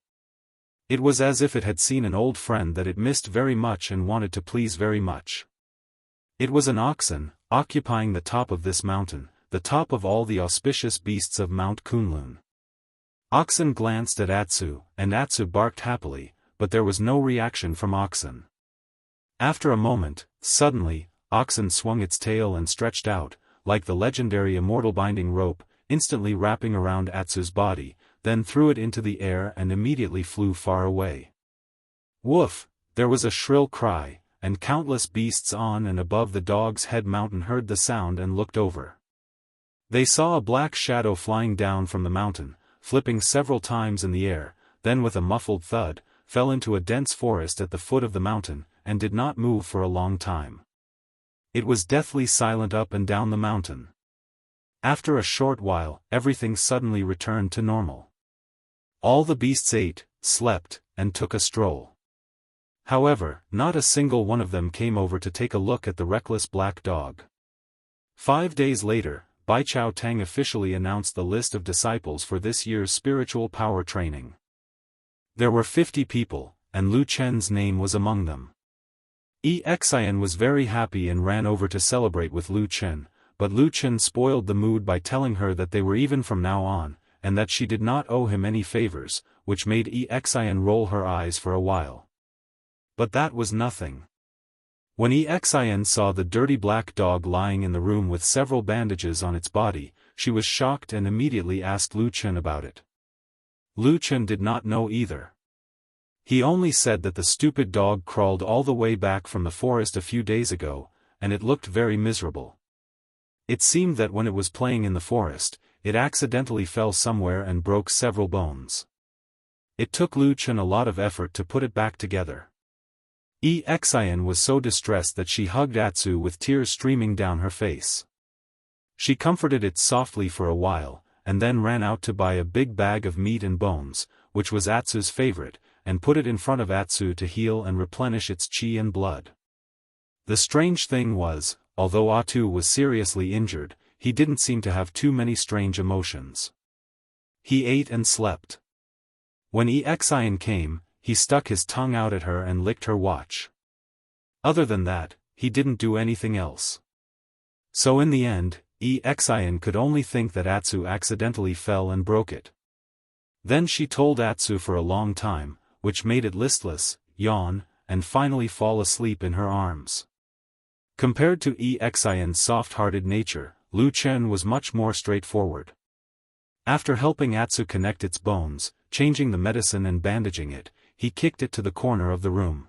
It was as if it had seen an old friend that it missed very much and wanted to please very much. It was an oxen, occupying the top of this mountain, the top of all the auspicious beasts of Mount Kunlun. Oxen glanced at Atsu, and Atsu barked happily, but there was no reaction from Oxen. After a moment, suddenly, Oxen swung its tail and stretched out, like the legendary Immortal binding rope, instantly wrapping around Atsu's body, then threw it into the air and immediately flew far away. Woof! There was a shrill cry, and countless beasts on and above the Dog's Head Mountain heard the sound and looked over. They saw a black shadow flying down from the mountain, flipping several times in the air, then with a muffled thud, fell into a dense forest at the foot of the mountain, and did not move for a long time. It was deathly silent up and down the mountain. After a short while, everything suddenly returned to normal. All the beasts ate, slept, and took a stroll. However, not a single one of them came over to take a look at the reckless black dog. 5 days later, Bai Chao Tang officially announced the list of disciples for this year's spiritual power training. There were 50 people, and Lu Chen's name was among them. Xian was very happy and ran over to celebrate with Lu Chen, but Lu Chen spoiled the mood by telling her that they were even from now on, and that she did not owe him any favors, which made Xian roll her eyes for a while. But that was nothing. When Xian saw the dirty black dog lying in the room with several bandages on its body, she was shocked and immediately asked Lu Chen about it. Lu Chen did not know either. He only said that the stupid dog crawled all the way back from the forest a few days ago, and it looked very miserable. It seemed that when it was playing in the forest, it accidentally fell somewhere and broke several bones. It took Lu Chen a lot of effort to put it back together. Xian was so distressed that she hugged Atsu with tears streaming down her face. She comforted it softly for a while, and then ran out to buy a big bag of meat and bones, which was Atsu's favorite, and put it in front of Atsu to heal and replenish its qi and blood. The strange thing was, although Atsu was seriously injured, he didn't seem to have too many strange emotions. He ate and slept. When Xian came, he stuck his tongue out at her and licked her watch. Other than that, he didn't do anything else. So in the end, Xian could only think that Atsu accidentally fell and broke it. Then she told Atsu for a long time, which made it listless, yawn, and finally fall asleep in her arms. Compared to Xian's soft-hearted nature, Lu Chen was much more straightforward. After helping Atsu connect its bones, changing the medicine and bandaging it, he kicked it to the corner of the room.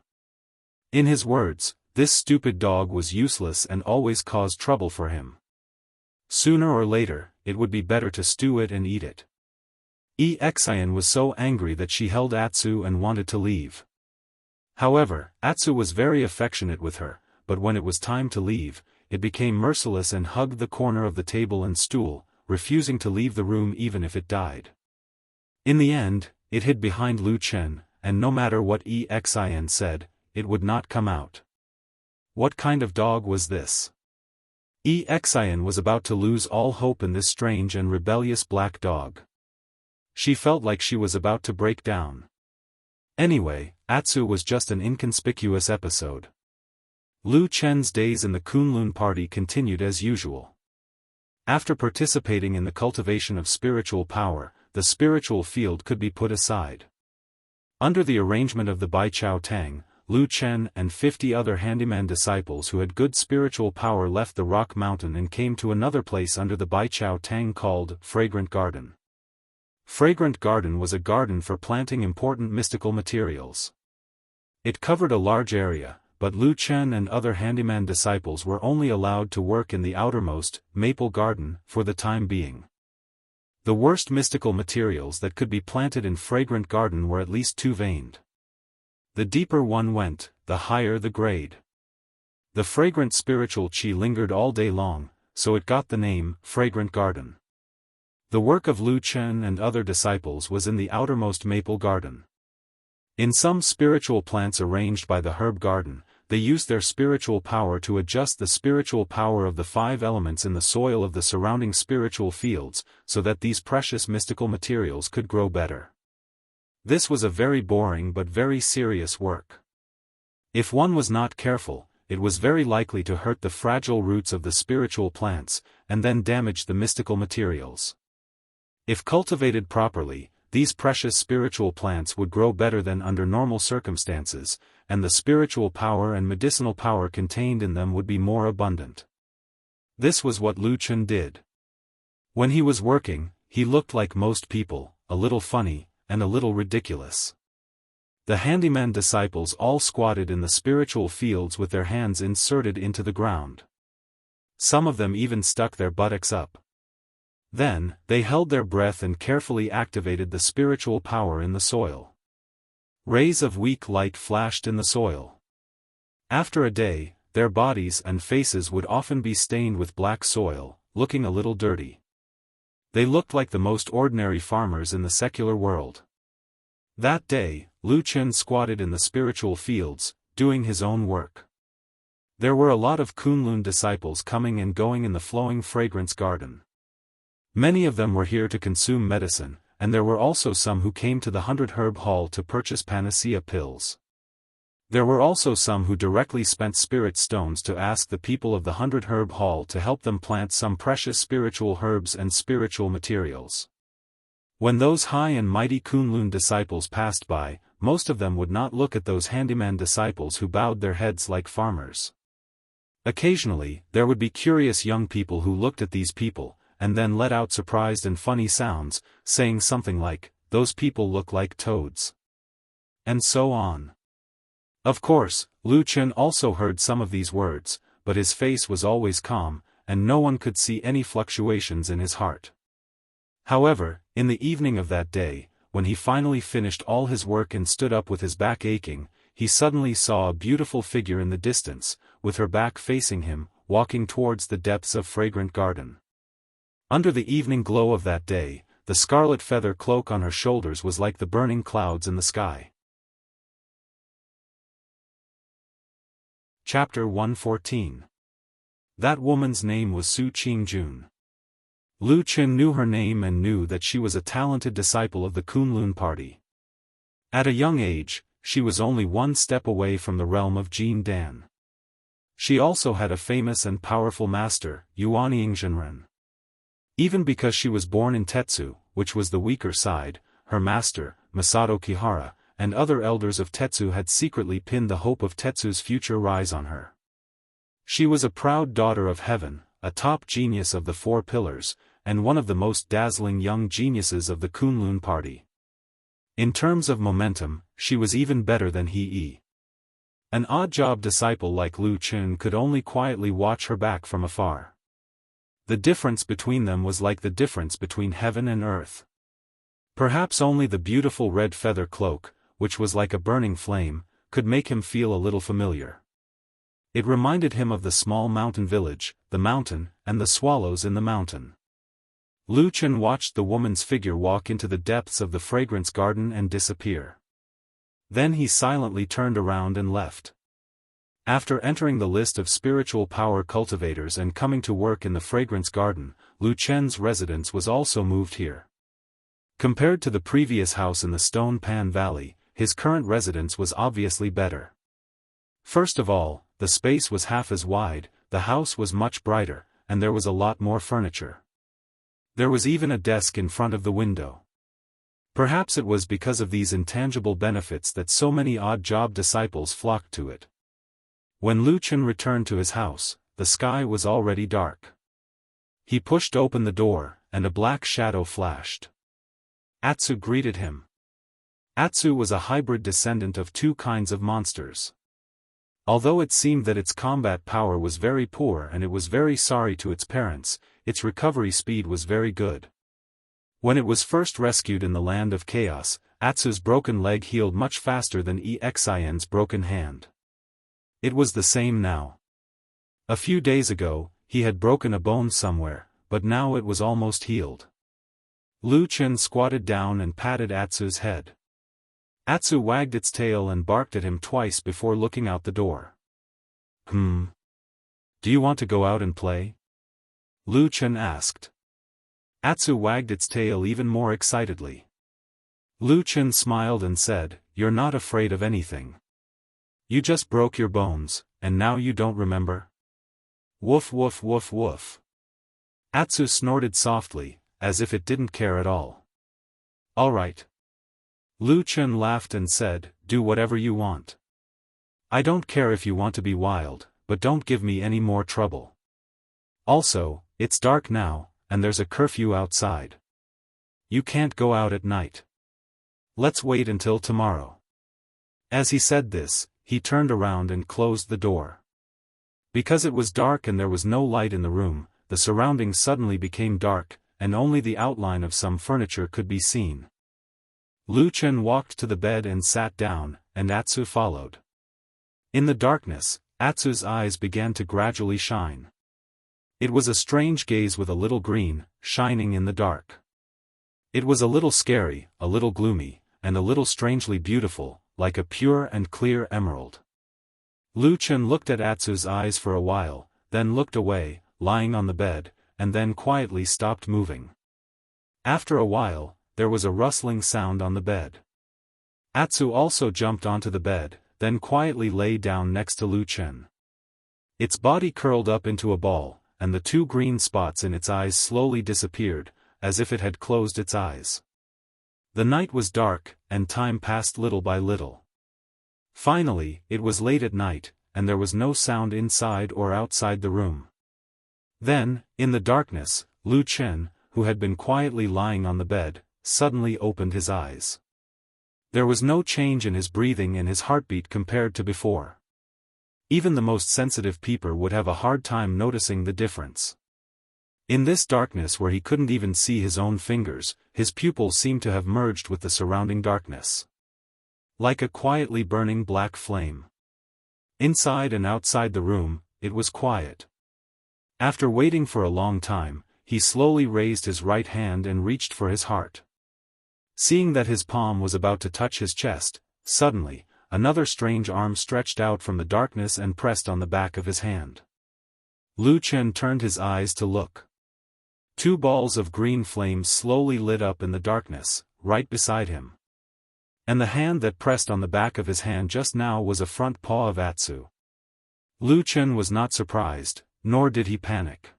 In his words, this stupid dog was useless and always caused trouble for him. Sooner or later, it would be better to stew it and eat it. Xian was so angry that she held Atsu and wanted to leave. However, Atsu was very affectionate with her, but when it was time to leave, it became merciless and hugged the corner of the table and stool, refusing to leave the room even if it died. In the end, it hid behind Lu Chen, and no matter what Xian said, it would not come out. What kind of dog was this? Xian was about to lose all hope in this strange and rebellious black dog. She felt like she was about to break down. Anyway, Atsu was just an inconspicuous episode. Lu Chen's days in the Kunlun party continued as usual. After participating in the cultivation of spiritual power, the spiritual field could be put aside. Under the arrangement of the Bai Chao Tang, Lu Chen and 50 other handyman disciples who had good spiritual power left the rock mountain and came to another place under the Bai Chao Tang called Fragrant Garden. Fragrant Garden was a garden for planting important mystical materials. It covered a large area, but Lu Chen and other handyman disciples were only allowed to work in the outermost, maple garden, for the time being. The worst mystical materials that could be planted in Fragrant Garden were at least 2-veined. The deeper one went, the higher the grade. The fragrant spiritual qi lingered all day long, so it got the name, Fragrant Garden. The work of Lu Chen and other disciples was in the outermost maple garden. In some spiritual plants arranged by the herb garden, they used their spiritual power to adjust the spiritual power of the 5 elements in the soil of the surrounding spiritual fields, so that these precious mystical materials could grow better. This was a very boring but very serious work. If one was not careful, it was very likely to hurt the fragile roots of the spiritual plants, and then damage the mystical materials. If cultivated properly, these precious spiritual plants would grow better than under normal circumstances, and the spiritual power and medicinal power contained in them would be more abundant. This was what Lu Chen did. When he was working, he looked like most people, a little funny, and a little ridiculous. The handyman disciples all squatted in the spiritual fields with their hands inserted into the ground. Some of them even stuck their buttocks up. Then, they held their breath and carefully activated the spiritual power in the soil. Rays of weak light flashed in the soil. After a day, their bodies and faces would often be stained with black soil, looking a little dirty. They looked like the most ordinary farmers in the secular world. That day, Lu Chen squatted in the spiritual fields, doing his own work. There were a lot of Kunlun disciples coming and going in the flowing fragrance garden. Many of them were here to consume medicine, and there were also some who came to the 100 Herb Hall to purchase panacea pills. There were also some who directly spent spirit stones to ask the people of the 100 Herb Hall to help them plant some precious spiritual herbs and spiritual materials. When those high and mighty Kunlun disciples passed by, most of them would not look at those handyman disciples who bowed their heads like farmers. Occasionally, there would be curious young people who looked at these people, and then let out surprised and funny sounds, saying something like, "Those people look like toads." And so on. Of course, Lu Chen also heard some of these words, but his face was always calm, and no one could see any fluctuations in his heart. However, in the evening of that day, when he finally finished all his work and stood up with his back aching, he suddenly saw a beautiful figure in the distance, with her back facing him, walking towards the depths of fragrant garden. Under the evening glow of that day, the scarlet feather cloak on her shoulders was like the burning clouds in the sky. Chapter 114. That woman's name was Su Qingjun. Lu Chen knew her name and knew that she was a talented disciple of the Kunlun party. At a young age, she was only one step away from the realm of Jin Dan. She also had a famous and powerful master, Yuan Yingzhenren. Even because she was born in Tetsu, which was the weaker side, her master, Masato Kihara, and other elders of Tetsu had secretly pinned the hope of Tetsu's future rise on her. She was a proud daughter of heaven, a top genius of the Four Pillars, and one of the most dazzling young geniuses of the Kunlun party. In terms of momentum, she was even better than He. An odd-job disciple like Lu Chen could only quietly watch her back from afar. The difference between them was like the difference between heaven and earth. Perhaps only the beautiful red feather cloak, which was like a burning flame, could make him feel a little familiar. It reminded him of the small mountain village, the mountain, and the swallows in the mountain. Lu Chen watched the woman's figure walk into the depths of the fragrance garden and disappear. Then he silently turned around and left. After entering the list of spiritual power cultivators and coming to work in the fragrance garden, Lu Chen's residence was also moved here. Compared to the previous house in the Stone Pan Valley, his current residence was obviously better. First of all, the space was half as wide, the house was much brighter, and there was a lot more furniture. There was even a desk in front of the window. Perhaps it was because of these intangible benefits that so many odd-job disciples flocked to it. When Lu Chen returned to his house, the sky was already dark. He pushed open the door, and a black shadow flashed. Atsu greeted him. Atsu was a hybrid descendant of two kinds of monsters. Although it seemed that its combat power was very poor and it was very sorry to its parents, its recovery speed was very good. When it was first rescued in the land of chaos, Atsu's broken leg healed much faster than Xian's broken hand. It was the same now. A few days ago, he had broken a bone somewhere, but now it was almost healed. Lu Chen squatted down and patted Atsu's head. Atsu wagged its tail and barked at him twice before looking out the door. Do you want to go out and play? Lu Chen asked. Atsu wagged its tail even more excitedly. Lu Chen smiled and said, "You're not afraid of anything. You just broke your bones, and now you don't remember?" Woof woof woof woof. Atsu snorted softly, as if it didn't care at all. "All right." Lu Chen laughed and said, "Do whatever you want. I don't care if you want to be wild, but don't give me any more trouble. Also, it's dark now, and there's a curfew outside. You can't go out at night. Let's wait until tomorrow." As he said this, he turned around and closed the door. Because it was dark and there was no light in the room, the surroundings suddenly became dark, and only the outline of some furniture could be seen. Lu Chen walked to the bed and sat down, and Atsu followed. In the darkness, Atsu's eyes began to gradually shine. It was a strange gaze with a little green, shining in the dark. It was a little scary, a little gloomy, and a little strangely beautiful, like a pure and clear emerald. Lu Chen looked at Atsu's eyes for a while, then looked away, lying on the bed, and then quietly stopped moving. After a while, there was a rustling sound on the bed. Atsu also jumped onto the bed, then quietly lay down next to Lu Chen. Its body curled up into a ball, and the 2 green spots in its eyes slowly disappeared, as if it had closed its eyes. The night was dark, and time passed little by little. Finally, it was late at night, and there was no sound inside or outside the room. Then, in the darkness, Lu Chen, who had been quietly lying on the bed, suddenly opened his eyes. There was no change in his breathing and his heartbeat compared to before. Even the most sensitive peeper would have a hard time noticing the difference. In this darkness where he couldn't even see his own fingers, his pupils seemed to have merged with the surrounding darkness. Like a quietly burning black flame. Inside and outside the room, it was quiet. After waiting for a long time, he slowly raised his right hand and reached for his heart. Seeing that his palm was about to touch his chest, suddenly, another strange arm stretched out from the darkness and pressed on the back of his hand. Lu Chen turned his eyes to look. 2 balls of green flame slowly lit up in the darkness, right beside him. And the hand that pressed on the back of his hand just now was a front paw of Atsu. Lu Chen was not surprised, nor did he panic.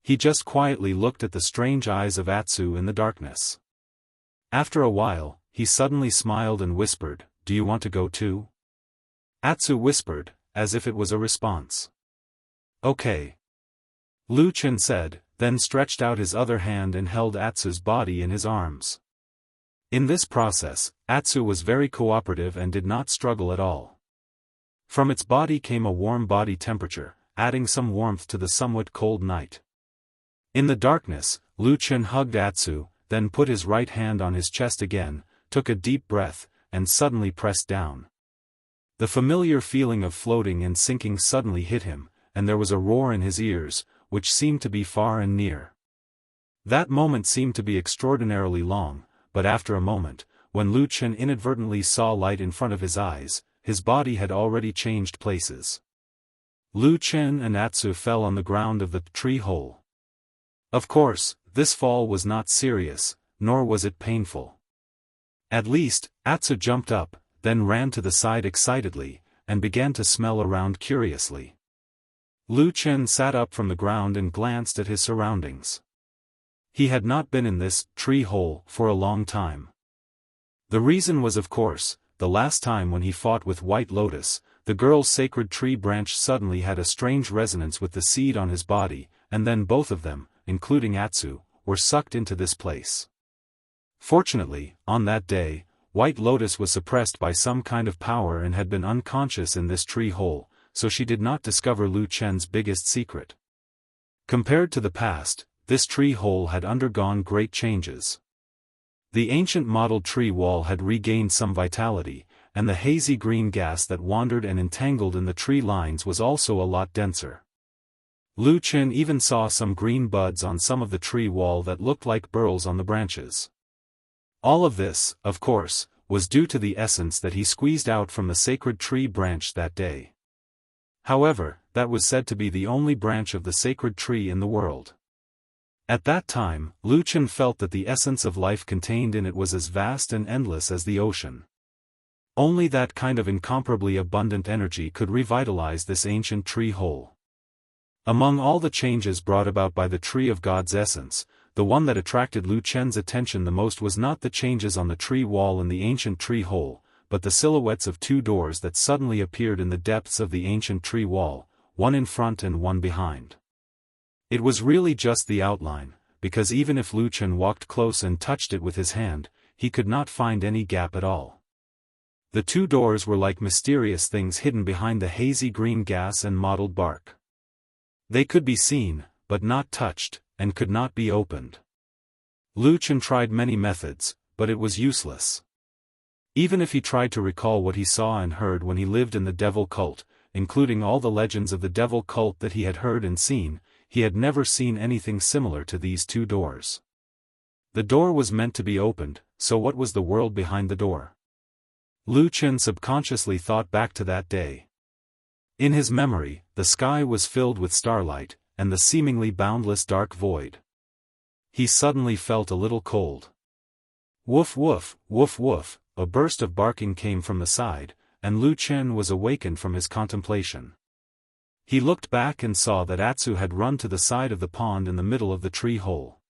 He just quietly looked at the strange eyes of Atsu in the darkness. After a while, he suddenly smiled and whispered, "Do you want to go too?" Atsu whispered, as if it was a response. "Okay," Lu Chen said, then stretched out his other hand and held Atsu's body in his arms. In this process, Atsu was very cooperative and did not struggle at all. From its body came a warm body temperature, adding some warmth to the somewhat cold night. In the darkness, Lu Chen hugged Atsu, then put his right hand on his chest again, took a deep breath, and suddenly pressed down. The familiar feeling of floating and sinking suddenly hit him, and there was a roar in his ears, which seemed to be far and near. That moment seemed to be extraordinarily long, but after a moment, when Lu Chen inadvertently saw light in front of his eyes, his body had already changed places. Lu Chen and Atsu fell on the ground of the tree hole. Of course, this fall was not serious, nor was it painful. At least, Atsu jumped up, then ran to the side excitedly, and began to smell around curiously. Lu Chen sat up from the ground and glanced at his surroundings. He had not been in this tree hole for a long time. The reason was, of course, the last time when he fought with White Lotus, the girl's sacred tree branch suddenly had a strange resonance with the seed on his body, and then both of them, including Atsu, were sucked into this place. Fortunately, on that day, White Lotus was suppressed by some kind of power and had been unconscious in this tree hole, so she did not discover Lu Chen's biggest secret. Compared to the past, this tree hole had undergone great changes. The ancient mottled tree wall had regained some vitality, and the hazy green gas that wandered and entangled in the tree lines was also a lot denser. Lu Chen even saw some green buds on some of the tree wall that looked like burls on the branches. All of this, of course, was due to the essence that he squeezed out from the sacred tree branch that day. However, that was said to be the only branch of the sacred tree in the world. At that time, Lu Chen felt that the essence of life contained in it was as vast and endless as the ocean. Only that kind of incomparably abundant energy could revitalize this ancient tree hole. Among all the changes brought about by the Tree of God's essence, the one that attracted Lu Chen's attention the most was not the changes on the tree wall in the ancient tree hole, but the silhouettes of 2 doors that suddenly appeared in the depths of the ancient tree wall, one in front and one behind. It was really just the outline, because even if Lu Chen walked close and touched it with his hand, he could not find any gap at all. The 2 doors were like mysterious things hidden behind the hazy green gas and mottled bark. They could be seen, but not touched, and could not be opened. Lu Chen tried many methods, but it was useless. Even if he tried to recall what he saw and heard when he lived in the devil cult, including all the legends of the devil cult that he had heard and seen, he had never seen anything similar to these 2 doors. The door was meant to be opened, so what was the world behind the door? Lu Chen subconsciously thought back to that day. In his memory, the sky was filled with starlight, and the seemingly boundless dark void. He suddenly felt a little cold. Woof woof, woof woof, a burst of barking came from the side, and Lu Chen was awakened from his contemplation. He looked back and saw that Atsu had run to the side of the pond in the middle of the tree hole.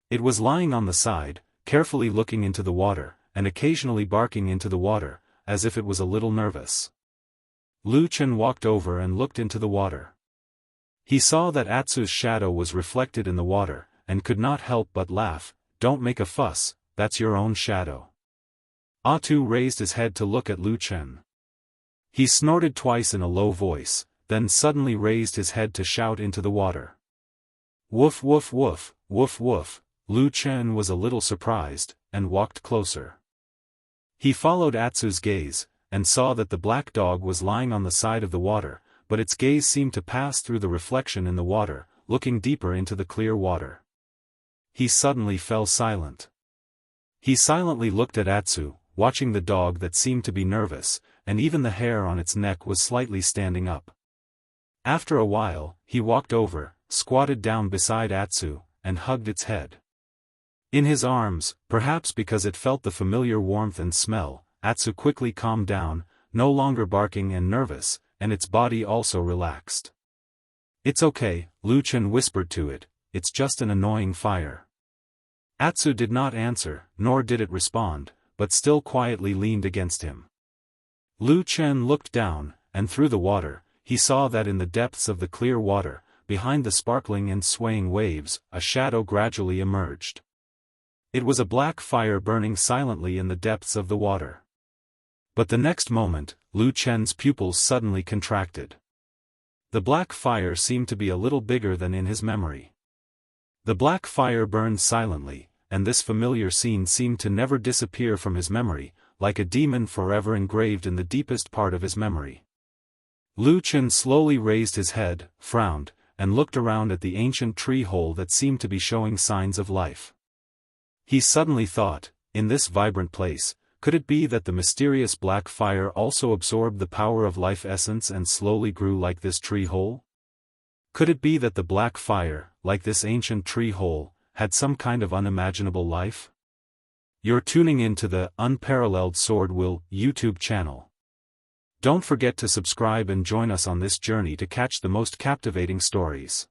It was lying on the side, carefully looking into the water, and occasionally barking into the water, as if it was a little nervous. Lu Chen walked over and looked into the water. He saw that Atsu's shadow was reflected in the water, and could not help but laugh. "Don't make a fuss, that's your own shadow." Atsu raised his head to look at Lu Chen. He snorted twice in a low voice, then suddenly raised his head to shout into the water. Woof woof woof, woof woof. Lu Chen was a little surprised, and walked closer. He followed Atsu's gaze, and saw that the black dog was lying on the side of the water, but its gaze seemed to pass through the reflection in the water, looking deeper into the clear water. He suddenly fell silent. He silently looked at Atsu, watching the dog that seemed to be nervous, and even the hair on its neck was slightly standing up. After a while, he walked over, squatted down beside Atsu, and hugged its head. In his arms, perhaps because it felt the familiar warmth and smell, Atsu quickly calmed down, no longer barking and nervous, and its body also relaxed. "It's okay," Lu Chen whispered to it, "it's just an annoying fire." Atsu did not answer, nor did it respond, but still quietly leaned against him. Lu Chen looked down, and through the water, he saw that in the depths of the clear water, behind the sparkling and swaying waves, a shadow gradually emerged. It was a black fire burning silently in the depths of the water. But the next moment, Lu Chen's pupils suddenly contracted. The black fire seemed to be a little bigger than in his memory. The black fire burned silently, and this familiar scene seemed to never disappear from his memory, like a demon forever engraved in the deepest part of his memory. Lu Chen slowly raised his head, frowned, and looked around at the ancient tree hole that seemed to be showing signs of life. He suddenly thought, in this vibrant place, could it be that the mysterious black fire also absorbed the power of life essence and slowly grew like this tree hole? Could it be that the black fire, like this ancient tree hole, had some kind of unimaginable life? You're tuning in to the Unparalleled Sword Will YouTube channel. Don't forget to subscribe and join us on this journey to catch the most captivating stories.